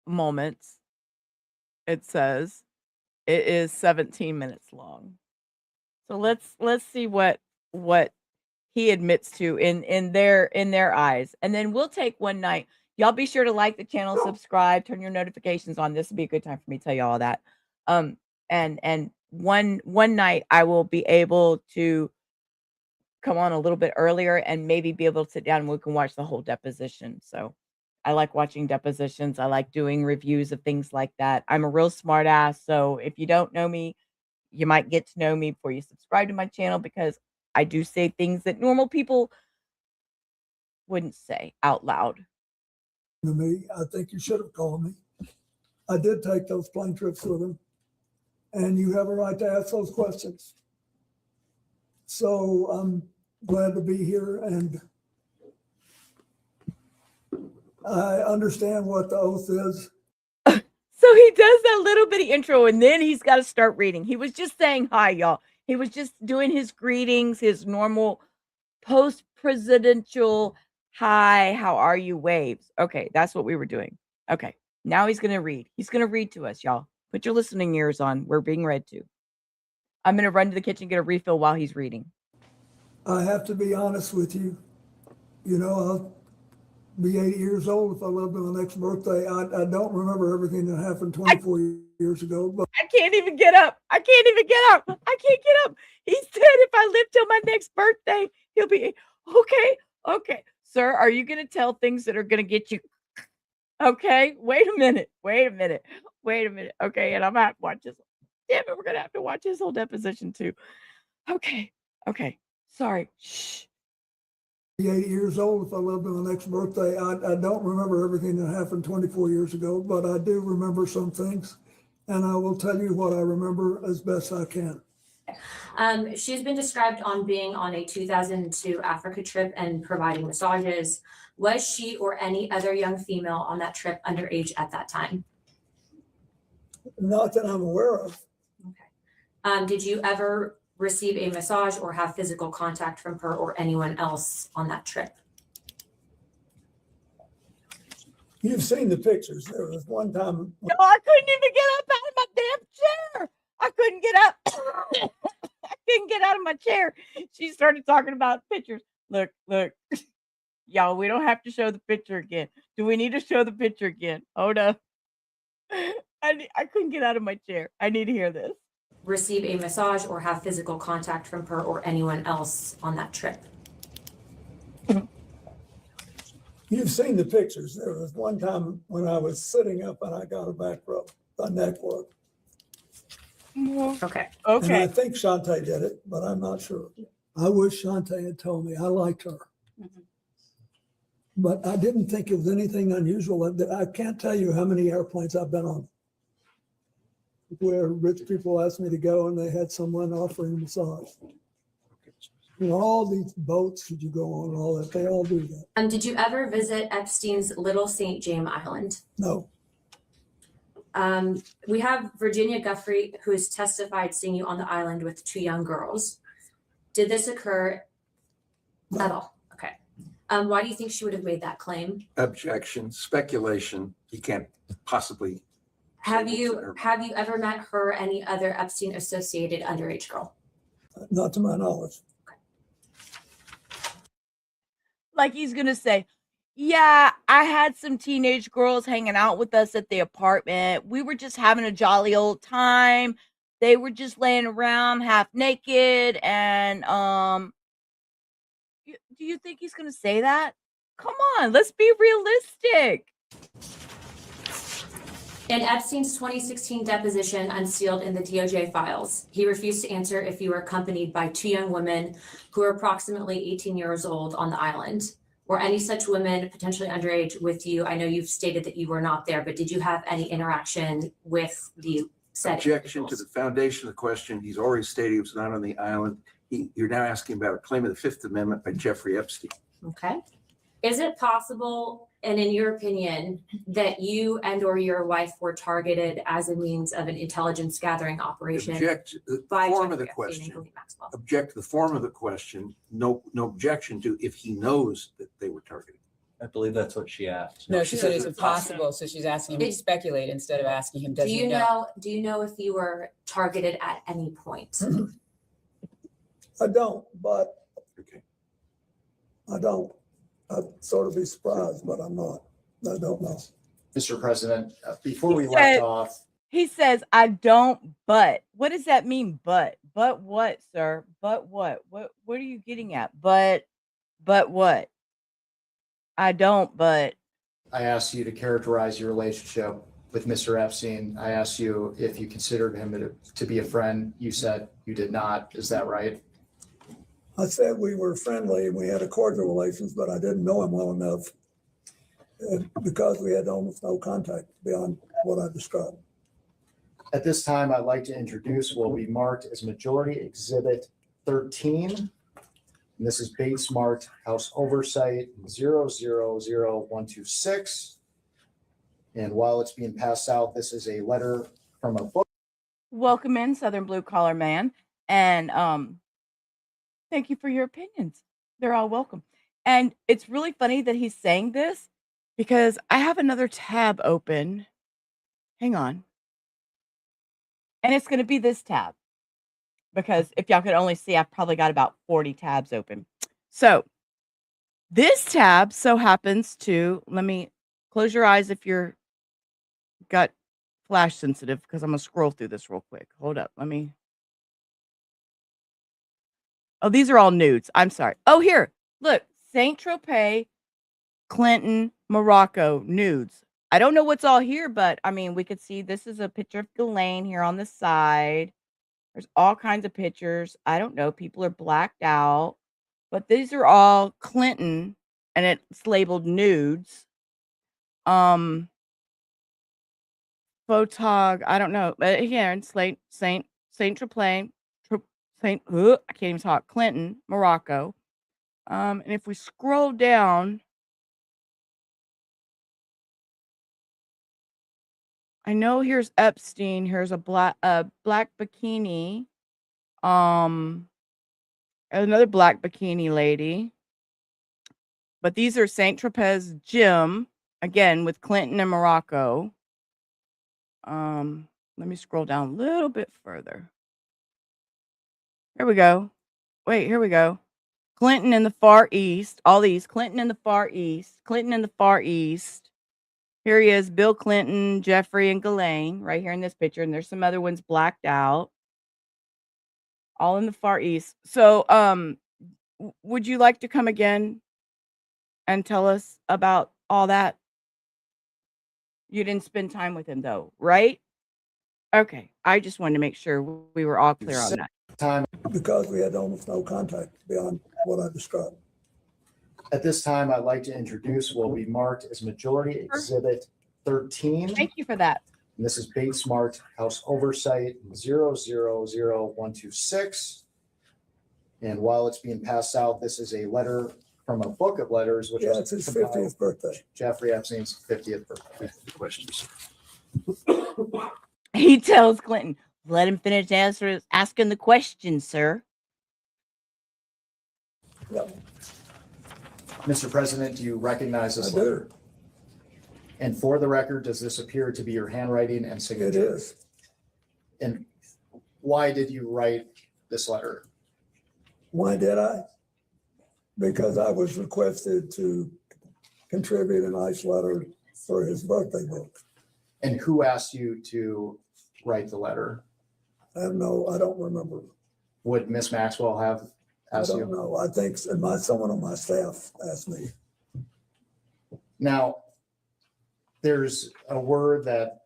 moments. It says it is 17 minutes long. So let's see what he admits to in their eyes. And then we'll take one night. Y'all be sure to like the channel, subscribe, turn your notifications on. This would be a good time for me to tell you all that. And one night I will be able to come on a little bit earlier and maybe be able to sit down and we can watch the whole deposition. So I like watching depositions. I like doing reviews of things like that. I'm a real smart ass. So if you don't know me, you might get to know me before you subscribe to my channel because I do say things that normal people wouldn't say out loud.
To me, I think you should have called me. I did take those plane trips with him, and you have a right to ask those questions. So I'm glad to be here, and I understand what the oath is.
So he does that little bitty intro, and then he's got to start reading. He was just saying hi, y'all. He was just doing his greetings, his normal post-presidential hi, how are you waves. Okay, that's what we were doing. Okay, now he's going to read. He's going to read to us, y'all. Put your listening ears on. We're being read to. I'm going to run to the kitchen, get a refill while he's reading.
I have to be honest with you. You know, I'll be 80 years old if I live to my next birthday. I don't remember everything that happened 24 years ago. But
I can't even get up. I can't even get up. I can't get up. He said if I live till my next birthday, he'll be okay. Okay. Sir, are you going to tell things that are going to get you? Okay. Wait a minute. Okay. And I'm going to have to watch this. Damn it. We're going to have to watch his whole deposition too. Okay. Sorry. Shh.
80 years old if I live to my next birthday. I don't remember everything that happened 24 years ago, but I do remember some things, and I will tell you what I remember as best I can.
She's been described on being on a 2002 Africa trip and providing massages. Was she or any other young female on that trip underage at that time?
Not that I'm aware of.
Okay. Did you ever receive a massage or have physical contact from her or anyone else on that trip?
You've seen the pictures. There was one time.
No, I couldn't even get up out of my damn chair. I couldn't get up. I couldn't get out of my chair. She started talking about pictures. Look. Y'all, we don't have to show the picture again. Do we need to show the picture again? Hold up. I couldn't get out of my chair. I need to hear this.
Receive a massage or have physical contact from her or anyone else on that trip?
You've seen the pictures. There was one time when I was sitting up and I got a back rub, a neck rub.
Okay.
And I think Shantae did it, but I'm not sure. I wish Shantae had told me. I liked her. But I didn't think it was anything unusual. I can't tell you how many airplanes I've been on where rich people asked me to go and they had someone offering a massage. You know, all these boats that you go on and all that, they all do that.
Did you ever visit Epstein's Little St. James Island?
No.
We have Virginia Guffrey, who has testified seeing you on the island with 2 young girls. Did this occur at all? Okay. Why do you think she would have made that claim?
Objection, speculation. You can't possibly.
Have you ever met her or any other Epstein associated underage girl?
Not to my knowledge.
Like he's gonna say, yeah, I had some teenage girls hanging out with us at the apartment. We were just having a jolly old time. They were just laying around half naked. And do you think he's gonna say that? Come on, let's be realistic.
In Epstein's 2016 deposition unsealed in the DOJ files, he refused to answer if you were accompanied by 2 young women who were approximately 18 years old on the island. Were any such women potentially underage with you? I know you've stated that you were not there, but did you have any interaction with the said
Objection to
individuals?
the foundation of the question. He's already stated he was not on the island. You're now asking about a claim of the Fifth Amendment by Jeffrey Epstein.
Okay. Is it possible, and in your opinion, that you and or your wife were targeted as a means of an intelligence gathering operation?
Object to the
by
form of the
Jeffrey Epstein and
question.
Ghislaine Maxwell?
Object to the form of the question. No objection to if he knows that they were targeted.
I believe that's what she asked.
No, she said it's impossible, so she's asking him to speculate instead of asking him, does
Do
he
you
know?
do you know if you were targeted at any point?
I don't, but
Okay.
I don't. I'd sort of be surprised, but I'm not. I don't know.
Mr. President, before we
He
left
said-
off,
He says, I don't, but what does that mean? But what, sir? But what? What are you getting at? But what? I don't, but
I asked you to characterize your relationship with Mr. Epstein. I asked you if you considered him to be a friend. You said you did not. Is that right?
I said we were friendly and we had a cordial relations, but I didn't know him well enough because we had almost no contact beyond what I described.
At this time, I'd like to introduce what will be marked as Majority Exhibit 13. And this is Bates marked House Oversight 000126. And while it's being passed out, this is a letter from a book.
welcome in, Southern Blue Collar Man. And thank you for your opinions. They're all welcome. And it's really funny that he's saying this because I have another tab open. Hang on. And it's going to be this tab because if y'all could only see, I've probably got about 40 tabs open. So this tab so happens to, let me close your eyes if you're got flash sensitive because I'm going to scroll through this real quick. Hold up. Let me. Oh, these are all nudes. I'm sorry. Oh, here. Look. Saint Tropez, Clinton, Morocco, nudes. I don't know what's all here, but I mean, we could see this is a picture of Ghislaine here on the side. There's all kinds of pictures. I don't know. People are blacked out, but these are all Clinton and it's labeled nudes. Photog, I don't know. But here in Saint Tropez, I can't even talk. Clinton, Morocco. And if we scroll down, I know here's Epstein. Here's a black bikini. Another black bikini lady. But these are Saint Tropez gym again with Clinton and Morocco. Let me scroll down a little bit further. Here we go. Wait, here we go. Clinton in the Far East. All these. Clinton in the Far East. Clinton in the Far East. Here he is. Bill Clinton, Jeffrey, and Ghislaine right here in this picture. And there's some other ones blacked out. All in the Far East. So, would you like to come again and tell us about all that? You didn't spend time with him though, right? Okay. I just wanted to make sure we were all clear on that.
Time.
Because we had almost no contact beyond what I described.
At this time, I'd like to introduce what will be marked as Majority Exhibit 13.
Thank you for that.
And this is Bates marked House Oversight 000126. And while it's being passed out, this is a letter from a book of letters, which
Yeah,
was
it's his
compiled
50th birthday.
Jeffrey Epstein's 50th birthday.
Questions.
He tells Clinton, let him finish asking the question, sir.
Yep.
Mr. President, do you recognize this letter? And for the record, does this appear to be your handwriting and signature?
It is.
And why did you write this letter?
Why did I? Because I was requested to contribute a nice letter for his birthday book.
And who asked you to write the letter?
I don't remember.
Would Miss Maxwell have
I
asked you?
don't know. I think someone on my staff asked me.
Now, there's a word that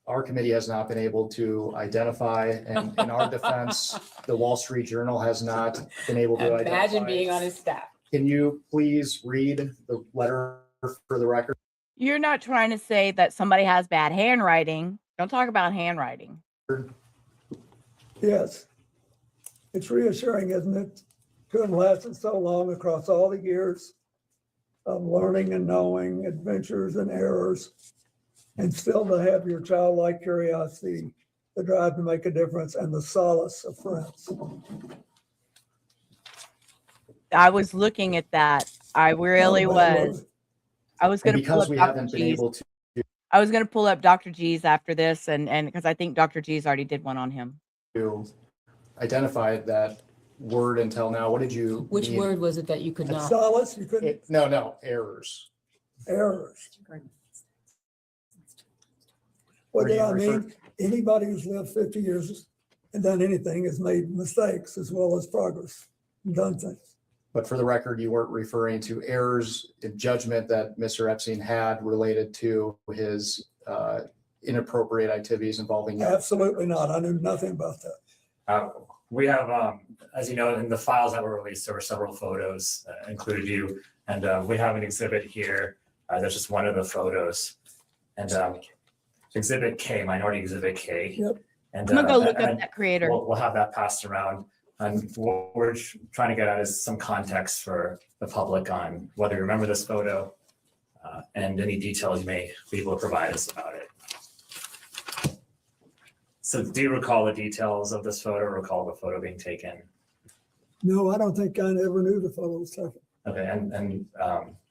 our committee has not been able to identify, and in our defense, the Wall Street Journal has not been able to identify.
Imagine being on his staff.
Can you please read the letter for the record?
You're not trying to say that somebody has bad handwriting. Don't talk about handwriting.
Yes. It's reassuring, isn't it? To have lasted so long across all the years of learning and knowing, adventures and errors, and still to have your childlike curiosity, the drive to make a difference, and the solace of friends.
I was looking at that. I really was. I was going to pull up
we
Dr.
haven't been
G's.
able to
I was going to pull up Dr. G's after this, and because I think Dr. G's already did one on him.
identify that word until now. What did you
Which
mean?
word was it that you could not?
Solace, you couldn't,
No, errors.
errors. What
Were
did
you
I mean?
referring-
Anybody who's lived 50 years and done anything has made mistakes as well as progress and done things.
But for the record, you weren't referring to errors in judgment that Mr. Epstein had related to his inappropriate activities involving you.
Absolutely not. I knew nothing about that.
We have, as you know, in the files that were released, there were several photos included you, and we have an exhibit here. That's just one of the photos, and Exhibit K, Minority Exhibit K.
Yep.
And
I'm gonna go look up that creator.
We'll have that passed around. And what we're trying to get at is some context for the public on whether you remember this photo and any details you may be able to provide us about it. So do you recall the details of this photo, recall the photo being taken?
No, I don't think I ever knew the photo was taken.
Okay, and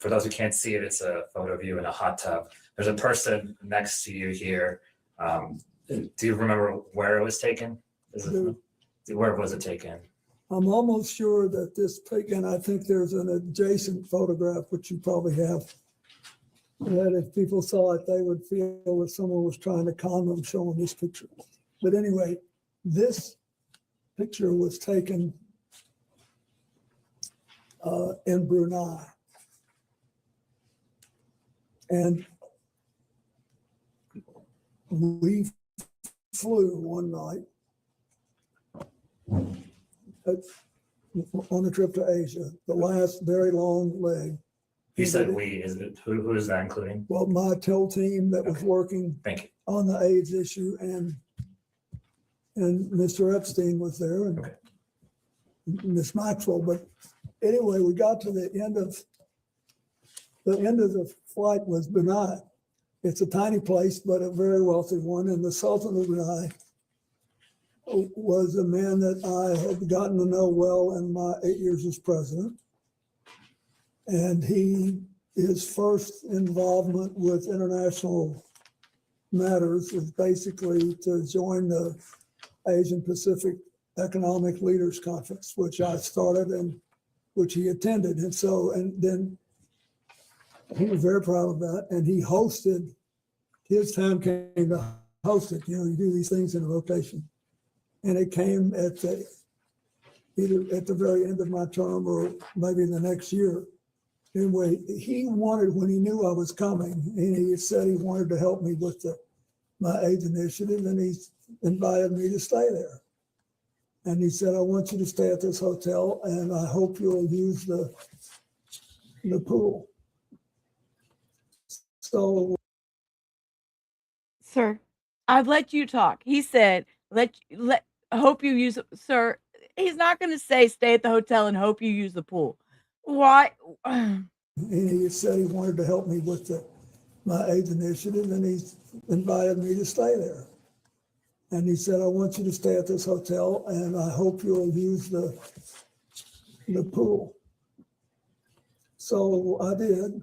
for those who can't see it, it's a photo of you in a hot tub. There's a person next to you here. Do you remember where it was taken? Where was it taken?
I'm almost sure that this taken, I think there's an adjacent photograph, which you probably have, that if people saw it, they would feel that someone was trying to con them showing this picture. But anyway, this picture was taken in Brunei. And we flew one night on a trip to Asia, the last very long leg.
You said we, is it, who is that including?
Well, my TIL team that was working
Thank you.
on the AIDS issue, and Mr. Epstein was there, and Miss Maxwell. But anyway, we got to the end of the flight was Brunei. It's a tiny place, but a very wealthy one. And the Sultan of Brunei was a man that I had gotten to know well in my 8 years as president. And his first involvement with international matters was basically to join the Asian Pacific Economic Leaders Conference, which I started and which he attended. And so, and then he was very proud of that. And he hosted, his time came to host it. You know, you do these things in a rotation. And it came at either at the very end of my term or maybe the next year anyway, he wanted, when he knew I was coming, and he said he wanted to help me with my AIDS initiative, and he invited me to stay there. And he said, I want you to stay at this hotel, and I hope you'll use the pool. So,
Sir, I've let you talk. He said, hope you use, sir, he's not going to say stay at the hotel and hope you use the pool. Why?
and he said he wanted to help me with my AIDS initiative, and he invited me to stay there. And he said, I want you to stay at this hotel, and I hope you'll use the pool. So I did.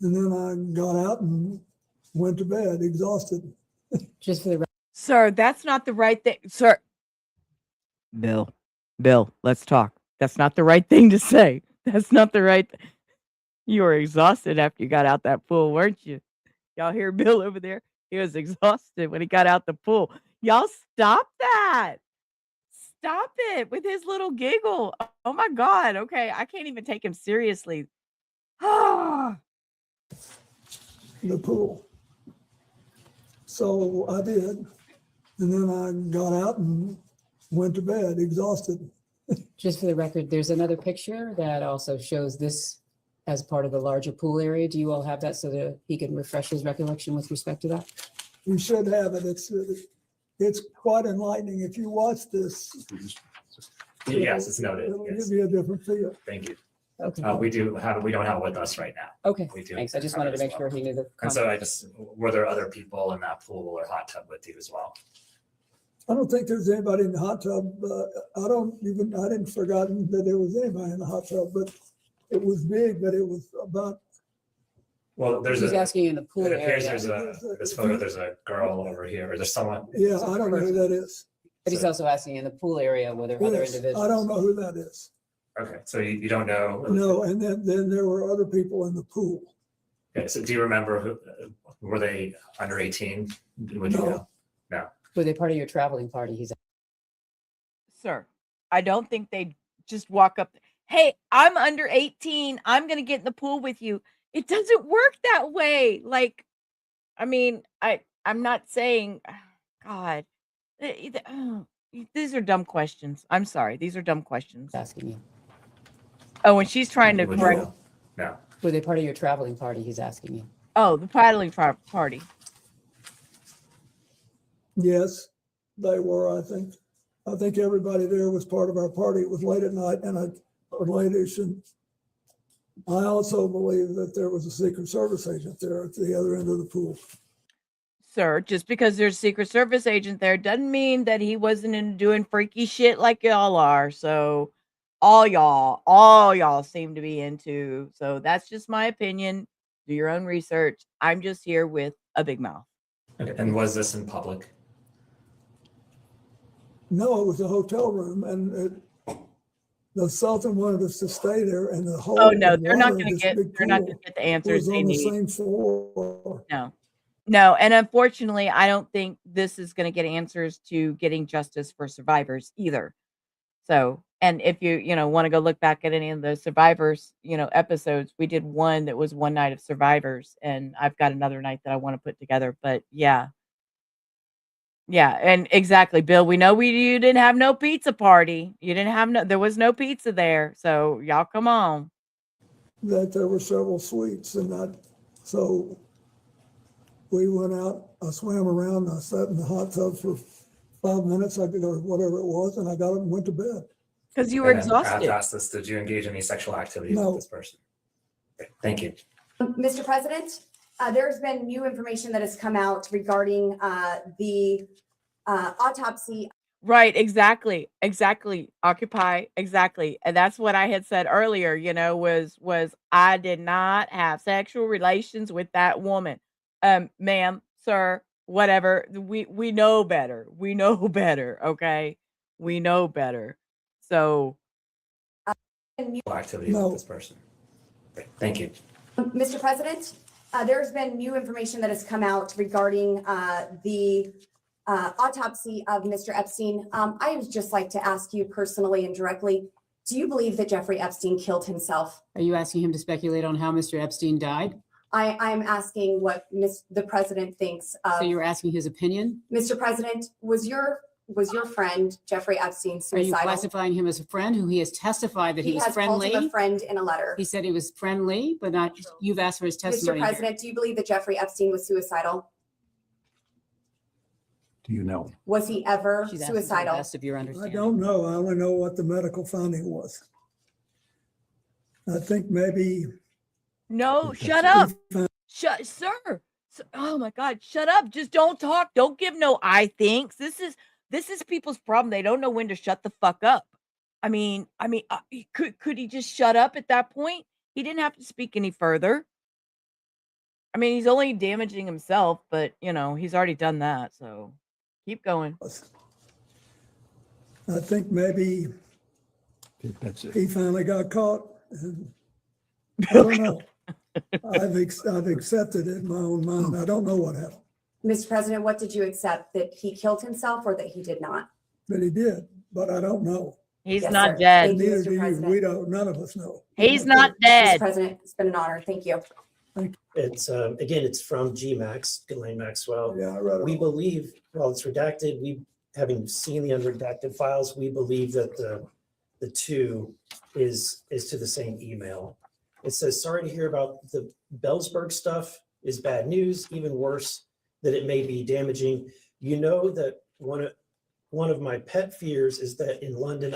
And then I got out and went to bed exhausted.
Just for the
Sir, that's not the right thing. Sir. Bill, let's talk. That's not the right thing to say. That's not the right. You were exhausted after you got out that pool, weren't you? Y'all hear Bill over there? He was exhausted when he got out the pool. Y'all stop that. Stop it with his little giggle. Oh my God. Okay. I can't even take him seriously.
The pool. So I did. And then I got out and went to bed exhausted.
Just for the record, there's another picture that also shows this as part of the larger pool area. Do you all have that so that he can refresh his recollection with respect to that?
You should have it. It's quite enlightening. If you watch this,
Yes, it's noted.
it'll
Yes.
give you a different feel.
Thank you.
Okay.
We don't have it with us right now.
Okay,
We do
thanks. I just
have it
wanted to
as
make
well.
sure he knew the.
And so were there other people in that pool or hot tub with you as well?
I don't think there's anybody in the hot tub. I didn't forgotten that there was anybody in the hot tub, but it was big, but it was about.
Well,
He's asking in the pool
it appears
area.
there's this photo, there's a girl over here, or there's someone.
Yeah, I don't know who that is.
But he's also asking in the pool area whether other
Yes,
individuals.
I don't know who that is.
Okay, so you don't know?
No, and then there were other people in the pool.
Okay, so do you remember were they under 18? Would you
No.
know? No.
Were they part of your traveling party? He's.
Sir, I don't think they just walk up. Hey, I'm under 18. I'm going to get in the pool with you. It doesn't work that way. Like, I mean, I'm not saying, God, these are dumb questions. I'm sorry. These are dumb questions.
Asking you.
Oh, and she's trying to
Would you
correct.
know? No.
Were they part of your traveling party? He's asking you.
Oh, the paddling party.
Yes, they were, I think. I think everybody there was part of our party. It was late at night and a late-ish. And I also believe that there was a Secret Service agent there at the other end of the pool.
Sir, just because there's a Secret Service agent there doesn't mean that he wasn't in doing freaky shit like y'all are. So all y'all seem to be into. So that's just my opinion. Do your own research. I'm just here with a big mouth.
Okay, and was this in public?
No, it was a hotel room, and the Sultan wanted us to stay there, and the whole.
Oh no, they're not going to get. They're not
pool
going to get the answers
was
they
on the
need.
same floor.
No, and unfortunately, I don't think this is going to get answers to getting justice for survivors either. So, and if you want to go look back at any of the survivors, episodes, we did one that was one night of survivors, and I've got another night that I want to put together. But yeah, and exactly, Bill. We know you didn't have no pizza party. You didn't have there was no pizza there. So y'all, come on.
That there were several suites, and so we went out. I swam around. I sat in the hot tub for 5 minutes. I did or whatever it was, and I got up and went to bed.
Because you were
And then I have
exhausted.
to ask this, did you engage in any sexual activity
No.
with this person? Okay, thank you.
Mr. President, there's been new information that has come out regarding the autopsy.
Right, exactly. Occupy, exactly. And that's what I had said earlier, was I did not have sexual relations with that woman. Ma'am, sir, whatever. We know better. We know better, okay? We know better. So
Activity with this person. Okay, thank you.
Mr. President, there's been new information that has come out regarding the autopsy of Mr. Epstein. I would just like to ask you personally and directly, Do you believe that Jeffrey Epstein killed himself?
Are you asking him to speculate on how Mr. Epstein died?
I'm asking what the president thinks of.
So you're asking his opinion?
Mr. President, was your friend Jeffrey Epstein
Are
suicidal?
you classifying him as a friend who he has testified that he was
has
friendly?
called him a friend in a letter.
He said he was friendly, but not, you've asked for his
Mr.
testimony. here.
President, do you believe that Jeffrey Epstein was suicidal?
Do you know?
Was he ever
She's asking for the
suicidal?
best of your
I
understanding.
don't know. I only know what the medical finding was. I think maybe.
No, shut up. Shut, sir. Oh my God, shut up. Just don't talk. Don't give no I thinks. This is people's problem. They don't know when to shut the fuck up. I mean, could he just shut up at that point? He didn't have to speak any further. I mean, he's only damaging himself, but you know, he's already done that. So keep going.
I think maybe
That's it.
he finally got caught. And I don't know. I've accepted it in my own mind. I don't know what happened,
Mr. President, what did you accept? That he killed himself or that he did not?
but he did. But I don't know.
He's
Yes,
not
sir.
dead.
Thank you,
Neither
Mr.
do you.
President.
We don't. None of us know.
He's not
Mr.
dead.
President, it's been an honor. Thank you.
It's, again, it's from GMAX, Ghislaine Maxwell.
Yeah, I read it.
We believe, while it's redacted, having seen the unredacted files, we believe that the two is to the same email. It says, sorry to hear about the Bellsberg stuff is bad news, even worse, that it may be damaging. You know that one of my pet fears is that in London,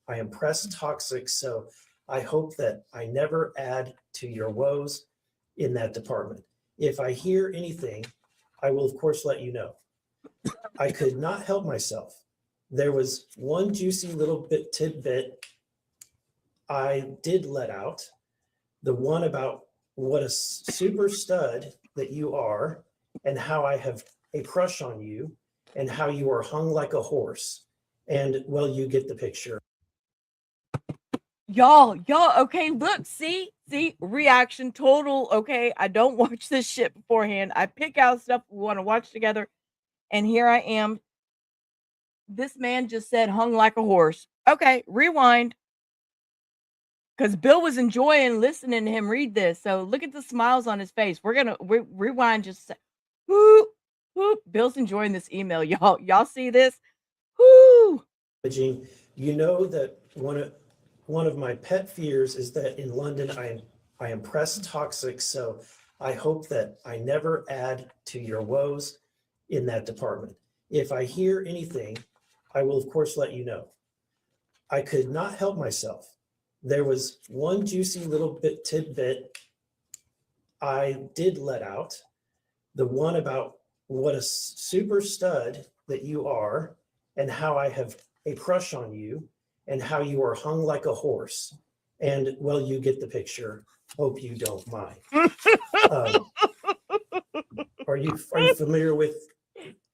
I am press toxic, so I hope that I never add to your woes in that department. If I hear anything, I will of course let you know. I could not help myself. There was one juicy little tidbit I did let out, the one about what a super stud that you are and how I have a crush on you and how you are hung like a horse. And well, you get the picture.
Y'all, okay, look, see, reaction total, okay? I don't watch this shit beforehand. I pick out stuff we want to watch together, and here I am. This man just said hung like a horse. Okay, rewind. Because Bill was enjoying listening to him read this, so look at the smiles on his face. We're going to rewind just whoop, whoop. Bill's enjoying this email, y'all. Y'all see this? Whoo!
You know that one of my pet fears is that in London, I am press toxic. So I hope that I never add to your woes in that department. If I hear anything, I will of course let you know. I could not help myself. There was one juicy little tidbit I did let out, the one about what a super stud that you are and how I have a crush on you and how you are hung like a horse. And well, you get the picture. Hope you don't mind. Are you familiar with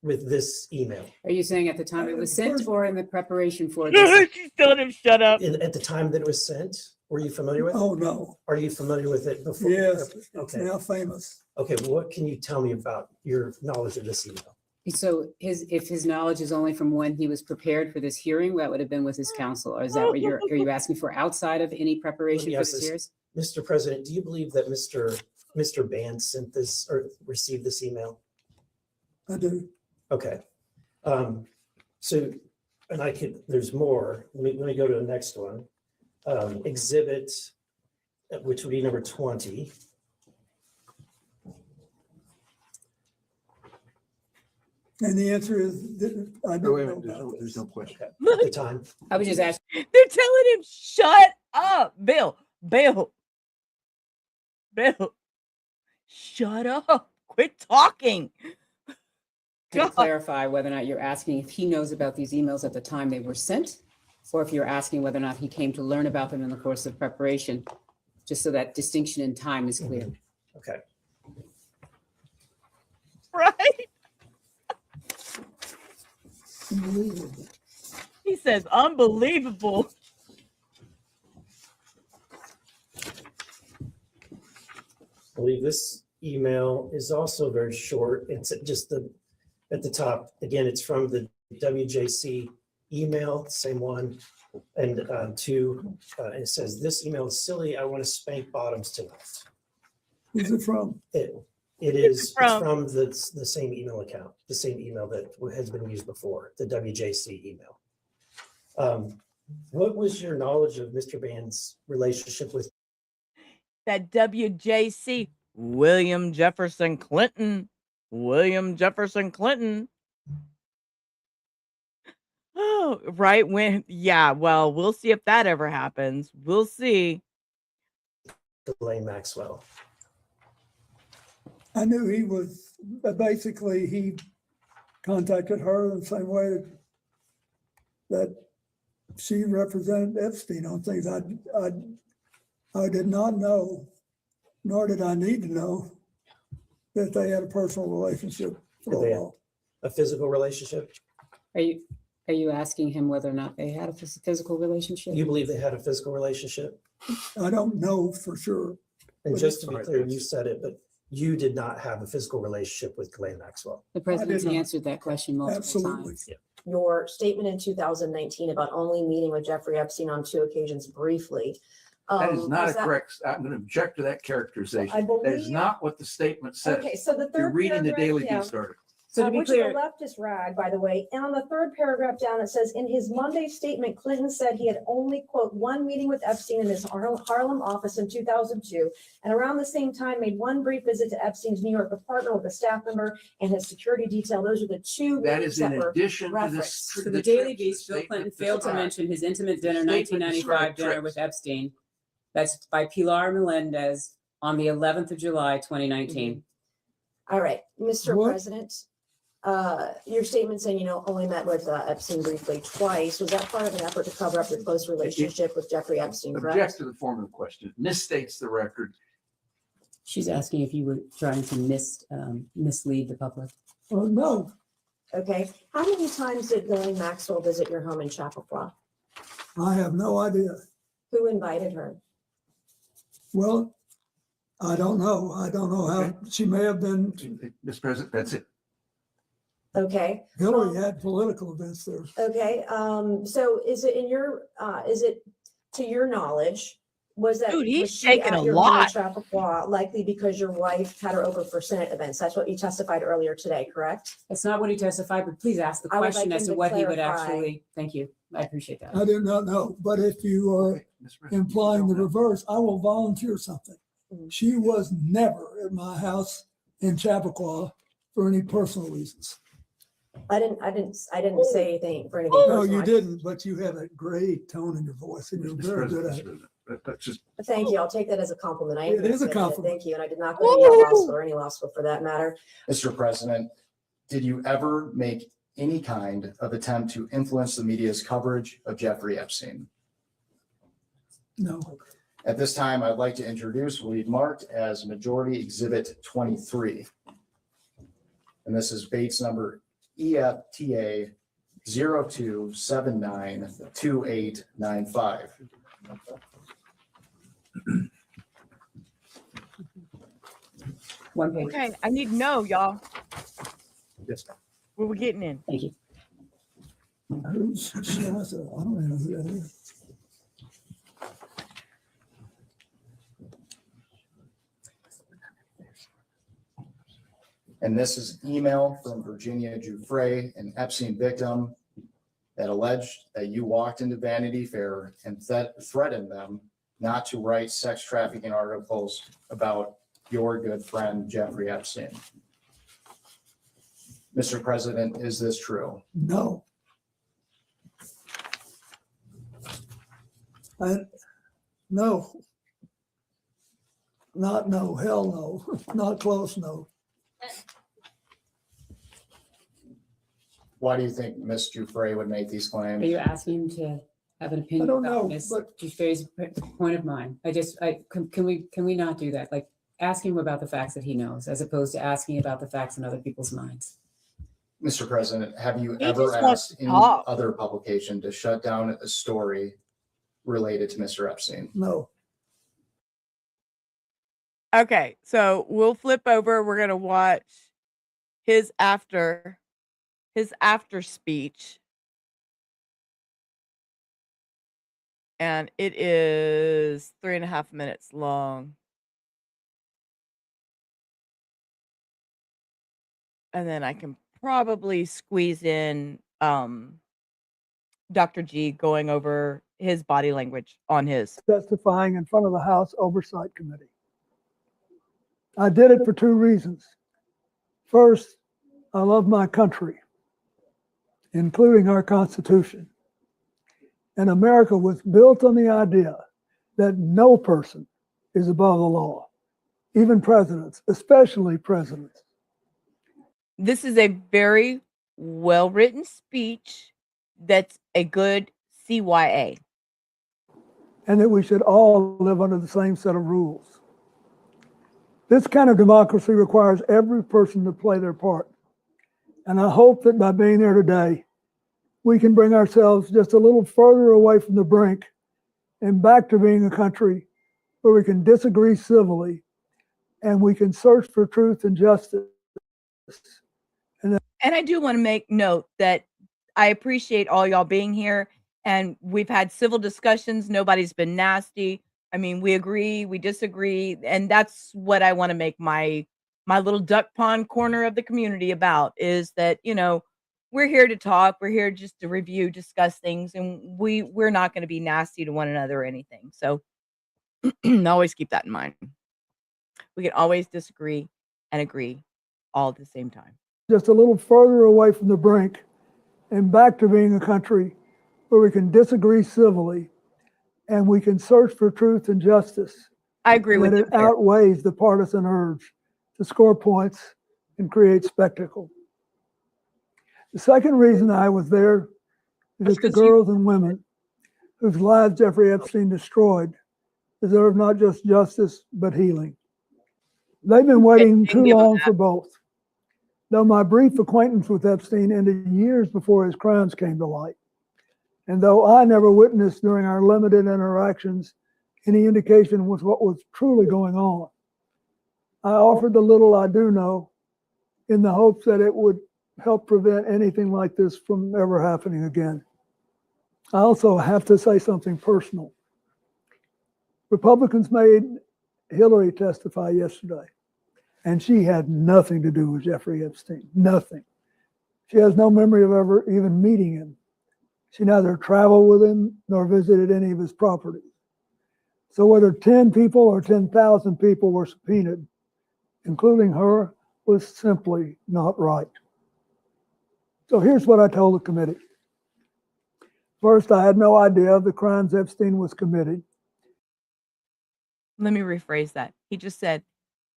this email?
Are you saying at the time it was sent or in the preparation for this?
She's telling him shut up.
At the time that it was sent, were you familiar with it?
Oh, no.
Are you familiar with it before?
Yes, it's
Okay.
now famous.
Okay, well, what can you tell me about your knowledge of this email?
So if his knowledge is only from when he was prepared for this hearing, that would have been with his counsel, or is that what are you asking for outside of any preparation for this hearing?
Mr. President, do you believe that Mr. Band sent this or received this email?
I do.
Okay. So, and there's more. Let me go to the next one. Exhibit, which would be number 20.
And the answer is, I don't know about
There's no question.
At the time.
I was just asking.
They're telling him, shut up, Bill, shut up, quit talking.
To clarify whether or not you're asking if he knows about these emails at the time they were sent, or if you're asking whether or not he came to learn about them in the course of preparation, just so that distinction in time is clear.
Okay.
Right? He says, unbelievable.
I believe this email is also very short. It's just at the top. Again, it's from the WJC email, same one. And two, it says, this email is silly. I want to spank bottoms tonight.
Who's it from?
It's from the same email account, the same email that has been used before, the WJC email. What was your knowledge of Mr. Band's relationship with
That WJC, William Jefferson Clinton. William Jefferson Clinton. Oh, right when, yeah, well, we'll see if that ever happens. We'll see.
Ghislaine Maxwell?
I knew he was, basically, he contacted her in the same way that she represented Epstein on things. I did not know, nor did I need to know, that they had a personal relationship for
Did they
a
have
while.
a physical relationship?
Are you asking him whether or not they had a physical relationship?
You believe they had a physical relationship?
I don't know for sure.
And
But
just to be
it's-
clear, you said it, but you did not have a physical relationship with Ghislaine Maxwell.
The president's
not.
answered that question multiple
Absolutely.
times.
Your statement in 2019 about only meeting with Jeffrey Epstein on 2 occasions briefly.
That is not
was
a correct, I'm going to object to that
I
characterization.
believe-
That is not what the statement says.
Okay, so the
If you're
third
reading the
paragraph
Daily
down-
Beast article.
So to be
which
clear,
is a leftist rag, by the way. And on the third paragraph down, it says, in his Monday statement, Clinton said he had only, quote, one meeting with Epstein in his Harlem office in 2002, and around the same time made one brief visit to Epstein's New York apartment with a staff member and his security detail. Those are the two
That
meetings
is in
that were
addition to this.
referenced.
so the Daily Beast, Bill Clinton failed to mention his intimate dinner,
Statement
1995 dinner
described
with Epstein. That's by Pilar Melendez on the 11th of July, 2019.
All right, Mr.
What?
President, your statement saying, only met with Epstein briefly twice. Was that part of an effort to cover up your close relationship with Jeffrey Epstein,
Object
correct?
to the form of the question. Misstates the record.
She's asking if you were trying to mislead the public.
Oh, no,
Okay. How many times did Ghislaine Maxwell visit your home in Chappaqua?
I have no idea.
Who invited her?
Well, I don't know. I don't know how, she may have been,
Mr. President, that's it.
Okay.
Hillary had political events there.
Okay. So is it is it to your knowledge, was
Dude, he's
was she
shaking
at
a
your home in
lot.
Chappaqua likely because your wife had her over for Senate events? That's what you testified earlier today, correct?
That's not what he testified, but please ask the
I would like
question as
him
to
to
what he would
clarify.
actually, thank you. I appreciate that.
I did not know, but if you are
Okay, Mr. President,
implying the
you don't know.
reverse, I will volunteer something. She was never at my house in Chappaqua for any personal reasons.
I didn't say anything for anything.
No,
personal.
you didn't, but you have a great tone in your voice and you're
Mr.
very
President,
good
Mr.
at it.
President, that's just,
Thank you. I'll take that as a compliment. I
It is a
appreciate
compliment.
Thank you. And I did not go to Yale Law School or any law school for that matter.
Mr. President, did you ever make any kind of attempt to influence the media's coverage of Jeffrey Epstein?
No,
At this time, I'd like to introduce what we've marked as Majority Exhibit 23. And this is Bates number EFTA 02792895.
One page.
Okay, I need to know, y'all.
yes.
What we getting in?
Thank you.
who's, I don't know who that is.
And this is email from Virginia Giuffre, an Epstein victim, that alleged that you walked into Vanity Fair and threatened them not to write sex trafficking articles about your good friend Jeffrey Epstein. Mr. President, is this true?
No. No. Not no, hell no, not close, no.
Why do you think Ms. Giuffre would make these claims?
Are you asking to have an opinion
don't
about
know,
Ms.
but-
Giuffre's point of mind? Can we not do that? Like, ask him about the facts that he knows, as opposed to asking about the facts in other people's minds.
Mr. President, have you
He
ever
just wants
asked
to
any
talk.
other publication to shut down a story related to Mr. Epstein?
No.
Okay, so we'll flip over. We're gonna watch his after speech. And it is 3.5 minutes long. And then I can probably squeeze in Dr. G going over his body language on his.
Testifying in front of the House Oversight Committee. I did it for 2 reasons. First, I love my country, including our Constitution. And America was built on the idea that no person is above the law, even presidents, especially presidents.
This is a very well-written speech that's a good CYA.
And that we should all live under the same set of rules. This kind of democracy requires every person to play their part. And I hope that by being there today, we can bring ourselves just a little further away from the brink and back to being a country where we can disagree civilly and we can search for truth and justice.
And I do want to make note that I appreciate all y'all being here, and we've had civil discussions. Nobody's been nasty. I mean, we agree, we disagree, and that's what I want to make my little duck pond corner of the community about, is that, you know, we're here to talk. We're here just to review, discuss things, and we're not going to be nasty to one another or anything. So always keep that in mind. We can always disagree and agree all at the same time.
Just a little further away from the brink and back to being a country where we can disagree civilly and we can search for truth and justice.
I agree with you.
It outweighs the partisan urge to score points and create spectacle. The second reason I was there is that the girls and women whose lives Jeffrey Epstein destroyed deserve not just justice, but healing. They've been waiting too long for both. Though my brief acquaintance with Epstein ended years before his crimes came to light, and though I never witnessed during our limited interactions any indication with what was truly going on, I offered the little I do know in the hopes that it would help prevent anything like this from ever happening again. I also have to say something personal. Republicans made Hilary testify yesterday, and she had nothing to do with Jeffrey Epstein, nothing. She has no memory of ever even meeting him. She neither traveled with him nor visited any of his properties. So whether 10 people or 10,000 people were subpoenaed, including her, was simply not right. So here's what I told the committee. First, I had no idea of the crimes Epstein was committing.
Let me rephrase that. He just said,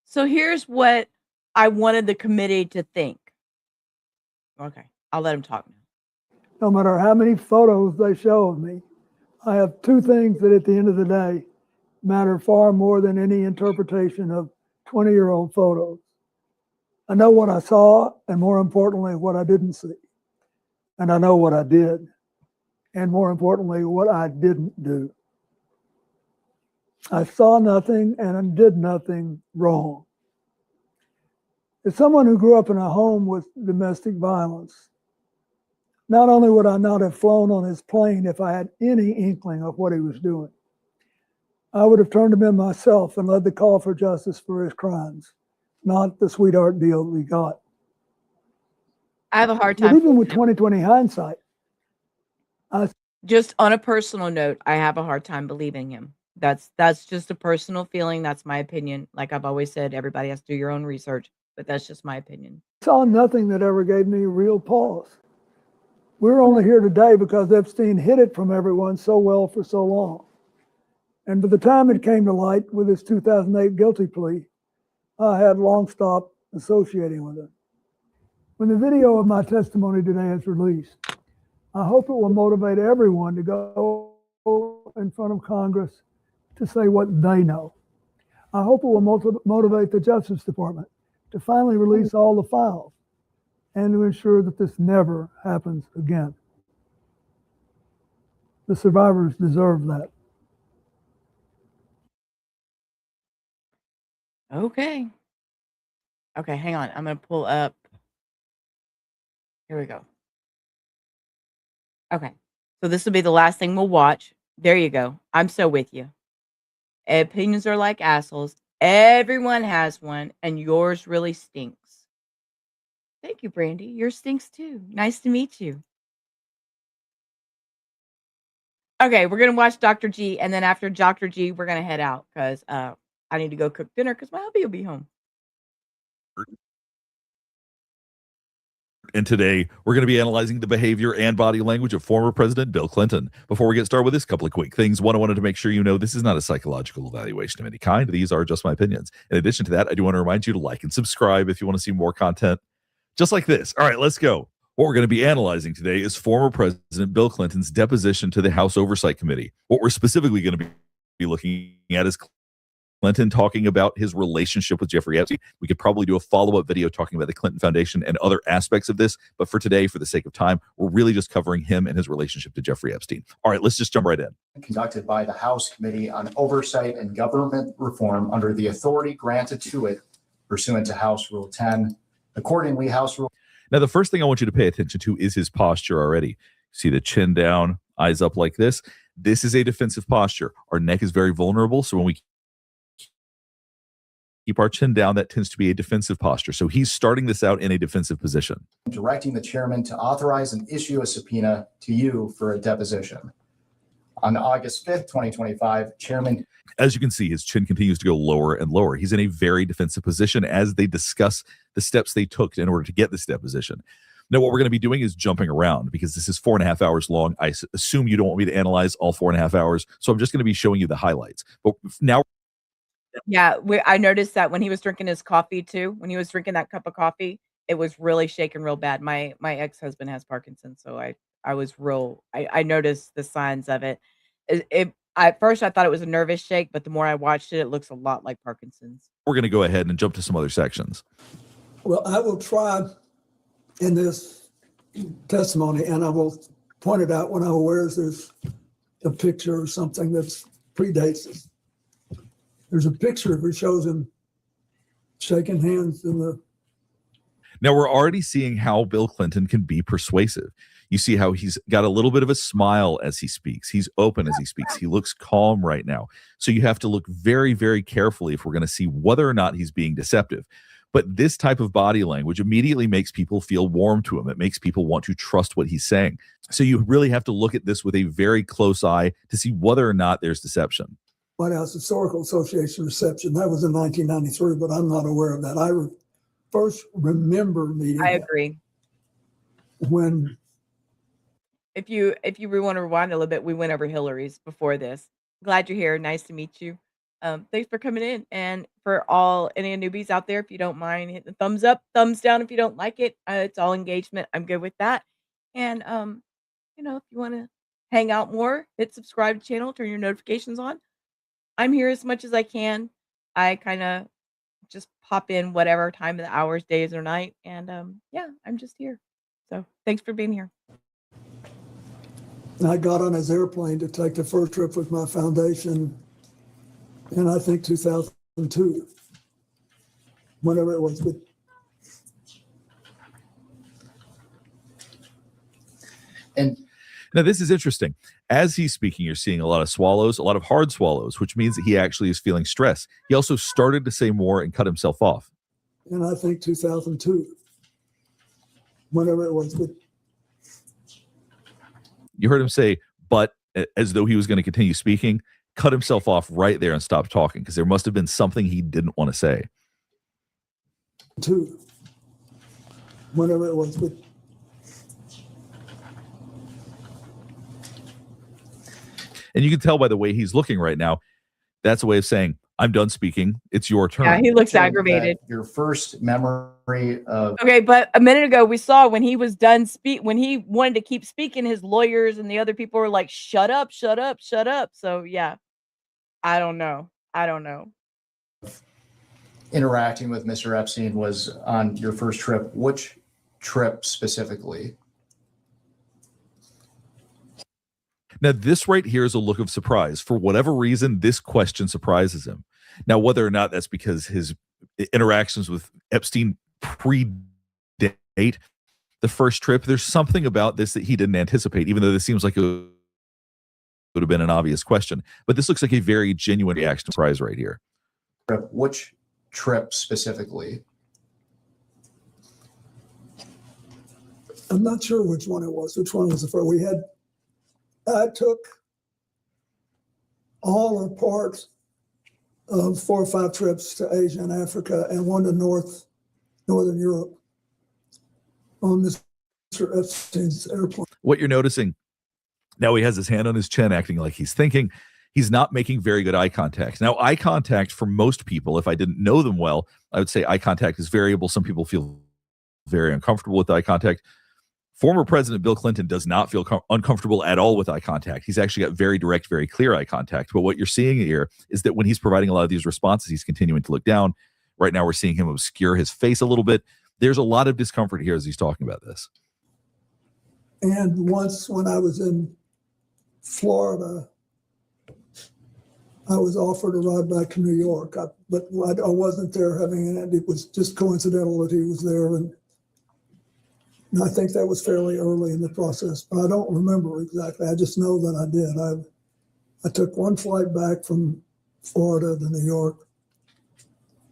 so here's what I wanted the committee to think. Okay, I'll let him talk now.
No matter how many photos they show of me, I have 2 things that at the end of the day matter far more than any interpretation of 20-year-old photos. I know what I saw, and more importantly, what I didn't see. And I know what I did, and more importantly, what I didn't do. I saw nothing and I did nothing wrong. As someone who grew up in a home with domestic violence, not only would I not have flown on his plane if I had any inkling of what he was doing, I would have turned him in myself and led the call for justice for his crimes, not the sweetheart deal that we got.
I have a hard
But
time.
even with 2020 hindsight,
Just on a personal note, I have a hard time believing him. That's just a personal feeling. That's my opinion. Like I've always said, everybody has to do your own research, but that's just my opinion.
saw nothing that ever gave me real pause. We're only here today because Epstein hid it from everyone so well for so long. And by the time it came to light with his 2008 guilty plea, I had long stopped associating with him. When the video of my testimony today is released, I hope it will motivate everyone to go in front of Congress to say what they know. I hope it will motivate the Justice Department to finally release all the files and to ensure that this never happens again. The survivors deserve that.
Okay. Okay, hang on. I'm going to pull up. Here we go. Okay. So this will be the last thing we'll watch. There you go. I'm so with you. Opinions are like assholes. Everyone has one, and yours really stinks. Thank you, Brandy. Yours stinks too. Nice to meet you. Okay, we're gonna watch Dr. G, and then after Dr. G, we're gonna head out because I need to go cook dinner because my hubby will be home.
And today, we're going to be analyzing the behavior and body language of former President Bill Clinton. Before we get started with this, couple of quick things. One, I wanted to make sure you know this is not a psychological evaluation of any kind. These are just my opinions. In addition to that, I do want to remind you to like and subscribe if you want to see more content just like this. All right, let's go. What we're going to be analyzing today is former President Bill Clinton's deposition to the House Oversight Committee. What we're specifically going to be looking at is Clinton talking about his relationship with Jeffrey Epstein. We could probably do a follow-up video talking about the Clinton Foundation and other aspects of this, but for today, for the sake of time, we're really just covering him and his relationship to Jeffrey Epstein. All right, let's just jump right in.
Conducted by the House Committee on Oversight and Government Reform under the authority granted to it pursuant to House Rule 10. Accordingly, House Rule...
Now, the first thing I want you to pay attention to is his posture already. See the chin down, eyes up like this. This is a defensive posture. Our neck is very vulnerable, so when we keep our chin down, that tends to be a defensive posture. So he's starting this out in a defensive position.
Directing the chairman to authorize and issue a subpoena to you for a deposition. On August 5th, 2025, Chairman...
As you can see, his chin continues to go lower and lower. He's in a very defensive position as they discuss the steps they took in order to get this deposition. Now, what we're going to be doing is jumping around because this is 4.5 hours long. I assume you don't want me to analyze all 4.5 hours, so I'm just going to be showing you the highlights. But now...
Yeah, I noticed that when he was drinking his coffee too, when he was drinking that cup of coffee, it was really shaking real bad. My ex-husband has Parkinson's, so I noticed the signs of it. At first I thought it was a nervous shake, but the more I watched it, it looks a lot like Parkinson's.
We're going to go ahead and jump to some other sections.
Well, I will try in this testimony, and I will point it out when I wears there's a picture or something that predates it. There's a picture that shows him shaking hands in the...
Now, we're already seeing how Bill Clinton can be persuasive. You see how he's got a little bit of a smile as he speaks. He's open as he speaks. He looks calm right now. So you have to look very, very carefully if we're going to see whether or not he's being deceptive. But this type of body language immediately makes people feel warm to him. It makes people want to trust what he's saying. So you really have to look at this with a very close eye to see whether or not there's deception.
White House Historical Association reception. That was in 1993, but I'm not aware of that. I first remember meeting.
I agree.
When,
if you want to rewind a little bit, we went over Hilary's before this. Glad you're here. Nice to meet you. Thanks for coming in, and for any newbies out there, if you don't mind hitting the thumbs up, thumbs down if you don't like it. It's all engagement. I'm good with that. And if you want to hang out more, hit subscribe to the channel, turn your notifications on. I'm here as much as I can. I kind of just pop in whatever time of the hours, days, or night. And yeah, I'm just here. So thanks for being here.
I got on his airplane to take the first trip with my foundation in, I think, 2002, whenever it was.
And now this is interesting. As he's speaking, you're seeing a lot of swallows, a lot of hard swallows, which means that he actually is feeling stress. He also started to say more and cut himself off.
And I think 2002, whenever it was.
You heard him say, but, as though he was going to continue speaking, cut himself off right there and stopped talking because there must have been something he didn't want to say.
Whenever it was.
And you can tell by the way he's looking right now, that's a way of saying, I'm done speaking. It's your turn.
Yeah, he looks aggravated.
Your first memory of...
Okay, but a minute ago we saw when he was done when he wanted to keep speaking, his lawyers and the other people were like, shut up, shut up, shut up. So yeah, I don't know.
Interacting with Mr. Epstein was on your first trip. Which trip specifically?
Now, this right here is a look of surprise. For whatever reason, this question surprises him. Now, whether or not that's because his interactions with Epstein predate the first trip, there's something about this that he didn't anticipate, even though this seems like would have been an obvious question. But this looks like a very genuine reaction surprise right here.
Which trip specifically?
I'm not sure which one it was. Which one was the first? I took all or parts of 4 or 5 trips to Asia and Africa and one to Northern Europe on Mr. Epstein's airplane.
What you're noticing now, he has his hand on his chin, acting like he's thinking. He's not making very good eye contact. Now, eye contact for most people, if I didn't know them well, I would say eye contact is variable. Some people feel very uncomfortable with eye contact. Former President Bill Clinton does not feel uncomfortable at all with eye contact. He's actually got very direct, very clear eye contact. But what you're seeing here is that when he's providing a lot of these responses, he's continuing to look down. Right now, we're seeing him obscure his face a little bit. There's a lot of discomfort here as he's talking about this.
And once when I was in Florida, I was offered a ride back to New York, but I wasn't there having it. It was just coincidental that he was there. And I think that was fairly early in the process, but I don't remember exactly. I just know that I did. I took one flight back from Florida to New York.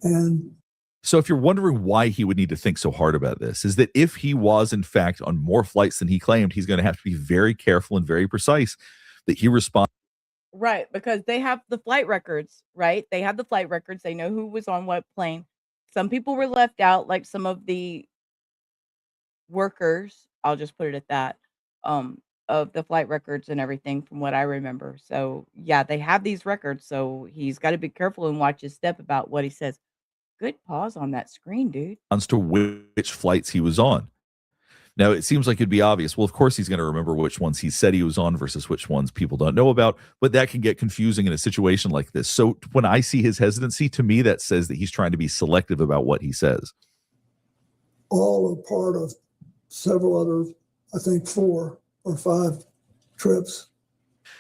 And
so if you're wondering why he would need to think so hard about this, is that if he was in fact on more flights than he claimed, he's going to have to be very careful and very precise that he responds.
Right, because they have the flight records, right? They have the flight records. They know who was on what plane. Some people were left out, like some of the workers, I'll just put it at that, of the flight records and everything from what I remember. So yeah, they have these records. So he's got to be careful and watch his step about what he says. Good pause on that screen, dude.
As to which flights he was on. Now, it seems like it'd be obvious. Well, of course, he's going to remember which ones he said he was on versus which ones people don't know about, but that can get confusing in a situation like this. So when I see his hesitancy, to me, that says that he's trying to be selective about what he says.
All are part of several other, I think 4 or 5 trips.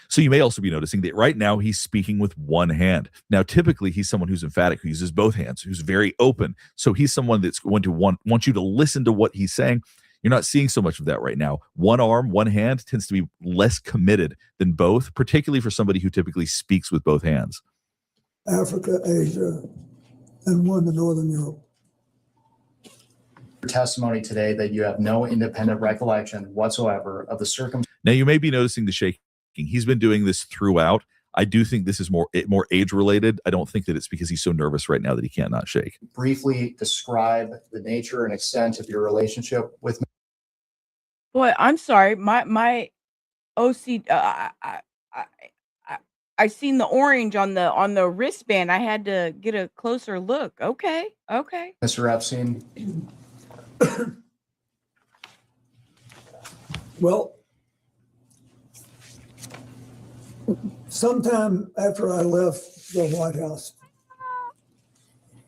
So you may also be noticing that right now he's speaking with one hand. Now, typically he's someone who's emphatic, who uses both hands, who's very open. So he's someone that's going to want you to listen to what he's saying. You're not seeing so much of that right now. One arm, one hand tends to be less committed than both, particularly for somebody who typically speaks with both hands.
Africa, Asia, and one to Northern Europe.
Your testimony today that you have no independent recollection whatsoever of the circumstances.
Now, you may be noticing the shaking. He's been doing this throughout. I do think this is more age related. I don't think that it's because he's so nervous right now that he can't not shake.
Briefly describe the nature and extent of your relationship with me.
Boy, I'm sorry. My OC. I seen the orange on the wristband. I had to get a closer look. Okay.
Mr. Epstein.
Well, sometime after I left the White House,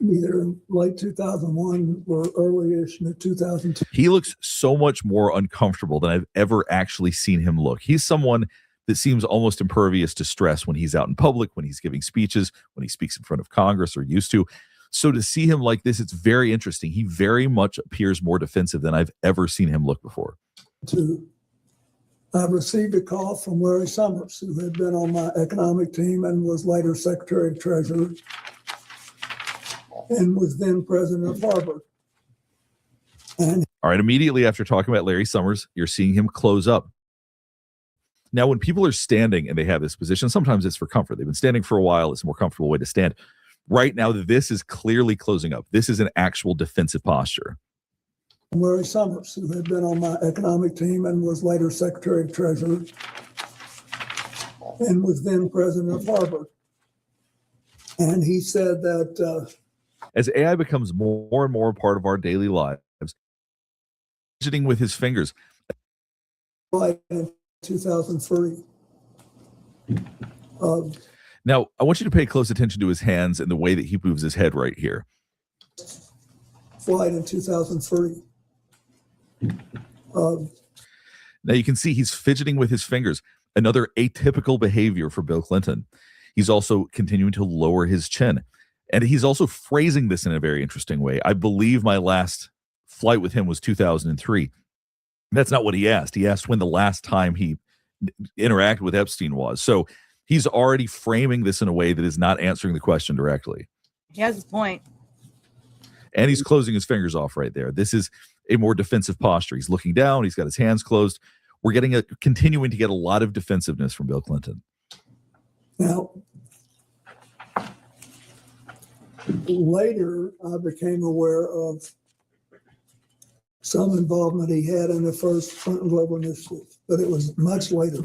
either in late 2001 or early-ish in 2002.
He looks so much more uncomfortable than I've ever actually seen him look. He's someone that seems almost impervious to stress when he's out in public, when he's giving speeches, when he speaks in front of Congress or used to. So to see him like this, it's very interesting. He very much appears more defensive than I've ever seen him look before.
I received a call from Larry Summers, who had been on my economic team and was later Secretary of Treasury and was then president of Harvard. And
all right, immediately after talking about Larry Summers, you're seeing him close up. Now, when people are standing and they have this position, sometimes it's for comfort. They've been standing for a while. It's a more comfortable way to stand. Right now, this is clearly closing up. This is an actual defensive posture.
Larry Summers, who had been on my economic team and was later Secretary of Treasury and was then president of Harvard. And he said that
as AI becomes more and more a part of our daily lives, fidgeting with his fingers.
In 2003.
Now, I want you to pay close attention to his hands and the way that he moves his head right here.
Flight in 2003.
Now you can see he's fidgeting with his fingers, another atypical behavior for Bill Clinton. He's also continuing to lower his chin. And he's also phrasing this in a very interesting way. I believe my last flight with him was 2003. That's not what he asked. He asked when the last time he interacted with Epstein was. So he's already framing this in a way that is not answering the question directly.
He has a point.
And he's closing his fingers off right there. This is a more defensive posture. He's looking down. He's got his hands closed. We're continuing to get a lot of defensiveness from Bill Clinton.
Now, later, I became aware of some involvement he had in the first Clinton Global Initiative, but it was much later.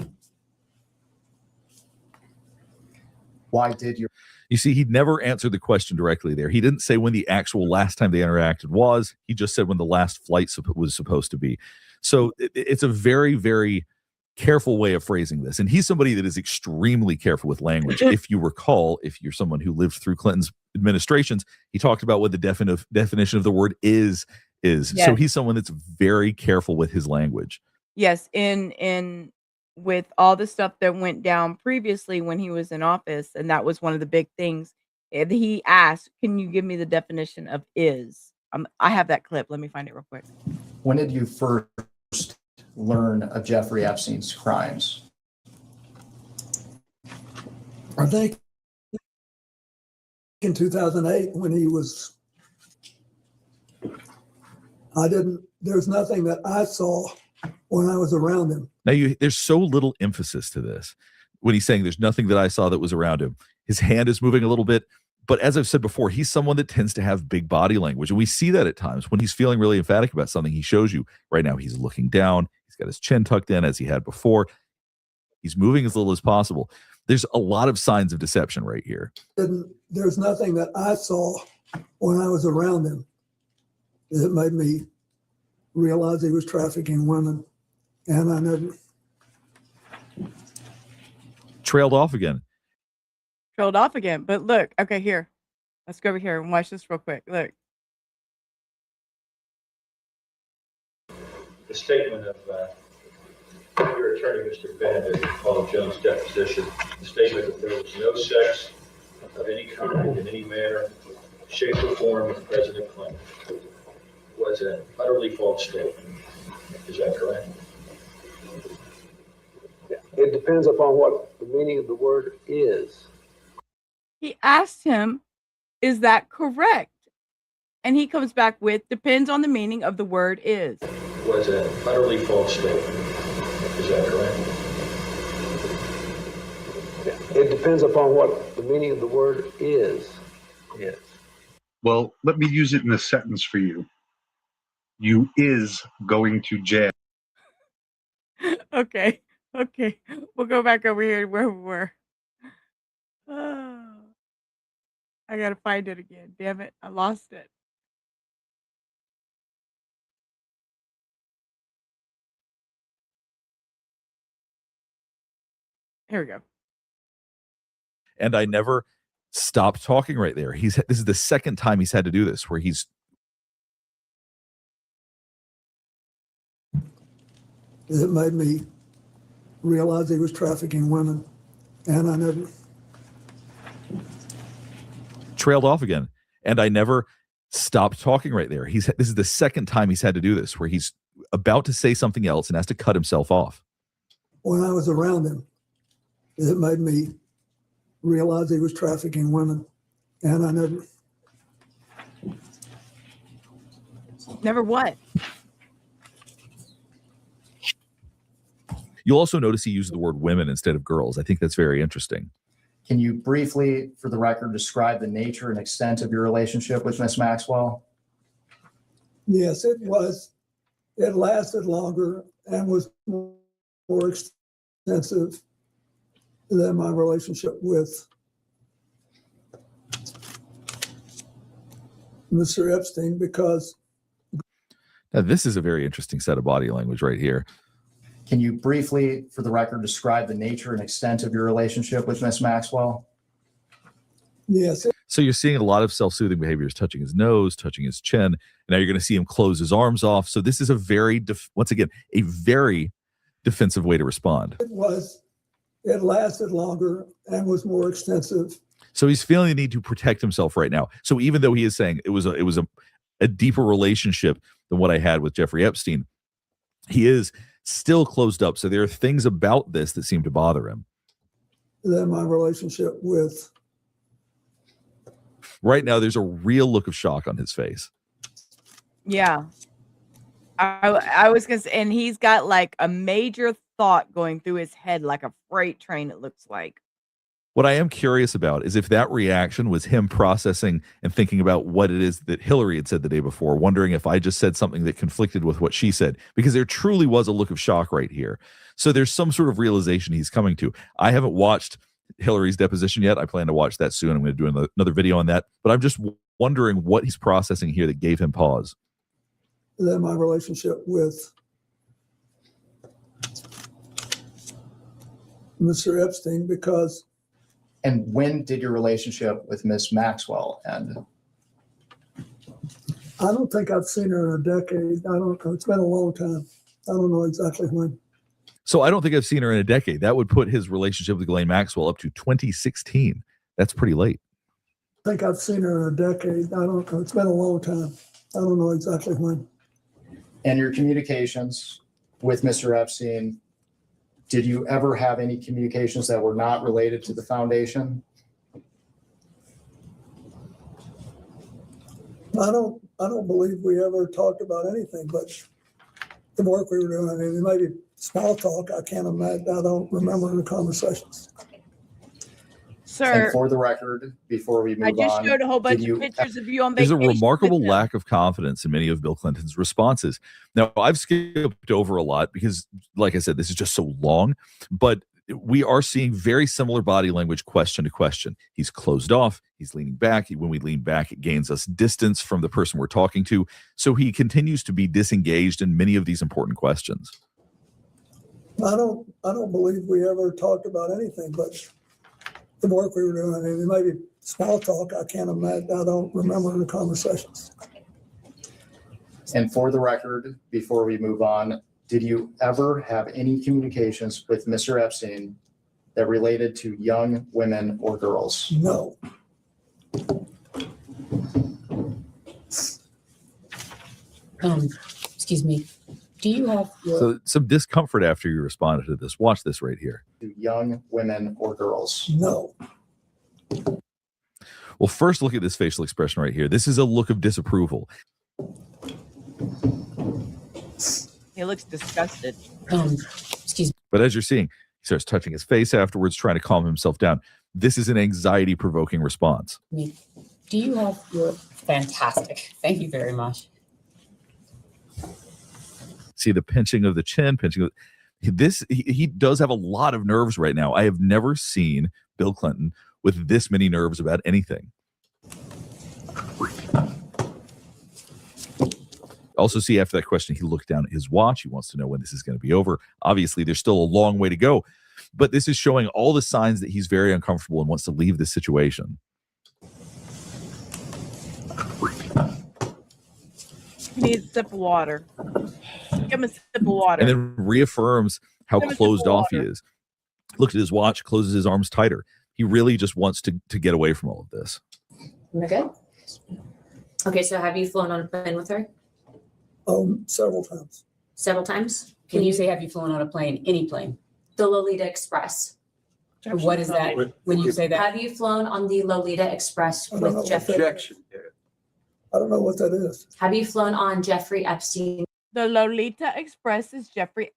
Why did you?
You see, he never answered the question directly there. He didn't say when the actual last time they interacted was. He just said when the last flight was supposed to be. So it's a very, very careful way of phrasing this. And he's somebody that is extremely careful with language. If you recall, if you're someone who lived through Clinton's administrations, he talked about what the definition of the word is. Yes. So he's someone that's very careful with his language.
Yes, in with all the stuff that went down previously when he was in office, and that was one of the big things. And he asked, "Can you give me the definition of is?" I have that clip. Let me find it real quick.
When did you first learn of Jeffrey Epstein's crimes?
I think in 2008 when he was, there's nothing that I saw when I was around him.
Now, there's so little emphasis to this when he's saying there's nothing that I saw that was around him. His hand is moving a little bit. But as I've said before, he's someone that tends to have big body language. And we see that at times when he's feeling really emphatic about something. He shows you right now he's looking down. He's got his chin tucked in as he had before. He's moving as little as possible. There's a lot of signs of deception right here.
There's nothing that I saw when I was around him that made me realize he was trafficking women. And I never
trailed off again.
But look, okay, here. Let's go over here and watch this real quick. Look.
The statement of your attorney, Mr. Bennett, in Paul Jones' deposition, the statement that there was no sex of any kind, in any manner, shape, or form with President Clinton was an utterly false statement. Is that correct?
It depends upon what the meaning of the word is.
He asked him, "Is that correct?" And he comes back with, "Depends on the meaning of the word is."
Was an utterly false statement. Is that correct?
It depends upon what the meaning of the word is.
Yes.
Well, let me use it in a sentence for you. You is going to jail.
Okay. We'll go back over here where we were. I gotta find it again. Damn it. I lost it. Here we go.
And I never stopped talking right there. This is the second time he's had to do this, where he's
It made me realize he was trafficking women. And I never
trailed off again. And I never stopped talking right there. This is the second time he's had to do this, where he's about to say something else and has to cut himself off.
When I was around him, it made me realize he was trafficking women. And I
Never what?
You'll also notice he used the word women instead of girls. I think that's very interesting.
Can you briefly, for the record, describe the nature and extent of your relationship with Miss Maxwell?
Yes, it was. It lasted longer and was more extensive than my relationship with Mr. Epstein, because
Now, this is a very interesting set of body language right here.
Can you briefly, for the record, describe the nature and extent of your relationship with Miss Maxwell?
Yes.
So you're seeing a lot of self-soothing behaviors, touching his nose, touching his chin. And now you're going to see him close his arms off. So this is a very, once again, a very defensive way to respond.
It lasted longer and was more extensive.
So he's feeling the need to protect himself right now. So even though he is saying it was a deeper relationship than what I had with Jeffrey Epstein, he is still closed up. So there are things about this that seem to bother him.
Then my relationship with,
Right now, there's a real look of shock on his face.
Yeah. I was gonna say, and he's got like a major thought going through his head like a freight train, it looks like.
What I am curious about is if that reaction was him processing and thinking about what it is that Hilary had said the day before, wondering if I just said something that conflicted with what she said, because there truly was a look of shock right here. So there's some sort of realization he's coming to. I haven't watched Hilary's deposition yet. I plan to watch that soon. I'm going to do another video on that, but I'm just wondering what he's processing here that gave him pause.
then my relationship with Mr. Epstein, because.
And when did your relationship with Miss Maxwell end?
I don't think I've seen her in a decade. I don't know. It's been a long time. I don't know exactly when.
So I don't think I've seen her in a decade. That would put his relationship with Ghislaine Maxwell up to 2016. That's pretty late.
I think I've seen her in a decade. I don't know. It's been a long time. I don't know exactly when.
And your communications with Mr. Epstein, did you ever have any communications that were not related to the foundation?
I don't believe we ever talked about anything but the work we were doing. I mean, maybe small talk. I can't imagine. I don't remember the conversations.
Sir,
and for the record, before we move
I just
on,
showed a whole bunch
did you-
of pictures of you on
There's
vacation.
a remarkable
with him.
lack of confidence in many of Bill Clinton's responses. Now, I've skipped over a lot because, like I said, this is just so long, but we are seeing very similar body language question to question. He's closed off. He's leaning back. When we lean back, it gains us distance from the person we're talking to. So he continues to be disengaged in many of these important questions.
I don't believe we ever talked about anything but the work we were doing. I mean, maybe small talk. I can't imagine. I don't remember the conversations.
And for the record, before we move on, did you ever have any communications with Mr. Epstein that related to young women or girls?
No.
Excuse me. Do you have your
So some discomfort after you responded to this. Watch this right here.
To young women or girls?
No.
Well, first look at this facial expression right here. This is a look of disapproval.
He looks disgusted.
excuse
But as you're seeing, he starts touching his face afterwards, trying to calm himself down. This is an anxiety-provoking response.
me? Do you have your fantastic? Thank you very much.
See the pinching of the chin, pinching of this. He does have a lot of nerves right now. I have never seen Bill Clinton with this many nerves about anything. Also see after that question, he looked down at his watch. He wants to know when this is going to be over. Obviously, there's still a long way to go, but this is showing all the signs that he's very uncomfortable and wants to leave this situation.
He needs a sip of water. Give him a sip of water.
And then reaffirms how
Give him a sip
closed
of
off he
water.
is. Looks at his watch, closes his arms tighter. He really just wants to get away from all of this.
We're good? Okay, so have you flown on a plane with her
Several times.
several times?
When you say have you flown on a plane, any plane?
The Lolita Express.
What is that when you say that?
Have you flown on the Lolita Express
I don't know
with
what
Jeffrey?
that- I don't know what that is.
Have you flown on Jeffrey Epstein?
The Lolita Express is Jeffrey's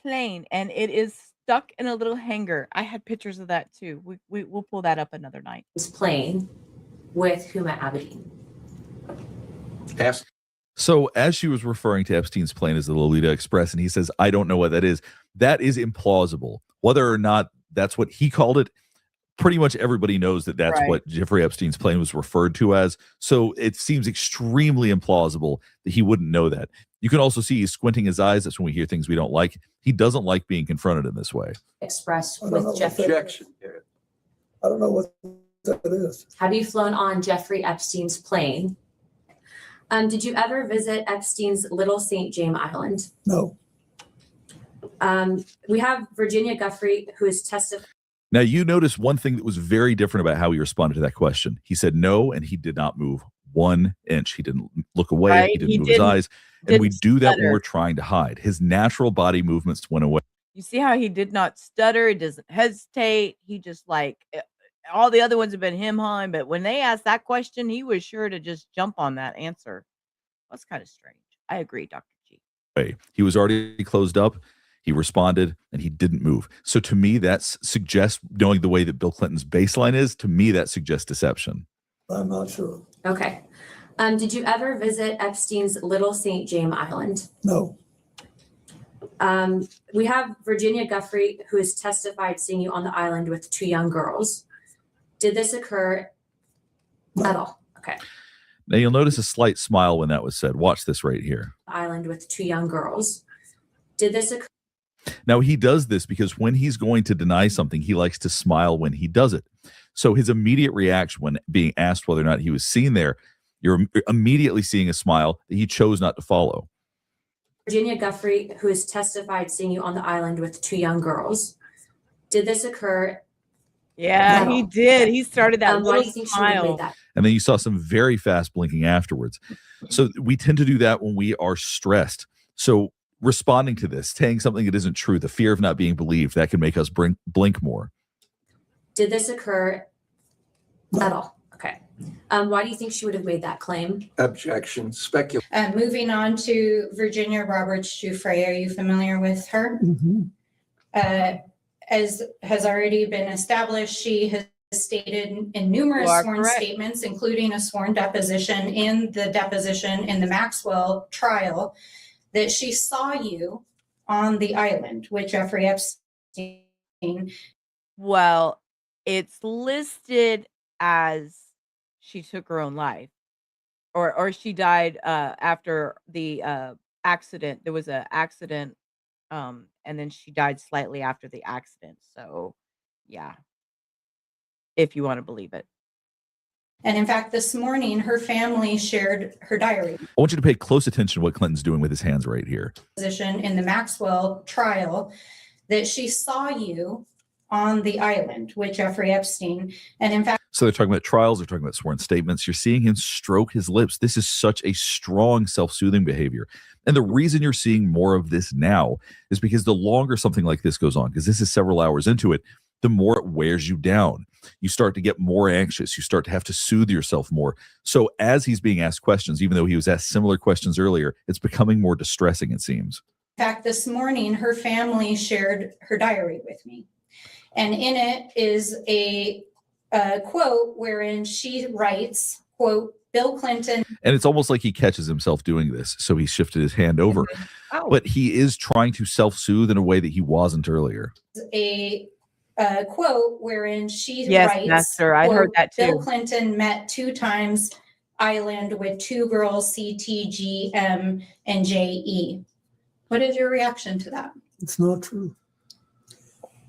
plane, and it is stuck in a little hangar. I had pictures of that too. We'll pull that up another night.
Plane with Huma Abedin.
Ask.
So as she was referring to Epstein's plane as the Lolita Express, and he says, I don't know what that is implausible. Whether or not that's what he called it, pretty much everybody knows that that's
Right.
what Jeffrey Epstein's plane was referred to as. So it seems extremely implausible that he wouldn't know that. You can also see he's squinting his eyes. That's when we hear things we don't like. He doesn't like being confronted in this way.
Express
I don't know
with
what
Jeffrey.
that- I don't know what that is.
Have you flown on Jeffrey Epstein's plane? Did you ever visit Epstein's Little St. James Island?
No.
We have Virginia Guffrey, who is testified.
Now, you notice one thing that was very different about how he responded to that question. He said no, and he did not move 1 inch. He didn't look away.
Right?
He didn't
He
move his
didn't-
eyes. And we
didn't
do that when
stutter.
we're trying to hide. His natural body movements went away.
You see how he did not stutter? He doesn't hesitate. He just all the other ones have been him hawing, but when they asked that question, he was sure to just jump on that answer. That's kind of strange. I agree, Dr. G.
He was already closed up. He responded and he didn't move. So to me, that suggests, knowing the way that Bill Clinton's baseline is, to me, that suggests deception.
I'm not sure.
Okay. Did you ever visit Epstein's Little St. James Island?
No.
We have Virginia Guffrey, who has testified seeing you on the island with 2 young girls. Did this occur at all? Okay.
Now you'll notice a slight smile when that was said. Watch this right here.
Island with 2 young girls. Did this occur?
Now he does this because when he's going to deny something, he likes to smile when he does it. So his immediate reaction when being asked whether or not he was seen there, you're immediately seeing a smile that he chose not to follow.
Virginia Guffrey, who has testified seeing you on the island with 2 young girls. Did this occur?
Yeah, he did. He started that
why do
little
you think she would have
smile.
made that?
And then you saw some very fast blinking afterwards. So we tend to do that when we are stressed. So responding to this, saying something that isn't true, the fear of not being believed, that can make us blink more.
Did this occur at all? Okay. Why do you think she would have made that claim?
Objection. Speculation.
Moving on to Virginia Roberts Giuffre. Are you familiar with her? As has already been established, she has stated in numerous
You are
sworn
correct.
statements, including a sworn deposition in the Maxwell trial, that she saw you on the island with Jeffrey Epstein.
Well, it's listed as she took her own life, or she died after the accident. There was an accident, and then she died slightly after the accident. So, yeah, if you want to believe it.
And in fact, this morning, her family shared her diary
I want you to pay close attention to what Clinton's doing with his hands right here.
position in the Maxwell trial, that she saw you on the island with Jeffrey Epstein. And in fact,
So they're talking about trials, they're talking about sworn statements. You're seeing him stroke his lips. This is such a strong self-soothing behavior. And the reason you're seeing more of this now is because the longer something like this goes on, because this is several hours into it, the more it wears you down. You start to get more anxious. You start to have to soothe yourself more. So as he's being asked questions, even though he was asked similar questions earlier, it's becoming more distressing, it seems.
in fact, this morning, her family shared her diary with me. And in it is a quote wherein she writes, quote, Bill Clinton.
And it's almost like he catches himself doing this. So he shifted his hand over. But he is trying to self-soothe in a way that he wasn't earlier.
A quote wherein she
Yes,
writes,
Master, I heard
quote,
that too.
Bill Clinton met 2 times island with 2 girls, CTGM and JE. What is your reaction to that?
It's not true.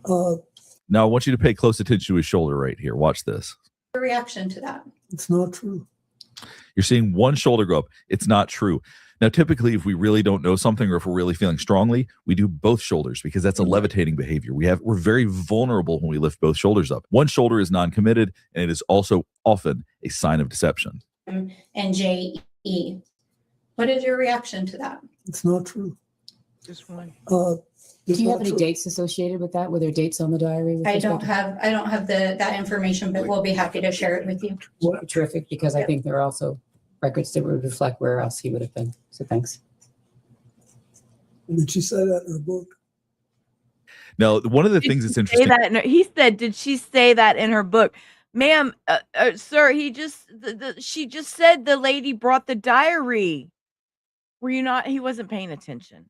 Now I want you to pay close attention to his shoulder right here. Watch this.
Your reaction to that?
It's not true.
You're seeing one shoulder go up. It's not true. Now, typically, if we really don't know something or if we're really feeling strongly, we do both shoulders because that's a levitating behavior. We're very vulnerable when we lift both shoulders up. One shoulder is non-committed, and it is also often a sign of deception.
And JE. What is your reaction to that?
It's not true.
Just one.
Do you have any dates associated with that? Were there dates on the diary? with
I
respect
don't have that information, but we'll be happy to share it with you.
to- Terrific, because I think there are also records that would reflect where else he would have been. So thanks.
Did she say that in her book?
Now, one of the things that's interesting.
He said, "Did she say that in her book, ma'am, sir?" She just said the lady brought the diary. Were you not? He wasn't paying attention.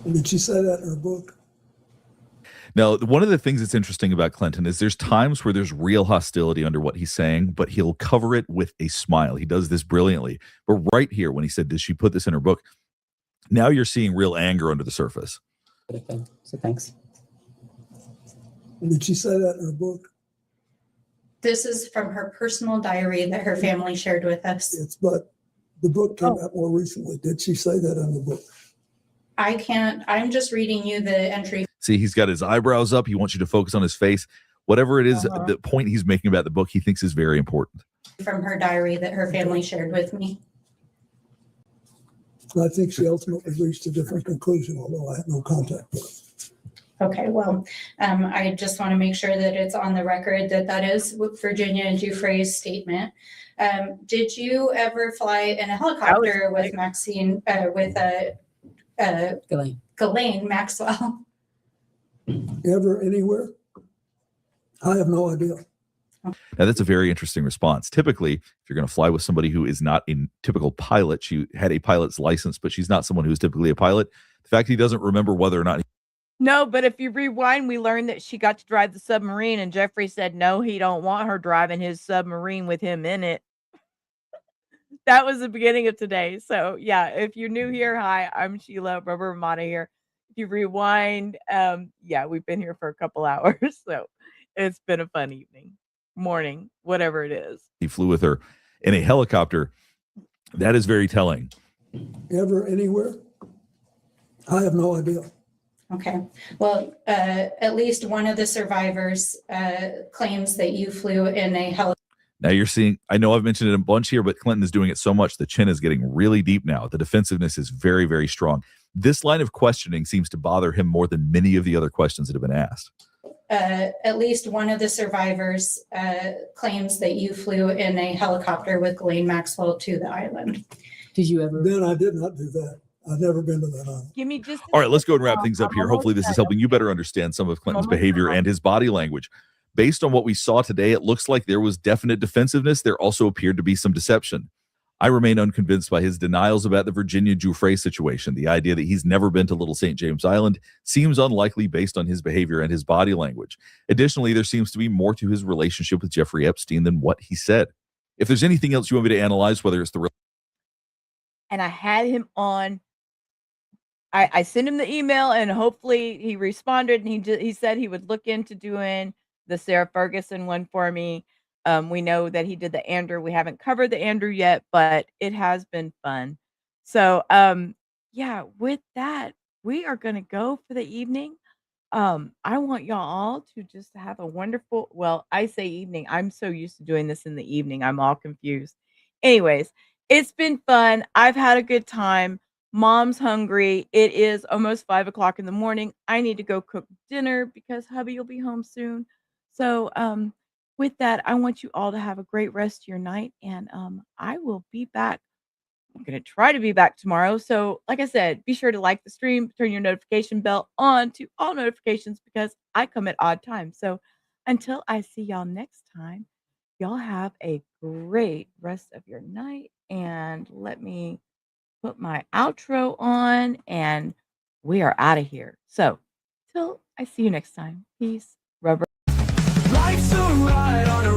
Did she say that in her book?
Now, one of the things that's interesting about Clinton is there's times where there's real hostility under what he's saying, but he'll cover it with a smile. He does this brilliantly. But right here, when he said, did she put this in her book? Now you're seeing real anger under the surface.
So thanks.
Did she say that in her book?
This is from her personal diary that her family shared with us.
It's but the book came out more recently. Did she say that in the book?
I'm just reading you the entry.
See, he's got his eyebrows up. He wants you to focus on his face. Whatever it is, the point he's making about the book, he thinks is very important.
from her diary that her family shared with me.
I think she ultimately reached a different conclusion, although I had no contact with her.
Okay, well, I just want to make sure that it's on the record that that is Virginia Giuffre's statement. Did you ever fly in a helicopter with Maxine, Ghislaine Maxwell?
Ever, anywhere? I have no idea.
Now, that's a very interesting response. Typically, if you're going to fly with somebody who is not a typical pilot, she had a pilot's license, but she's not someone who's typically a pilot. The fact he doesn't remember whether or not
No, but if you rewind, we learned that she got to drive the submarine, and Jeffrey said no, he don't want her driving his submarine with him in it. That was the beginning of today. So yeah, if you're new here, hi, I'm Sheila Rubber Ramada here. If you rewind, yeah, we've been here for a couple hours, so it's been a fun evening, morning, whatever it is.
he flew with her in a helicopter, that is very telling.
Ever, anywhere? I have no idea.
Okay, well, at least one of the survivors claims that you flew in a helicopter.
Now you're seeing, I know I've mentioned it a bunch here, but Clinton is doing it so much, the chin is getting really deep now. The defensiveness is very, very strong. This line of questioning seems to bother him more than many of the other questions that have been asked.
At least one of the survivors claims that you flew in a helicopter with Ghislaine Maxwell to the island.
Did you ever?
Then I did not do that. I've never been to that island.
Give me just
All right, let's go and wrap things up here. Hopefully this is helping you better understand some of Clinton's behavior and his body language. Based on what we saw today, it looks like there was definite defensiveness. There also appeared to be some deception. I remain unconvinced by his denials about the Virginia Giuffre situation. The idea that he's never been to Little St. James Island seems unlikely based on his behavior and his body language. Additionally, there seems to be more to his relationship with Jeffrey Epstein than what he said. If there's anything else you want me to analyze, whether it's the
And I had him on. I sent him the email, and hopefully he responded, and he said he would look into doing the Sarah Ferguson one for me. We know that he did the Andrew. We haven't covered the Andrew yet, but it has been fun. So yeah, with that, we are going to go for the evening. I want y'all all to just have a wonderful, well, I say evening. I'm so used to doing this in the evening. I'm all confused. Anyways, it's been fun. I've had a good time. Mom's hungry. It is almost 5 o'clock in the morning. I need to go cook dinner because hubby will be home soon. So with that, I want you all to have a great rest of your night, and I will be back. I'm going to try to be back tomorrow. So like I said, be sure to like the stream, turn your notification bell on to all notifications because I come at odd times. So until I see y'all next time, y'all have a great rest of your night, and let me put my outro on, and we are out of here. So till I see you next time, peace. Rubber.
Life's a ride on a